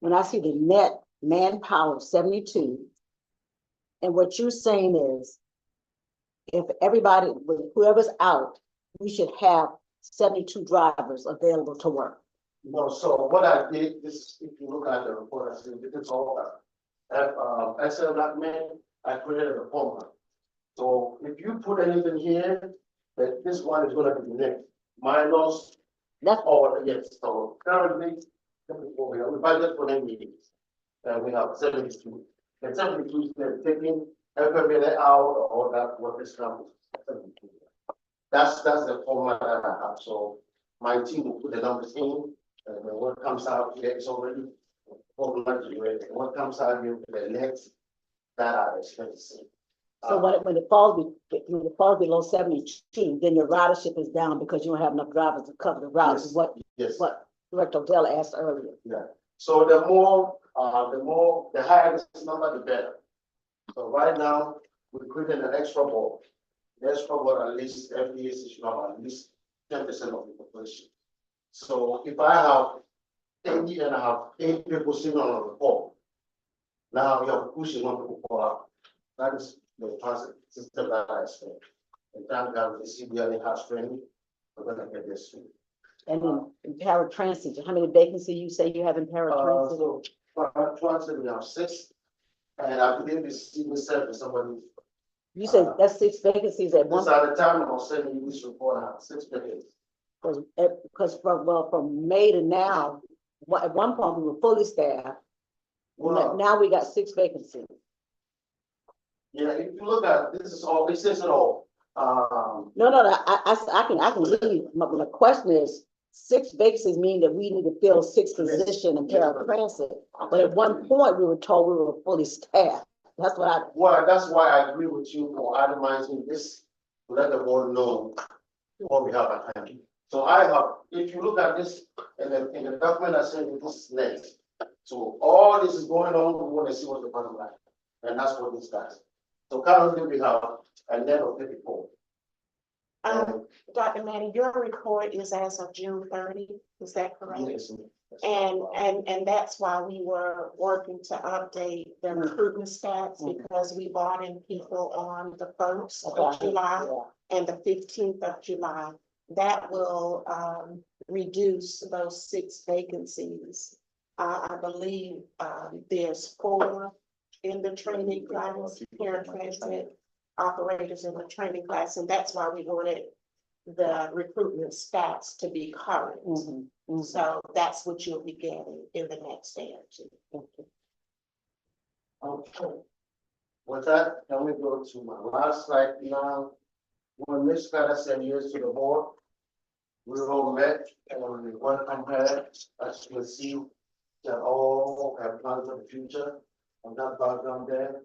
when I see the net manpower of 72, and what you're saying is, if everybody, whoever's out, we should have 72 drivers available to work. No, so what I did is, if you look at the report, I said, it's all Excel document, I created a formula. So if you put anything here, that this one is gonna be next, minus, that's all, yes, so currently, we budget for 9 meetings. And we have 72. And 72 is taking FMLA out or that what is coming. That's the format that I have. So my team will put the numbers in, and then what comes out here is already formulated. What comes out here, the next that I expect to see. So when it falls below 72, then your ridership is down because you don't have enough drivers to cover the routes, is Yes. what Director Odell asked earlier. Yeah, so the higher this number, the better. So right now, we're creating an extra board. The extra board, at least every year, should have at least 10% of the population. So if I have 80 and I have 8 people sitting on a report, now we are pushing one people call out. That is the transit system that I expect. And thank God the CBL has training, we're gonna get this through. And in paratransit, how many vacancies you say you have in paratransit? So, for transit, we have 6, and I believe the civil service, somebody. You said that's 6 vacancies at one. This at the time I was sending you this report, I have 6 vacancies. Because from May to now, at one point we were fully staffed. Well, Now we got 6 vacancies. yeah, if you look at, this is all, this isn't all, No, I can leave. My question is, 6 vacancies mean that we need to fill 6 positions in paratransit. But at one point, we were told we were fully staffed. That's what well, that's why I agree with you for itemizing this, to let the board know what we have at hand. So I have, if you look at this, in the document I sent you, this is next. So all this is going on, we want to see what the bottom line, and that's what this does. So currently we have a net of 54. Dr. Manny, your report is as of June 30, is that correct? Yes. And that's why we were working to update the recruitment stats, because we brought in people on the 1st of July and the 15th of July. That will reduce those 6 vacancies. I believe there's 4 in the training class, paratransit operators in the training class, and that's why we wanted the recruitment stats to be current. So that's what you'll be getting in the next day or 2. Okay. With that, can we go to my last slide now? When Ms. Carter said yes to the board, we all met and we welcome her, as you can see, that all have plans for the future and that background there.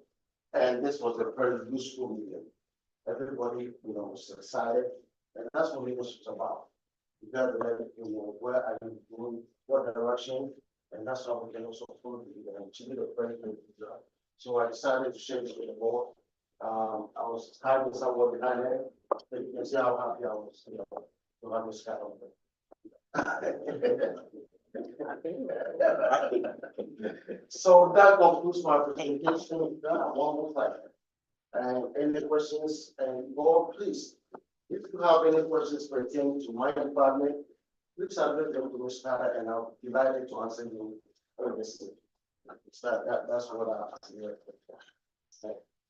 And this was a very useful meeting. Everybody, was excited, and that's what it was about. You got to let people know where are you going, what direction, and that's how we can also prove it. And she did a very good job. So I decided to share this with the board. I was hiding somewhere behind it, but you can see how happy I was, to have this guy on there. So that concludes my presentation. One more time. And any questions, and board, please, if you have any questions pertaining to my department, please address them to Ms. Carter, and I'll be delighted to answer you. That's what I hear.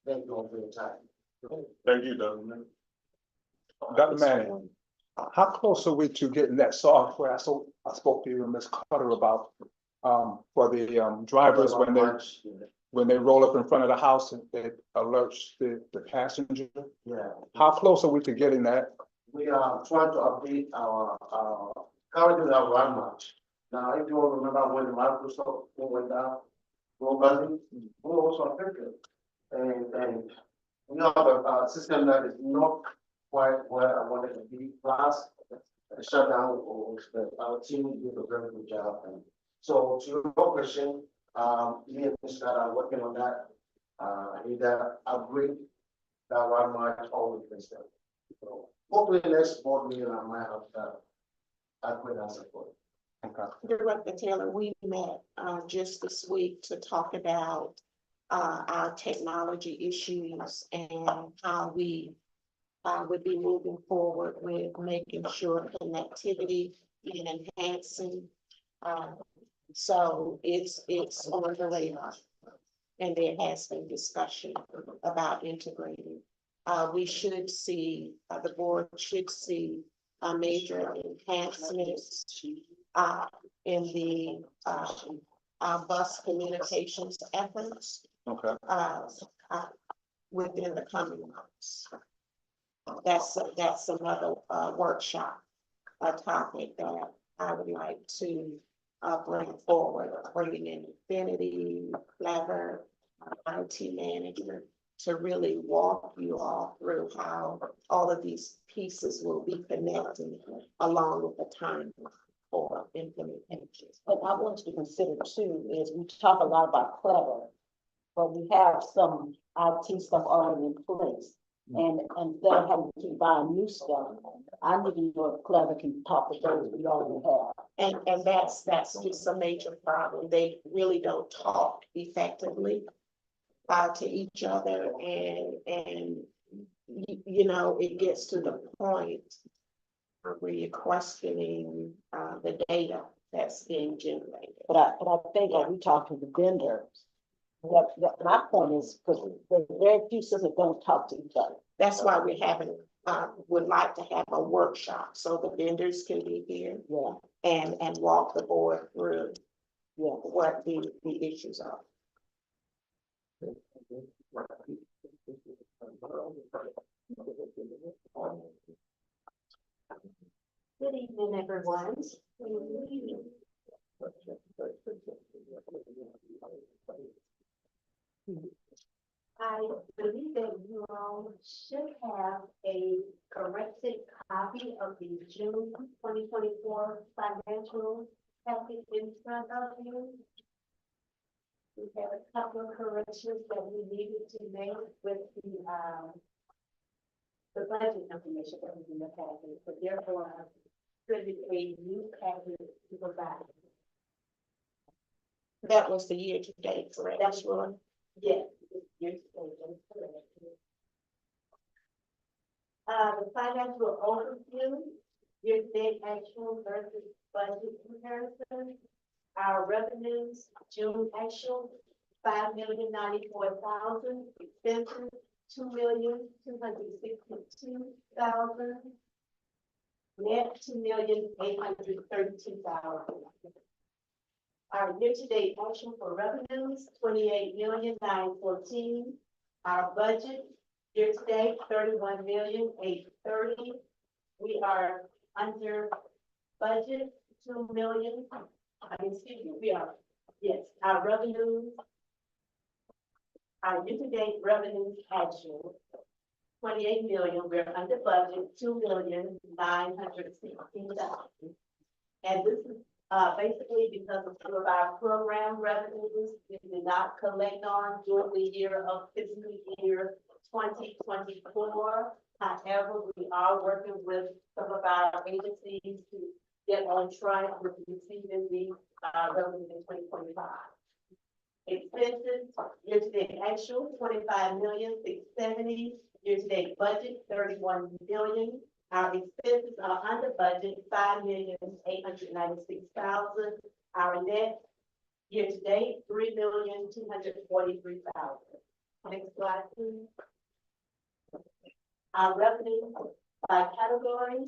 Thank you all for your time. Thank you, Dr. Manning. Dr. Manning, how close are we to getting that software? I spoke to you and Ms. Carter about, for the drivers when they roll up in front of the house and it alerts the passenger. Yeah. How close are we to getting that? We are trying to update our currently our run match. Now, if you all remember when the Microsoft went down, globally, we also affected. And we have a system that is not quite where I wanted to be. Plus, the shutdown, our team did a very good job. And so, to your question, me and Ms. Scott are working on that. Either upgrade that run match or replace them. So hopefully next board meeting I might have that upgrade as a board. Director Taylor, we met just this week to talk about our technology issues and how we would be moving forward with making sure connectivity and enhancing. So it's on the radar, and there has been discussion about integrating. We should see, the board should see major enhancements in the bus communications efforts. Okay. Within the coming months. That's another workshop, a topic that I would like to bring forward, bringing in Infinity, Clever, IT management, to really walk you all through how all of these pieces will be connected along with the timeline for implementation. But I want you to consider too, is we talk a lot about Clever, but we have some IT stuff already in place. And instead of having to keep buying new stuff, I need to know if Clever can talk to those we already have. And that's just a major problem. They really don't talk effectively to each other, and you know, it gets to the point where you're questioning the data that's being generated. But I think when we talk to the vendors, my point is, because there's very few systems that don't talk to each other. That's why we're having, would like to have a workshop, so the vendors can be here. Yeah. And walk the board through. Yeah. What the issues are. Good evening, everyone. I believe that you all should have a corrected copy of the June 2024 financial package in front of you. We have a couple of corrections that we needed to make with the budget information that was in the package, but therefore I printed a new package to provide. That was the year to date, correct? That's one. Yes. The financial overview, year-to-date actual versus budget comparison. Our revenues, June actual, $5,094,000, expenses, $2,262,000, net $2,832,000. Our year-to-date actual for revenues, $28,914,000. Our budget, year-to-date, $31,830,000. We are under budget, our revenues, our year-to-date revenues actual, 28 million, we're under budget, 2,916,000. And this is basically because of some of our program revenues we did not collect on during the year of fiscal year 2024. However, we are working with some of our agencies to get on track with receiving the revenue in 2025. Expenses, year-to-date actual, 25,670,000. Year-to-date budget, 31 million. Our expenses are under budget, 5,896,000. Our net year-to-date, 3,243,000. Next slide, please. Our revenue by category.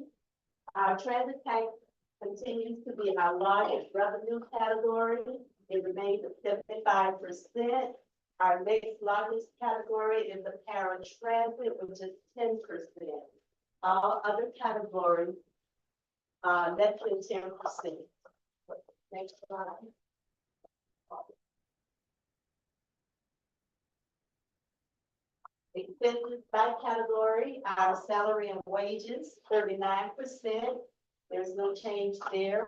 Our transit tax continues to be our largest revenue category. It remains at 75%. Our next largest category is the paratransit, which is 10%. All other categories less than 10%. Next slide. Expenses by category, our salary and wages, 39%. There's no change there.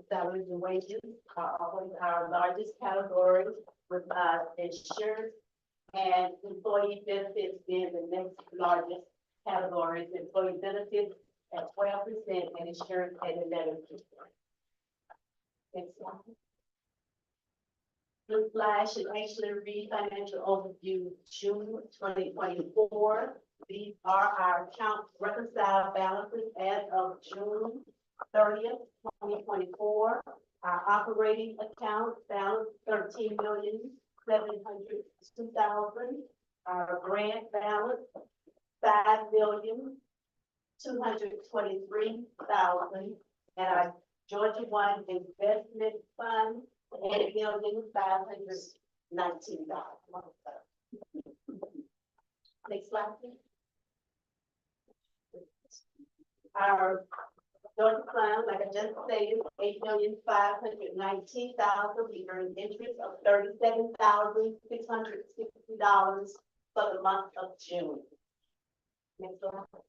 Salaries and wages are always our largest category, with insurance and employee benefits being the next largest categories. Employee benefits at 12% and insurance at 11%. Next slide. This slide should actually read financial overview June 2024. These are our account reconciled balances as of June 30th, 2024. Our operating account balance, 13,702,000. Our grant balance, 5,223,000. And our Georgia One investment fund, $8,519,000. Next slide, please. Our Georgia Fund, like I just stated, $8,519,000. We earned interest of $37,660 for the month of June. Next slide.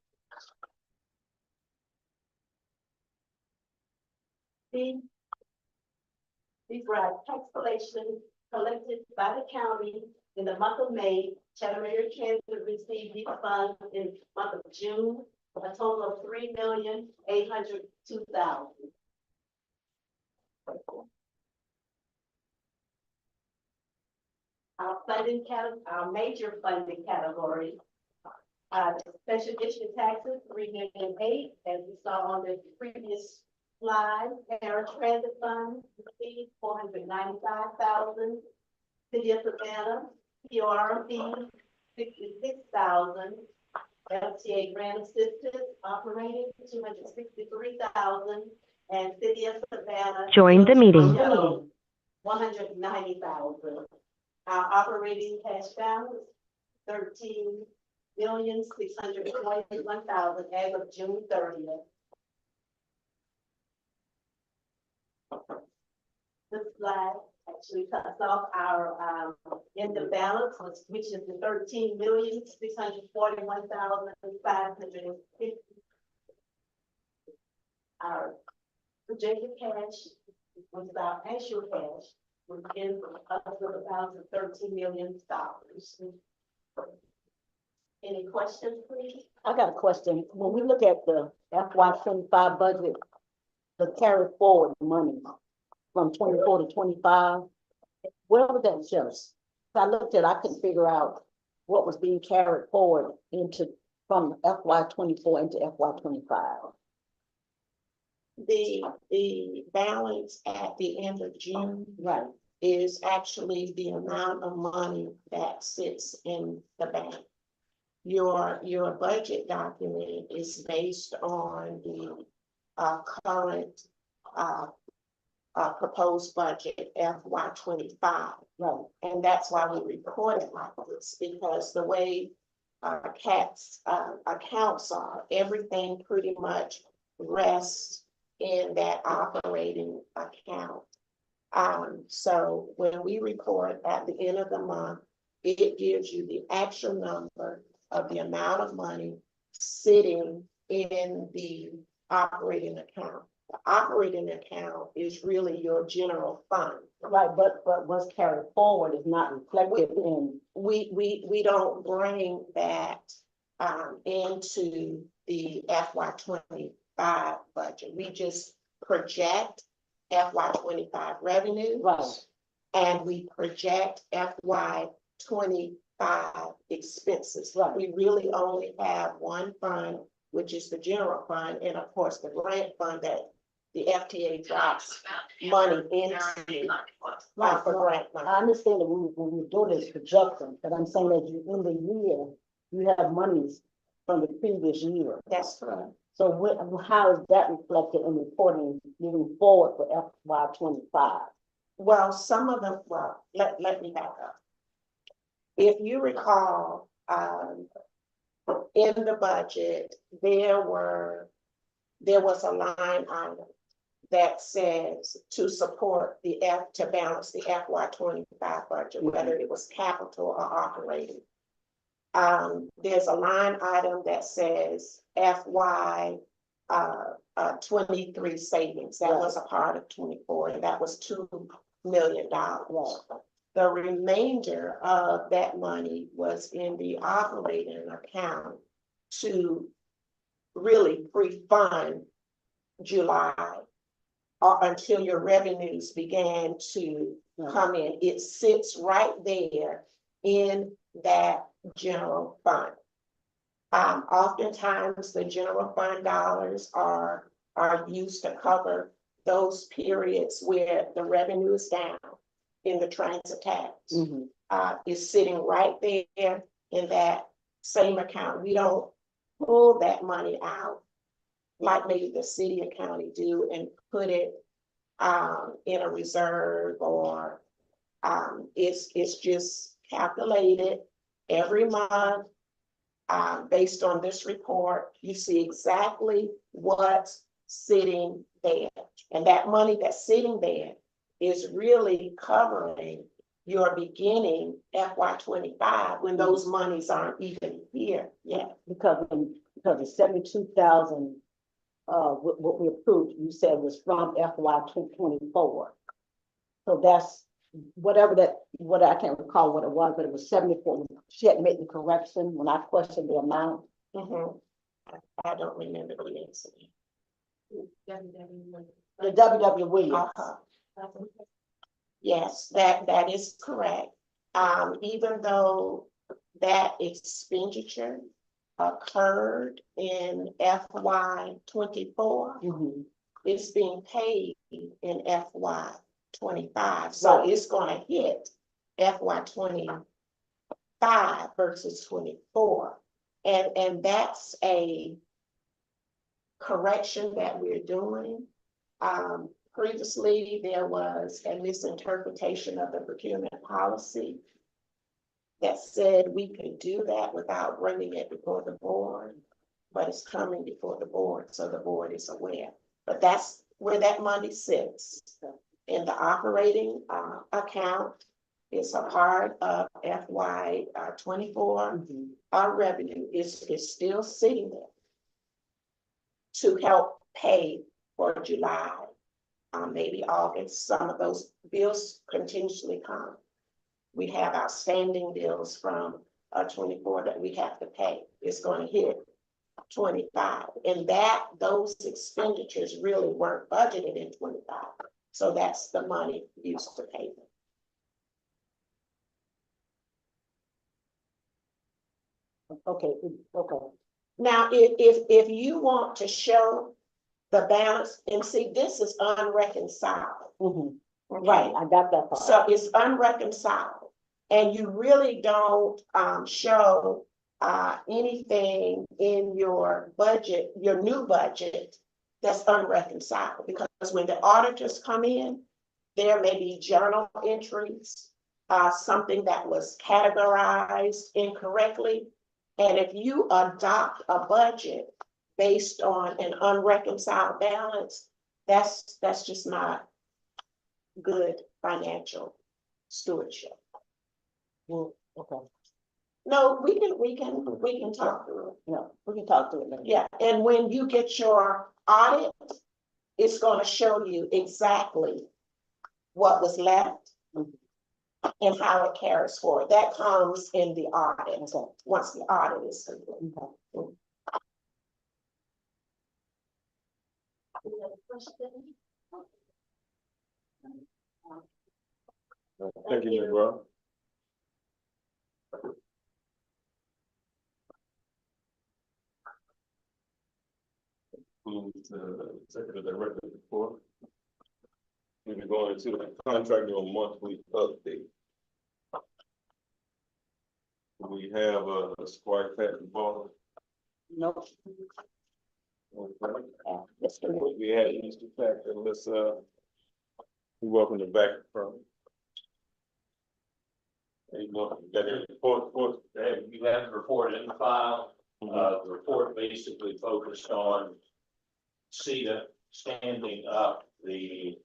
These were our tax collections collected by the county in the month of May. Chatham Area Transit received these funds in the month of June, a total of $3,802,000. Our major funding categories, the special district taxes, $3,008,000, as we saw on the previous slide. Para Transit Fund received $495,000. City of Savannah, PRMP, $66,000. LTA Grant Assistance Operating, $263,000. And City of Savannah. Join the meeting. $190,000. Our operating cash balance, $13,621,000 as of June 30th. This slide actually cuts off our end of balance, which is the $13,641,550. Our projected cash was our actual cash. We end up with a balance of $13 million. Any questions, please? I got a question. When we look at the FY 25 budget, the carry forward money from 24 to 25, where would that show us? I looked at, I couldn't figure out what was being carried forward from FY 24 into FY 25. The balance at the end of June. Right. Is actually the amount of money that sits in the bank. Your budget document is based on the current proposed budget FY 25. Right. And that's why we report it like this, because the way CAT's accounts are, everything pretty much rests in that operating account. So when we report at the end of the month, it gives you the actual number of the amount of money sitting in the operating account. The operating account is really your general fund. Right, but what's carried forward is not reflected in. We don't bring that into the FY 25 budget. We just project FY 25 revenue. Right. And we project FY 25 expenses. Right. We really only have one fund, which is the general fund, and of course, the grant fund that the FTA drops money into. Right, for grant money. I understand that when we do this projection, but I'm saying that in the year, you have monies from the previous year. That's correct. So how is that reflected in reporting moving forward for FY 25? Well, some of them, let me back up. If you recall, in the budget, there was a line item that says to support to balance the FY 25 budget, whether it was capital or operating. There's a line item that says FY 23 savings. That was a part of 24, and that was $2 million. The remainder of that money was in the operating account to really pre-fund July or until your revenues began to come in. It sits right there in that general fund. Oftentimes the general fund dollars are used to cover those periods where the revenue is down in the transit tax. It's sitting right there in that same account. We don't pull that money out like maybe the city and county do and put it in a reserve, or it's just calculated every month based on this report. You see exactly what's sitting there, and that money that's sitting there is really covering you're beginning FY 25 when those monies aren't even here yet. Because the 72,000, what we approved, you said was from FY 24. So that's whatever what I can't recall what it was, but it was 74. She had made the correction when I questioned the amount. I don't remember the incident. The WWE. Yes, that is correct. Even though that expenditure occurred in FY 24, it's being paid in FY 25. So Right. it's gonna hit FY 25 versus 24. And that's a correction that we're doing. Previously, there was a misinterpretation of the procurement policy that said we could do that without bringing it before the board, but it's coming before the board, so the board is aware. But that's where that money sits. In the operating account, it's a part of FY 24. Our revenue is still sitting there to help pay for July, maybe August. Some of those bills continuously come. We have outstanding bills from 24 that we have to pay. It's going to hit 25, and those expenditures really weren't budgeted in 25. So that's the money used to pay them. Okay. Now, if you want to show the balance, and see, this is unreconciled. Okay? Right, I got that part. So it's unreconciled, and you really don't show anything in your budget, your new budget, that's unreconciled, because when the auditors come in, there may be journal entries, something that was categorized incorrectly. And if you adopt a budget based on an unreconciled balance, that's just not good financial stewardship. Well, okay. No, we can talk through it. No, we can talk through it later. Yeah, and when you get your audit, it's gonna show you exactly what was left and how it carries forward. That comes in the audit, once the audit is complete. Thank you, Ms. Executive Director report. We'll be going to the contractor monthly update. We have a squad pack involved. Nope. Okay. We had Mr. Packer, let's we welcome the back from. Hey, look, that is report. Hey, you have the report in the file. The report basically focused on CETA standing up the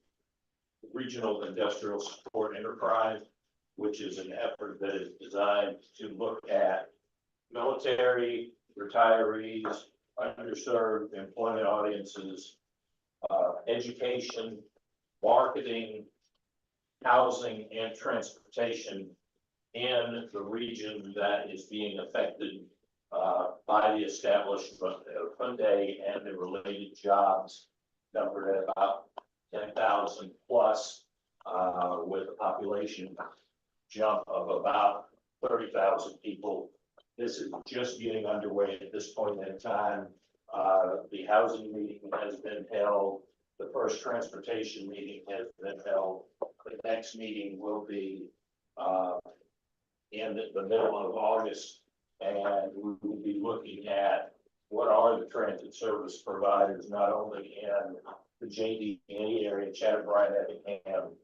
Regional Industrial Support Enterprise, which is an effort that is designed to look at military, retirees, underserved employment audiences, education, marketing, housing, and transportation in the region that is being affected by the establishment of Hyundai and the related jobs, numbered at about 10,000 plus, with a population jump of about 30,000 people. This is just getting underway at this point in time. The housing meeting has been held. The first transportation meeting has been held. The next meeting will be in the middle of August, and we will be looking at what are the transit service providers, not only in the JDA area, Chatham-Bryan, Effingham,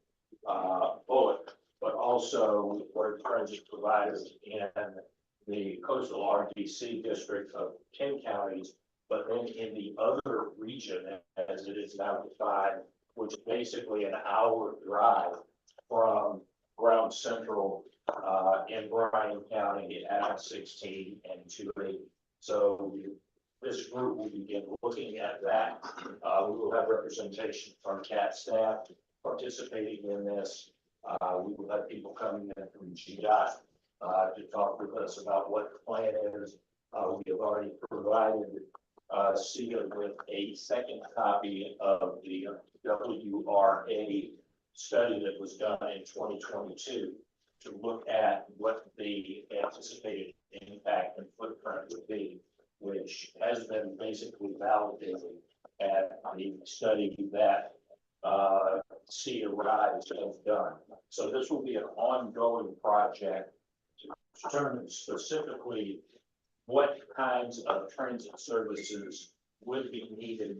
Bullock, but also for transit providers in the coastal RDC district of 10 counties, but then in the other region, as it is now defined, which is basically an hour drive from Ground Central, in Bryan County at 16 and 280. So this group will begin looking at that. We will have representation from CAT staff participating in this. We will have people coming in from GDOT to talk with us about what the plan is. We have already provided SEA with a second copy of the WRA study that was done in 2022 to look at what the anticipated impact and footprint would be, which has been basically validated at the study that SEA RISE has done. So this will be an ongoing project to determine specifically what kinds of transit services would be needed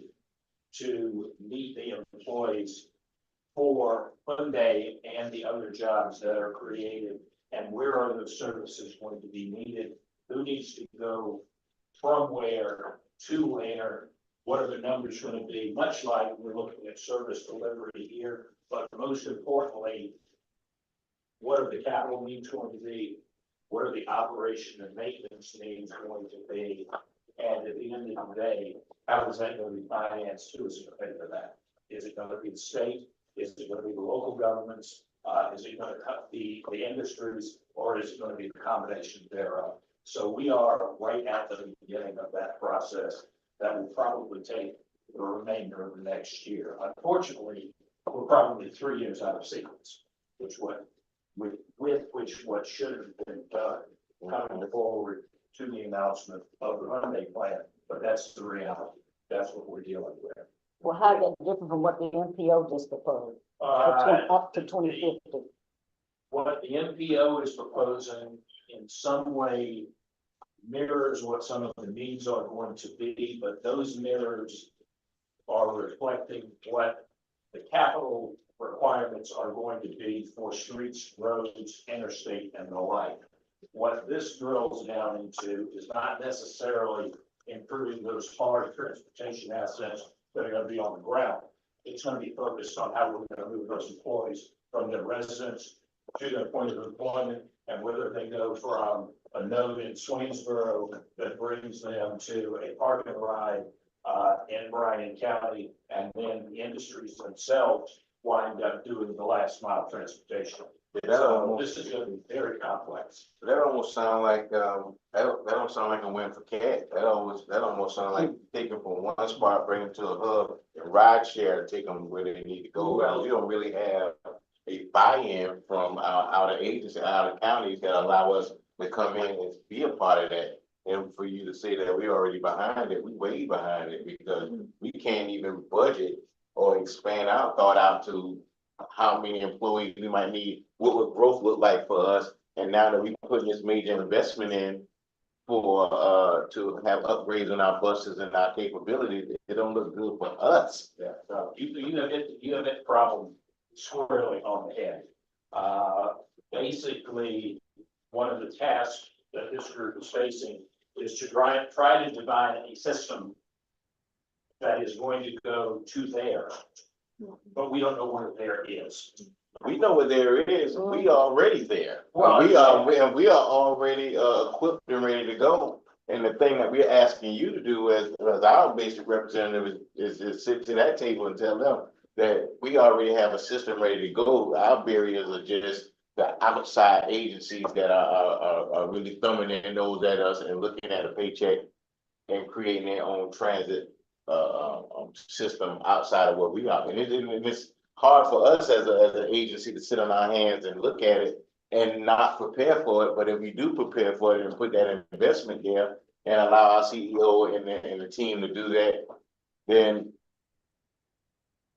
to meet the employees for Hyundai and the other jobs that are created, and where are those services going to be needed? Who needs to go from where to where? What are the numbers going to be? Much like we're looking at service delivery here, but most importantly, what are the capital needs going to be? What are the operation and maintenance needs going to be? And at the end of the day, how is that going to be financed? Who is going to pay for that? Is it going to be the state? Is it going to be the local governments? Is it going to cut the industries, or is it going to be the combination thereof? So we are right at the beginning of that process that will probably take the remainder of the next year. Unfortunately, we're probably 3 years out of sequence, which what should have been done coming forward to the announcement of the Hyundai plan, but that's the reality. That's what we're dealing with. Well, how is that different from what the MPO just proposed? Up to 2050. What the MPO is proposing in some way mirrors what some of the needs are going to be, but those mirrors are reflecting what the capital requirements are going to be for streets, roads, interstate, and the like. What this drills down into is not necessarily improving those hard transportation assets that are going to be on the ground. It's going to be focused on how we're going to move those employees from their residence to their point of employment, and whether they go from a node in Swainsboro that brings them to a park and ride in Bryan County, and then the industries themselves wind up doing the last mile transportation. So this is going to be very complex. That almost sound like, that don't sound like a win for CAT. That almost sound like taking from one spot, bring them to a hub, and ride share, take them where they need to go. Well, you don't really have a buy-in from our outer agencies, outer counties that allow us to come in and be a part of that. And for you to say that we're already behind it, we way behind it, because we can't even budget or expand our thought out to how many employees we might need, what would growth look like for us. And now that we're putting this major investment in for to have upgrades on our buses and our capabilities, it don't look good for us. Yeah, so you have that problem squarely on the head. Basically, one of the tasks that this group is facing is to try to define a system that is going to go to there, but we don't know where there is. We know where there is. We are already there. Well, we are already equipped and ready to go. And the thing that we're asking you to do as our basic representative is sit to that table and tell them that we already have a system ready to go. Our barriers are just the outside agencies that are really thumbing their nose at us and looking at a paycheck and creating their own transit system outside of what we are. And it's hard for us as an agency to sit on our hands and look at it and not prepare for it. But if we do prepare for it and put that investment there and allow our CEO and the team to do that, then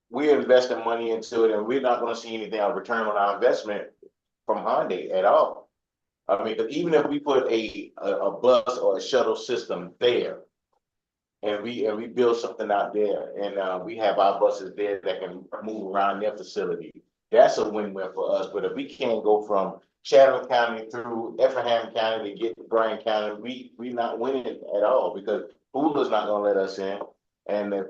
we're investing money into it, and we're not going to see anything of return on our investment from Hyundai at all. I mean, even if we put a bus or a shuttle system there, and we build something out there, and we have our buses there that can move around their facility, that's a win-win for us. But if we can't go from Chatham County through Effingham County to get to Bryan County, we not winning at all, because Hula's not gonna let us in, and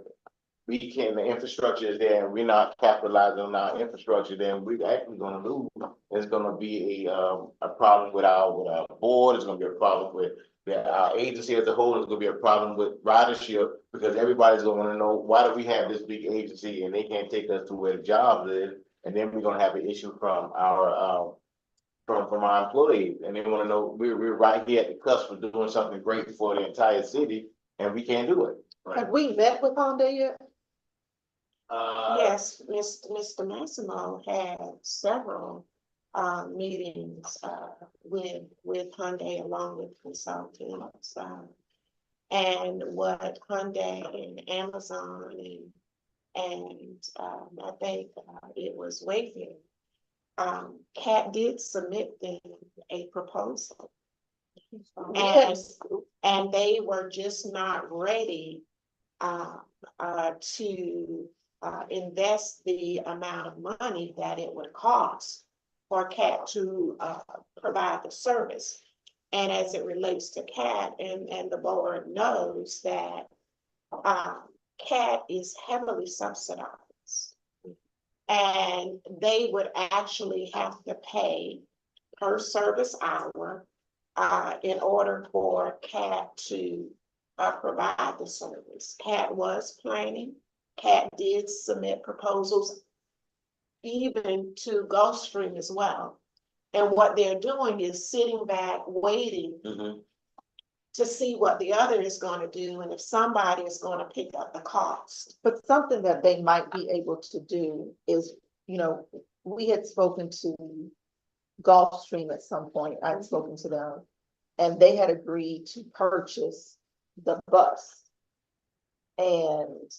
we can, the infrastructure is there and we're not capitalizing on our infrastructure, then we're actually gonna lose. It's gonna be a problem with our board, it's gonna be a problem with our agency as a whole, it's gonna be a problem with ridership, because everybody's gonna wanna know, why do we have this big agency and they can't take us to where the jobs is? And then we're gonna have an issue from our employees, and they wanna know, we're right here at the cusp of doing something great for the entire city, and we can't do it. Have we met with Honda yet? Yes, Mr. Massimo had several meetings with Hyundai along with consultants. And what Hyundai and Amazon and I think it was Wayfair. CAT did submit them a proposal. And they were just not ready to invest the amount of money that it would cost for CAT to provide the service. And as it relates to CAT, and the board knows that CAT is heavily subsidized. And they would actually have to pay per service hour in order for CAT to provide the service. CAT was planning. CAT did submit proposals even to Gulfstream as well. And what they're doing is sitting back, waiting to see what the other is going to do and if somebody is going to pick up the cost. But something that they might be able to do is, you know, we had spoken to Gulfstream at some point, I'd spoken to them, and they had agreed to purchase the bus. And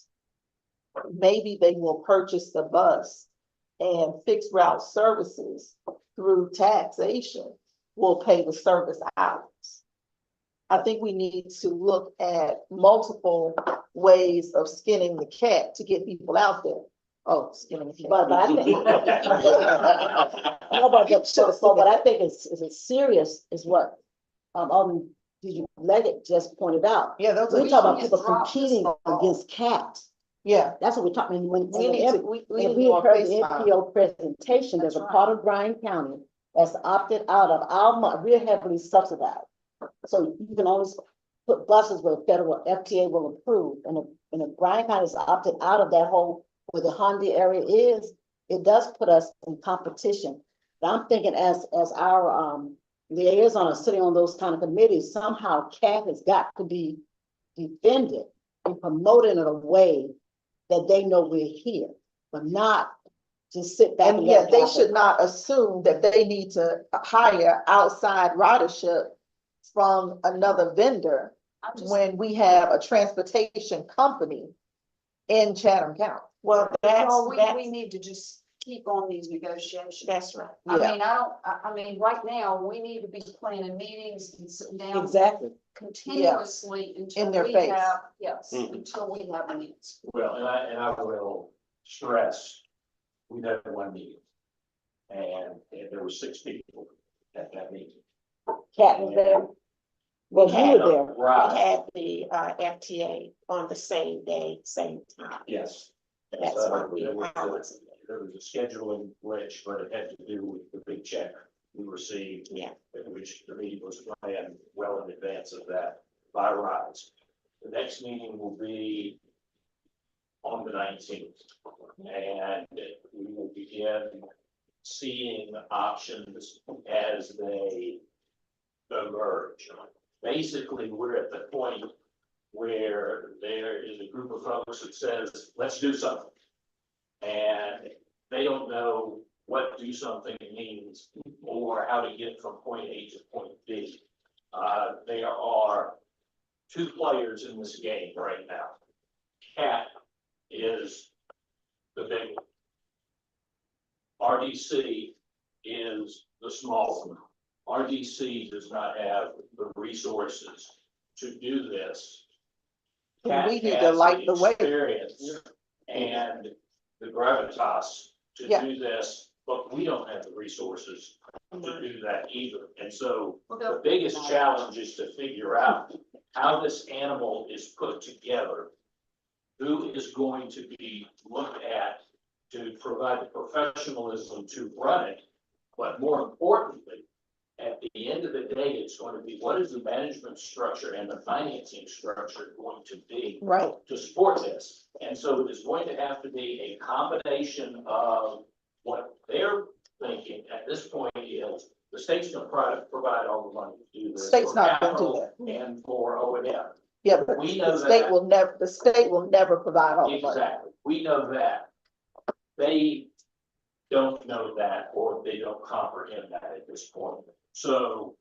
maybe they will purchase the bus and fixed route services through taxation will pay the service hours. I think we need to look at multiple ways of skinning the cat to get people out there. Oh, skinning the cat. But I think. No, but what I think is serious is what, Leggett just pointed out. Yeah, those We're are. talking about people competing against CAT. Yeah. That's what we're talking, when We need to, we if need we more heard the face time. NPO presentation, there's a part of Bryan County that's opted out of our money, we're heavily subsidized. So you can always put buses where federal FTA will approve, and if Bryan County is opted out of that whole, where the Honda area is, it does put us in competition. But I'm thinking as our liaison are sitting on those kind of committees, somehow CAT has got to be defended and promoted in a way that they know we're here, but not just sit back. And yet they should not assume that they need to hire outside ridership from another vendor when we have a transportation company in Chatham County. Well, We need to just keep on these negotiations. that's right. I mean, right now, we need to be planning meetings and sitting down Exactly. continuously In until their we face. have, until we have an answer. Well, and I will stress, we had one meeting. And there were 6 people at that meeting. CAT was there. Well, you were there. We Right, had the FTA on the same day, same time. yes. That's So what we, there was I a- wasn't there. There was a scheduling glitch, but it had to do with the big check we received. Yeah. Which the meeting was planned well in advance of that by RISE. The next meeting will be on the 19th. And we will begin seeing options as they emerge. Basically, we're at the point where there is a group of folks that says, let's do something. And they don't know what do something means or how to get from point A to point B. There are 2 players in this game right now. CAT is the big one. RDC is the small one. RDC does not have the resources to do this. CAT We need to has light the way. experience and the gravitas to Yeah. do this, but we don't have the resources to do that either. And so the biggest challenge is to figure out how this animal is put together who is going to be looked at to provide the professionalism to run it. But more importantly, at the end of the day, it's going to be, what is the management structure and the financing structure going to be Right. to support this? And so it is going to have to be a combination of what they're thinking at this point is the state's going to provide all the money to do this. State's for not gonna do capital and for O and M. Yeah, but We know the state that. will never provide all the money. Exactly, we know that. They don't know that, or they don't comprehend that at this point. So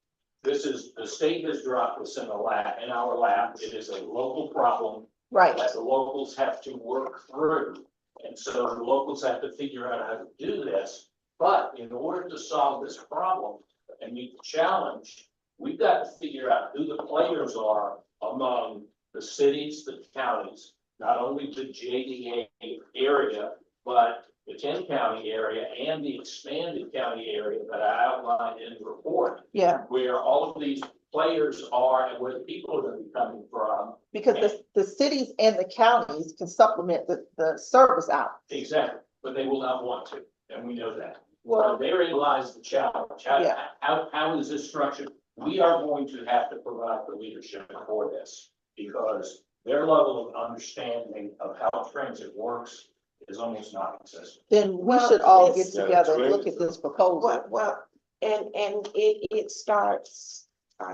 this is, the state has dropped this in our lap. It is a local problem Right. that the locals have to work through. And so the locals have to figure out how to do this. But in order to solve this problem and meet the challenge, we've got to figure out who the players are among the cities, the counties, not only the JDA area, but the 10-county area and the expanded county area that I outlined in the report, Yeah, where all of these players are and where the people are going to be coming from. because the cities and the counties can supplement the service out. Exactly, but they will not want to, and we know that. Well, Therein lies the challenge. Yeah. How is this structured? We are going to have to provide the leadership for this, because their level of understanding of how transit works is almost non-existent. then we Well, should all it's- get together and look at this proposal. Well, and it starts,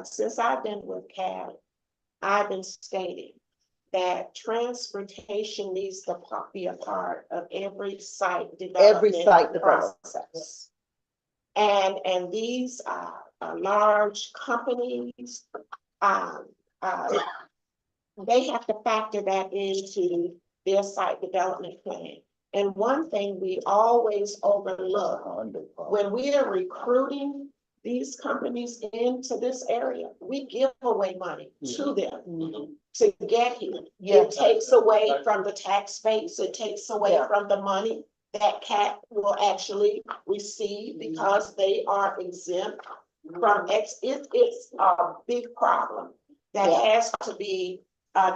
since I've been with CAB, I've been stating that transportation needs to be a part of every site development. site development. Process. And these are large companies, they have to factor that into their site development plan. And one thing we always overlook, when we are recruiting these companies into this area, we give away money to them to get here. It takes away from the tax base, it takes away from the money that CAT will actually receive because they are exempt from it's a big problem that has to be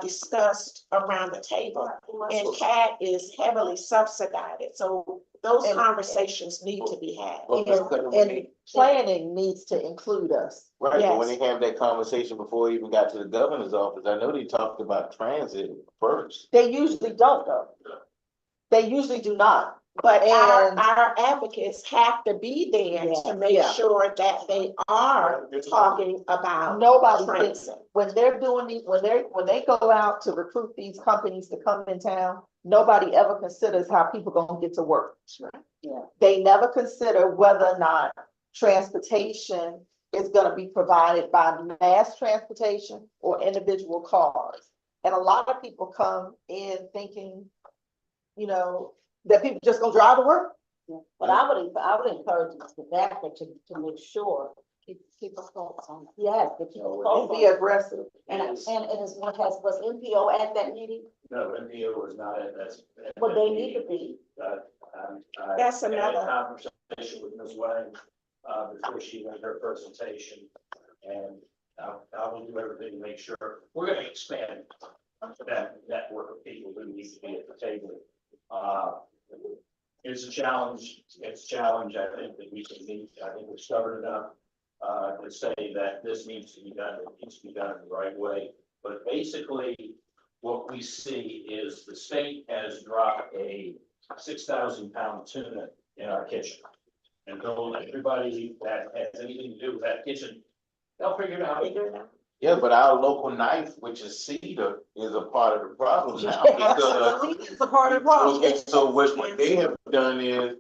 discussed around the table. And CAT is heavily subsidized, so those conversations need to be had. And planning needs to include us. Right, but when Yes. they have that conversation before it even got to the governor's office, I know they talked about transit first. They usually don't though. They usually do not. But And- our advocates have to be there to make Yeah. sure that they are talking about Nobody transit. when they're doing these, when they go out to recruit these companies to come in town, nobody ever considers how people gonna get to work. Yeah. They never consider whether or not transportation is gonna be provided by mass transportation or individual cars. And a lot of people come in thinking, that people just gonna drive to work. But I would encourage the DACA to make sure, keep a focus on that. Yes, But and be aggressive. And it is was NPO at that meeting? No, NPO was not at that. Well, they need to be. That's I had a another- conversation with Ms. Wang, before she made her presentation. And I will do everything to make sure, we're gonna expand that network of people who need to be at the table. It's a challenge, I think that we can meet, I think we're stubborn enough to say that this needs to be done, it needs to be done in the right way. But basically, what we see is the state has dropped a 6,000-pound tuna in our kitchen. And told everybody that has anything to do with that kitchen, they'll figure it out. Yeah, but our local knife, which is cedar, is a part of the problem now. because- It's a part of the problem. Okay, so what they have done is,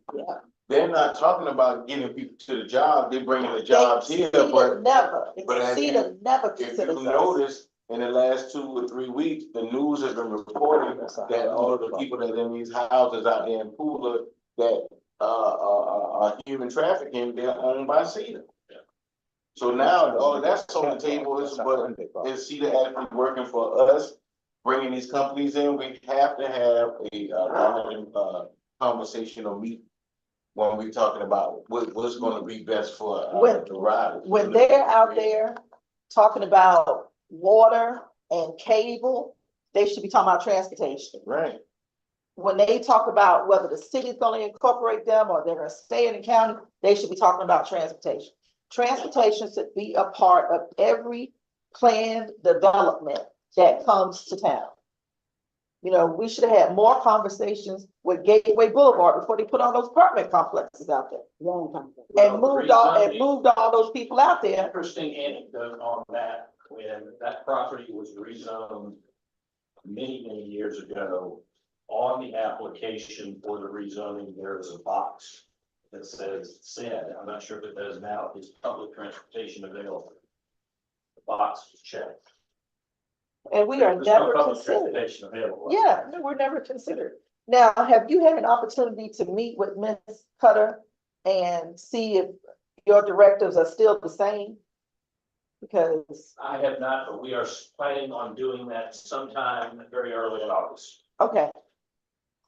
they're not talking about getting people to the job, they're bringing the jobs here, but Never, but as you- CETA never if you considers us. notice, in the last 2 or 3 weeks, the news has been reporting that all of the people that are in these houses out there in Pula that are human trafficking, they're owned by CETA. So now, all of that's on the table is CETA actually working for us, bringing these companies in, we have to have a conversation or meet when we're talking about what's gonna be best for the riders. When they're out there talking about water and cable they should be talking about transportation. Right. When they talk about whether the city's gonna incorporate them or they're gonna stay in the county, they should be talking about transportation. Transportation should be a part of every planned development that comes to town. You know, we should have had more conversations with Gateway Boulevard before they put all those apartment complexes out there. And moved all those people out there. Interesting anecdote on that, when that property was rezoned many years ago, on the application for the rezoning, there is a box that said, I'm not sure if it does now, is public transportation available? The box was checked. And we are There's no never public considered. transportation available. Yeah, no, we're never considered. Now, have you had an opportunity to meet with Ms. Cutter and see if your directives are still the same? Because, I have not, but we are planning on doing that sometime very early in August. okay,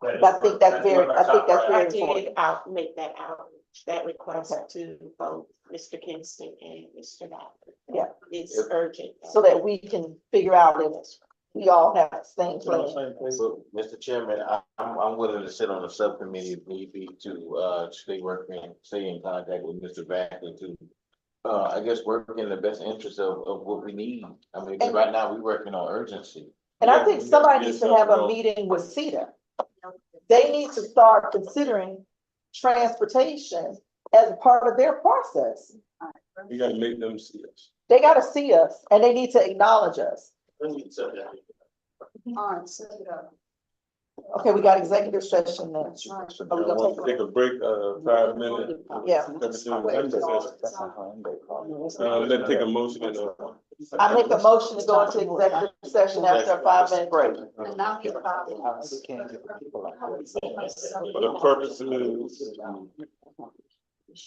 That is- I think that's one of our top very I important. did out, make that outreach, that request to both Mr. Kingston and Mr. Dodd. Yeah. It's urgent. So that we can figure out if we all have the same plan. So, Mr. Chairman, I'm willing to sit on the subcommittee if need be to, stay in contact with Mr. Backer to, I guess, work in the best interest of what we need. I mean, 'cause right now, we're working on urgency. And I think somebody needs to have a meeting with CETA. They need to start considering transportation as a part of their process. We gotta make them see us. They gotta see us and they need to acknowledge us. All right, set it up. Okay, we got executive session now. I want to take a break, 5 minutes. Yeah. Let's take a motion and, I make a motion to go into executive session after a 5-minute break. And now he's about. for the purposes.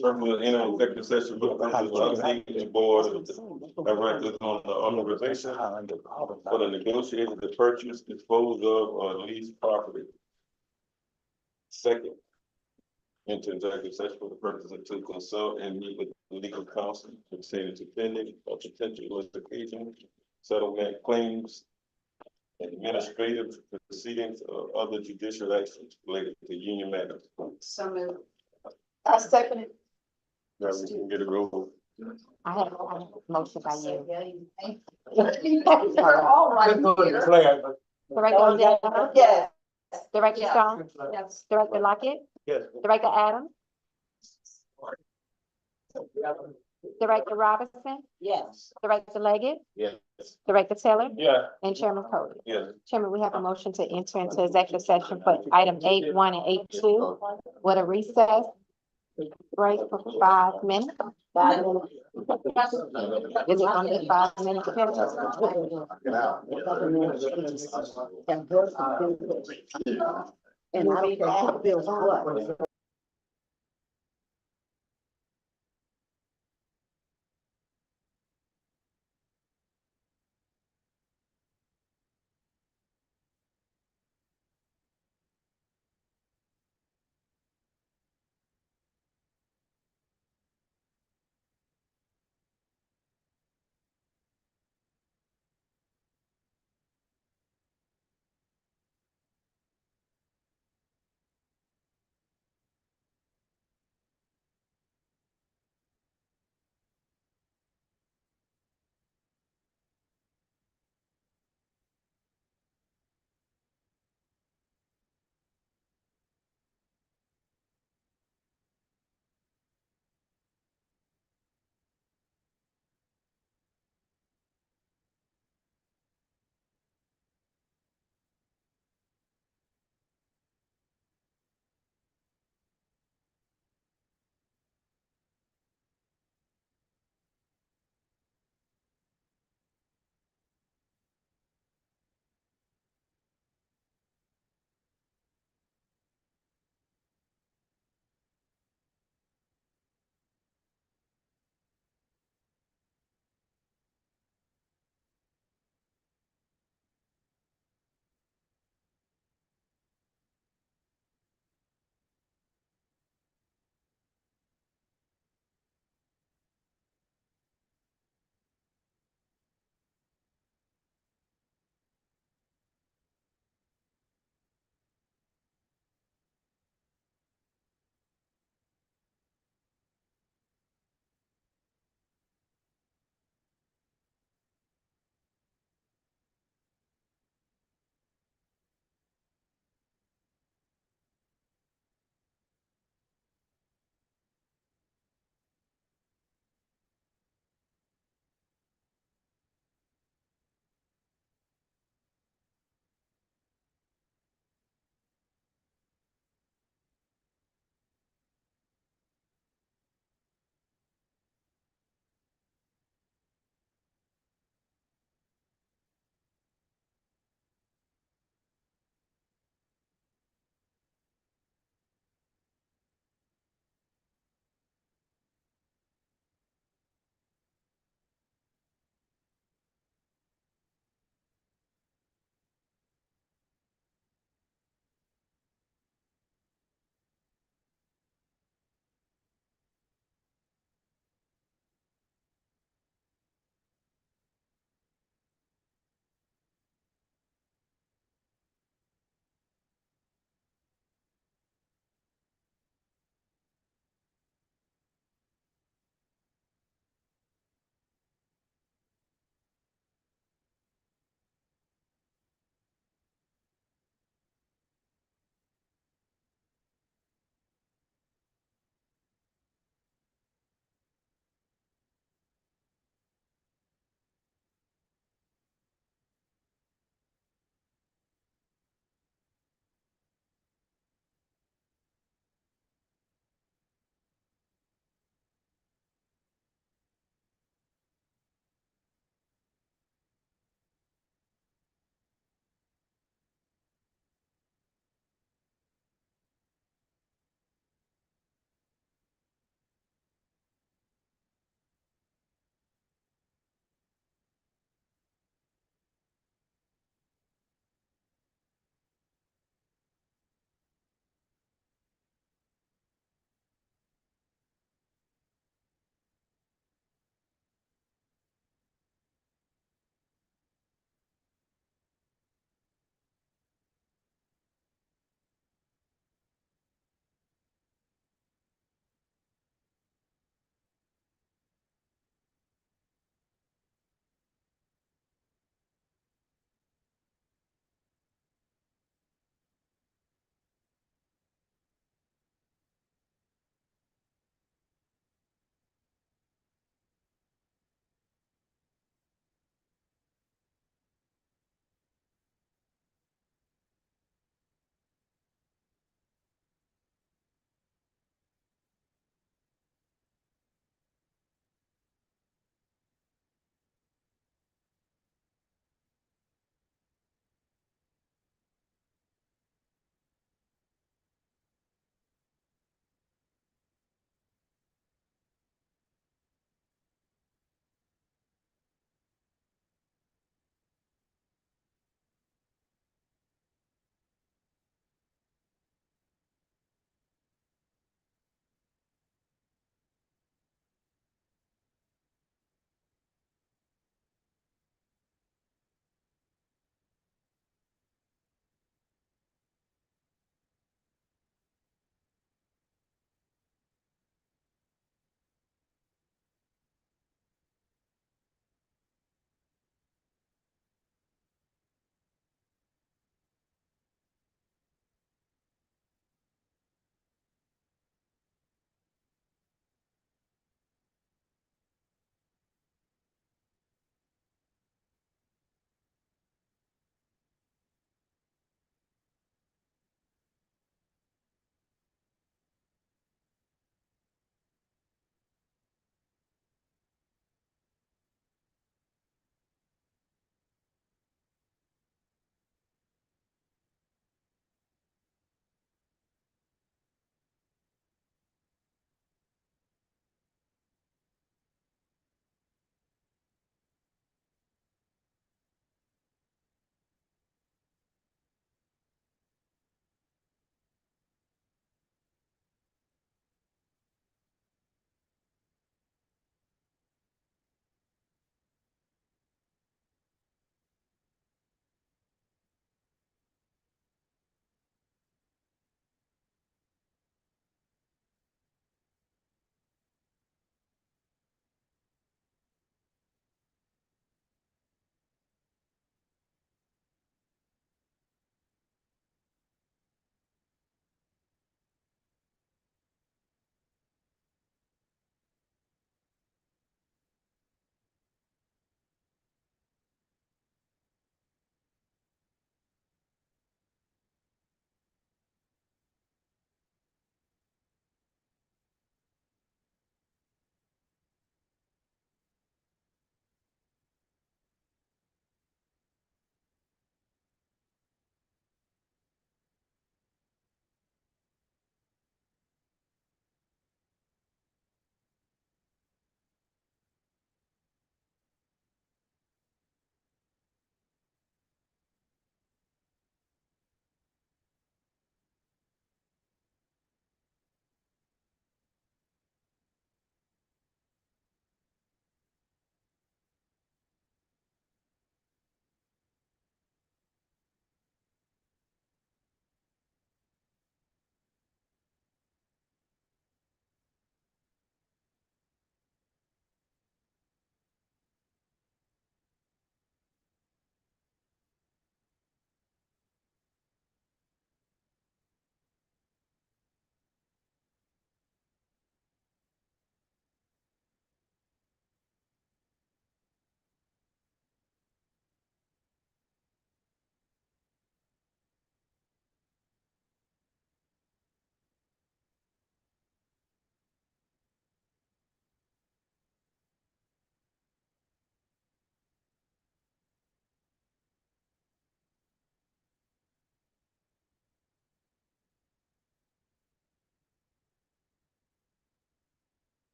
Purpose in an executive session, for the purpose of the board of directors on the organization for the negotiation to purchase, dispose of, or lease property. Second, into executive session for the purpose of to consult and meet with legal counsel pertaining to pending or potential litigation, settlement claims, administrative proceedings, or other judicial actions related to union matters. So moved. I second it. Now we can get a roll. I have a motion by you. You're all right here. Director Odena? Yes. Director Yeah. Stone? Yes. Director Lockett? Yes. Director Adams? Director Robinson? Yes. Director Leggett? Yes. Director Taylor? Yeah. And Chairman Cody? Yes. Chairman, we have a motion to enter into executive session for item 8.1 and 8.2 with a recess break for 5 minutes. 5 minutes. Is it gonna be 5 minutes? And I don't care who builds what.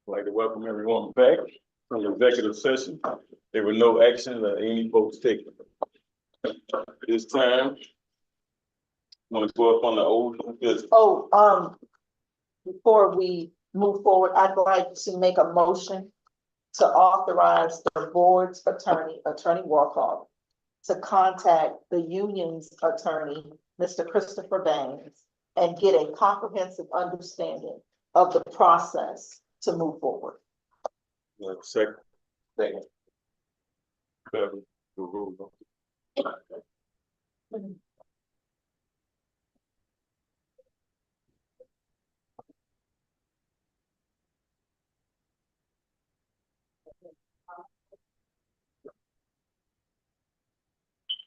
I'd like to welcome everyone back from the executive session. There were no actions or any votes taken. At this time, want to go up on the old business. Before we move forward, I'd like to make a motion to authorize the board's attorney, Attorney Walcott, to contact the union's attorney, Mr. Christopher Baines, and get a comprehensive understanding of the process to move forward. Second. Second. Beverly, the rule.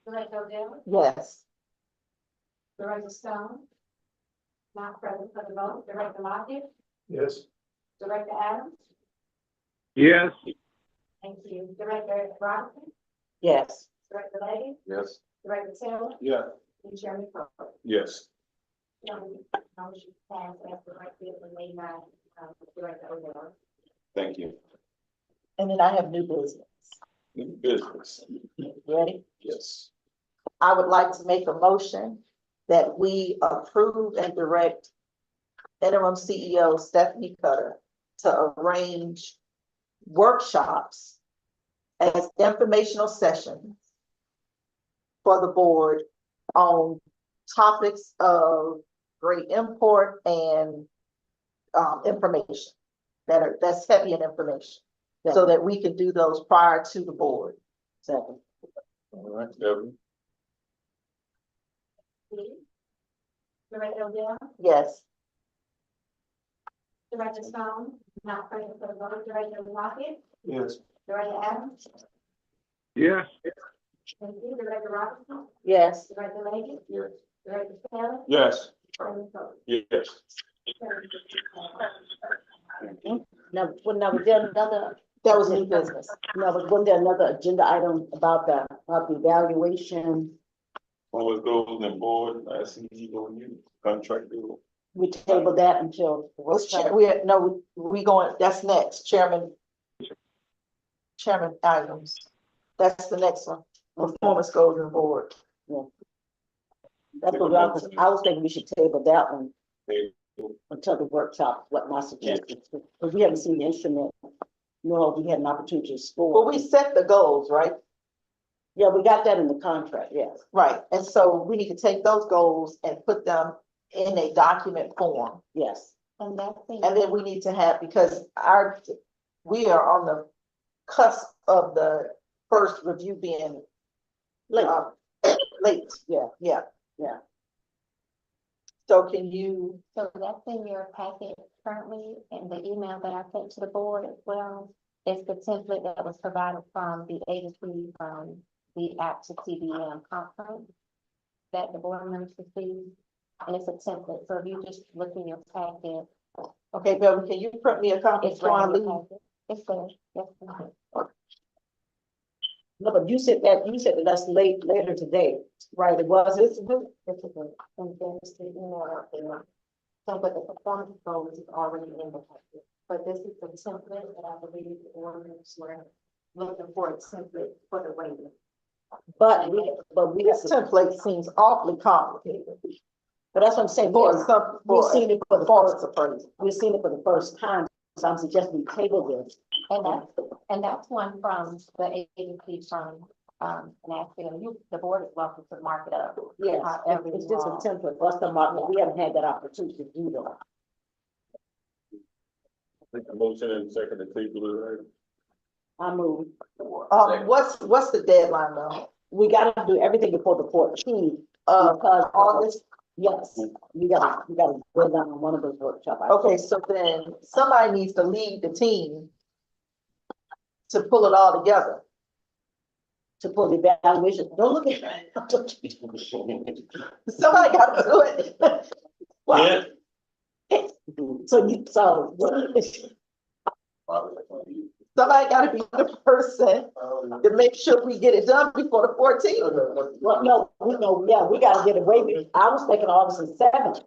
Director O'Dell, Yes. Director Stone. Not present for the vote. Director Lockett, Yes. Director Adams. Yes. Thank you. Director Robinson, Yes. Director Lady, Yes. Director Taylor, Yeah. and Chairman Crawford. Yes. Motion passed as directed and made by, Director O'Dell. Thank you. And then I have new business. New business. Ready? Yes. I would like to make a motion that we approve and direct interim CEO Stephanie Cutter to arrange workshops as informational sessions for the board on topics of great import and information that's heavy in information, so that we can do those prior to the board. Second. All right, Beverly. Director O'Dell, Yes. Director Stone, not present for the vote. Director Lockett, Yes. Director Adams. Yes. Thank you. Director Robinson, Yes. Director Lady, Yes. Director Taylor, Yes. Chairman Crawford. Yes. Now, was there another, That was new business. wasn't there another agenda item about the evaluation? One was goes and board, I see you on you, contract deal. We tabled that until. That's next, Chairman items. That's the next one. Performance goals and board. That's what I was thinking we should table that one until the workshop, what my suggestion, because we haven't seen the instrument, nor we had an opportunity to explore. Well, we set the goals, right? Yeah, we got that in the contract, yes. Right, and so we need to take those goals and put them in a document form. Yes. And that's And then we need to have, because we are on the cusp of the first review being Late. late. Yeah. So can you, So that's in your packet currently, and the email that I sent to the board as well. Is the template that was provided from the agency, the app to CBM conference that the board members received. And it's a template, so if you just look in your packet, okay, Beverly, can you print me a copy it's before I right in leave? your packet. It's there, yes. No, but you said that's later today, right? It was, This is good, and then it's the email out there. So, but the performance goals is already in the packet, but this is the template that I believe the ordinance were looking for a template for the rating. but we This template seems awfully complicated. But that's what I'm saying. We've seen it for the first, we've seen it for the first time, so I'm suggesting we table this. And that's one from the agency from, Nashville. The board is welcome to mark it up. Yes, However it's you just a want. template for us to mark, but we haven't had that opportunity to do that. Make a motion and second to table it. I move. What's the deadline though? We gotta do everything before the 14th, because August? yes, we gotta go down on one of those workshops. Okay, so then somebody needs to lead the team to pull it all together. To pull the evaluation, don't look at Somebody got to do it. Yeah. Somebody got to be the person to make sure we get it done before the 14th. Well, no, we gotta get away with, I was thinking August the 7th.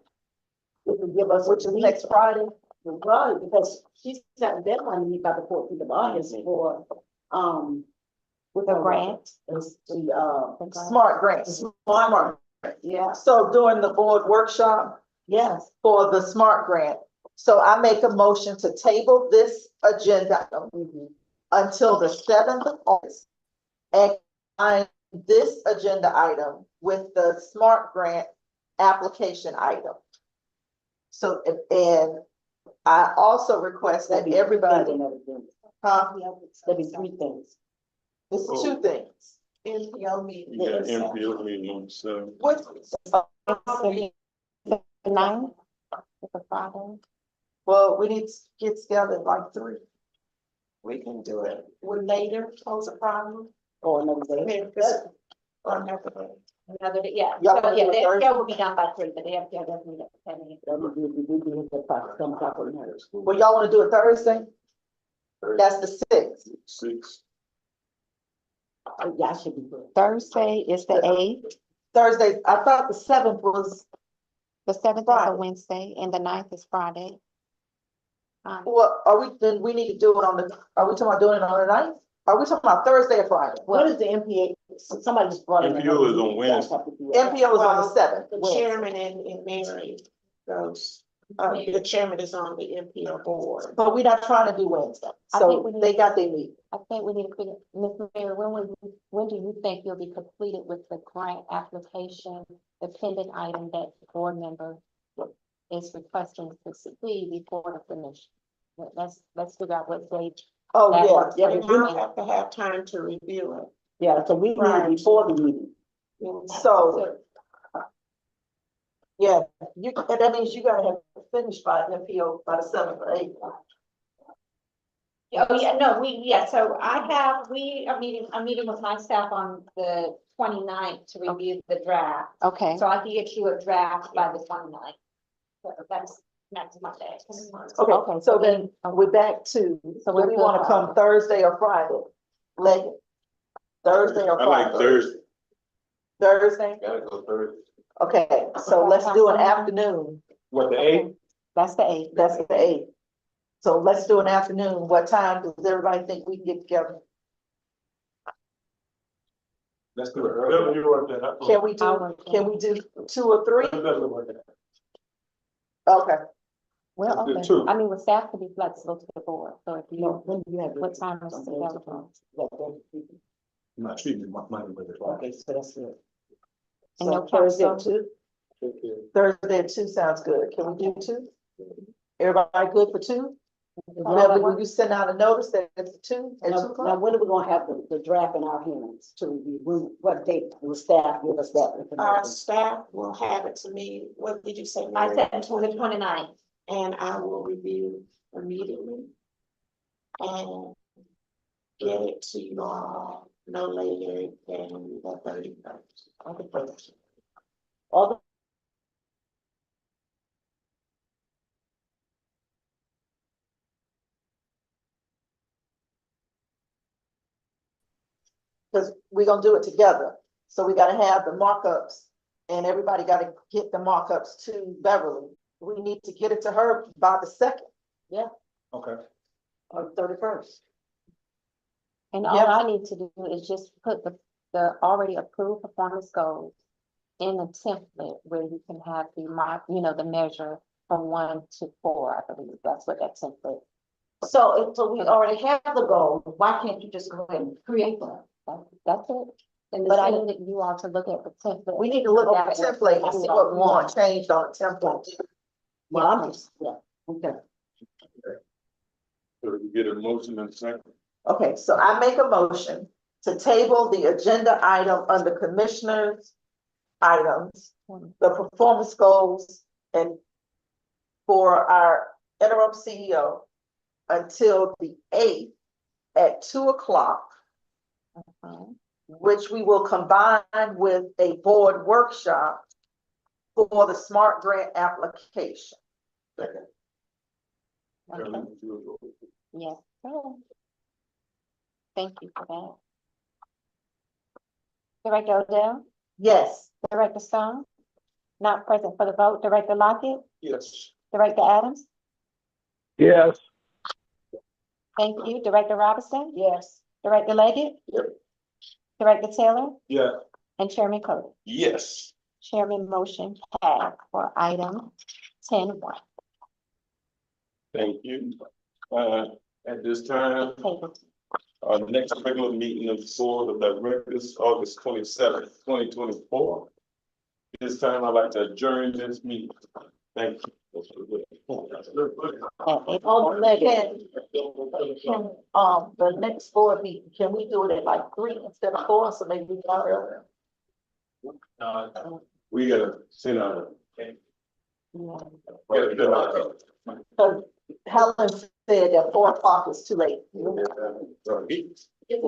Which would give us, Which is next Friday. Right, because she's got a deadline to meet by the 14th of August for, with The grant. It's the, Smart grants, smart. yeah, So during the board workshop yes. for the smart grant, so I make a motion to table this agenda item Mhm. until the 7th of August. And combine this agenda item with the smart grant application item. So, and I also request that That'd be everybody, and everything. huh, That'd be 3 things. it's Oh. 2 things. NPO meeting. You got MPO meeting on the seventh. What? The ninth, it's a Friday. Well, we need to get together at like 3. We can do it. Would later pose a problem? Or another I day. mean, 'cause- or another day. Another day, yeah. Y'all So, wanna yeah, do it the Thursday? FPL will be done by 3, but the FPL doesn't meet at 10 a.m. That would be, we do the some type of matter. Well, y'all wanna do it Thursday? That's the 6th. 6. Yeah, I should be good. Thursday is the 8th, Thursday, I thought the 7th was, the 7th is Friday. a Wednesday, and the 9th is Friday. well, then we need to do it on are we talking about doing it on the 9th? Are we talking about Thursday or Friday? What is the MPA? Somebody just brought it. MPO is on Wednesday. MPO is on the 7th. The chairman and Mary goes, the chairman is on the MPO board. But we're not trying to do Wednesday, I think so we need- they got their meeting. I think we need to figure, Ms. Mayor, when do you think you'll be completed with the grant application, the pending item that the board member is requesting to see before the finish? Let's figure out what date. Oh, That yeah, works. yeah, And I'll have to have time to review it. Yeah, so we Right. need before the meeting. so, yeah, and that means you gotta have it finished by MPO by the 7th or 8th. Oh, yeah, no, so I'm meeting with my staff on the 29th to review the draft. Okay. So I can get you a draft by the 29th. So that's next Monday. Okay, so then we're back to, So do we're we good wanna for come Thursday or Friday? Like, Thursday or I like Friday? Thursday. Thursday? Gotta go Thursday. Okay, so let's do an afternoon. What, the 8th? That's the 8th. That's the 8th. So let's do an afternoon. What time does everybody think we can get together? Let's do it early. Can we do 2 or 3? Okay, We're Let's do open. 2. I mean, with staff to be flexible to the board, so if you, No, when do you have? what time is available? I'm not treating my money with it. Okay, so that's good. And no So Thursday council? too? Thursday at 2 sounds good. Can we do 2? Everybody good for 2? Now, Beverly, will you send out a notice that it's 2 at 2 now, o'clock? when are we gonna have the draft in our hands to review? What date will staff give us that Our information? staff will have it to me, what did you say? I Mary? said until the 29th. And I will review immediately. And get it to you all no later than the 31st. All the Because we're gonna do it together. So we gotta have the markups and everybody gotta get the markups to Beverly. We need to get it to her by the 2nd. Okay. or 31st. And all I need to do is just put the already approved performance goals in a template where you can have the measure from 1 to 4, I believe. That's what that template. So we already have the goal. Why can't you just go ahead and create one? That's it. And But I the that you all to look at the template. We need to look at the template and see what we want changed on the template. Well, I'm just, yeah, okay. So we get a motion in a second. Okay, so I make a motion to table the agenda item under commissioners' items, the performance goals, and for our interim CEO until the 8th at 2 o'clock, which we will combine with a board workshop for the SMART grant application. Okay. Yes. Oh. Thank you for that. Director Odell, Yes. Director Stone, not present for the vote. Director Lockett, Yes. Director Adams, Yes. Thank you. Director Robinson? Yes. Director Leggett? Yep. Director Taylor? Yeah. And Chairman Cody? Yes. Chairman motion passed for item 10-1. Thank you. At this time, our next regular meeting of the Board of Directors, August 27th, 2024. This time I'd like to adjourn this meeting. Thank you. The next board meeting, can we do it at like 3 instead of 4, so maybe we got earlier? We gotta send out. Because Helen said that 4 o'clock is too late. Yeah,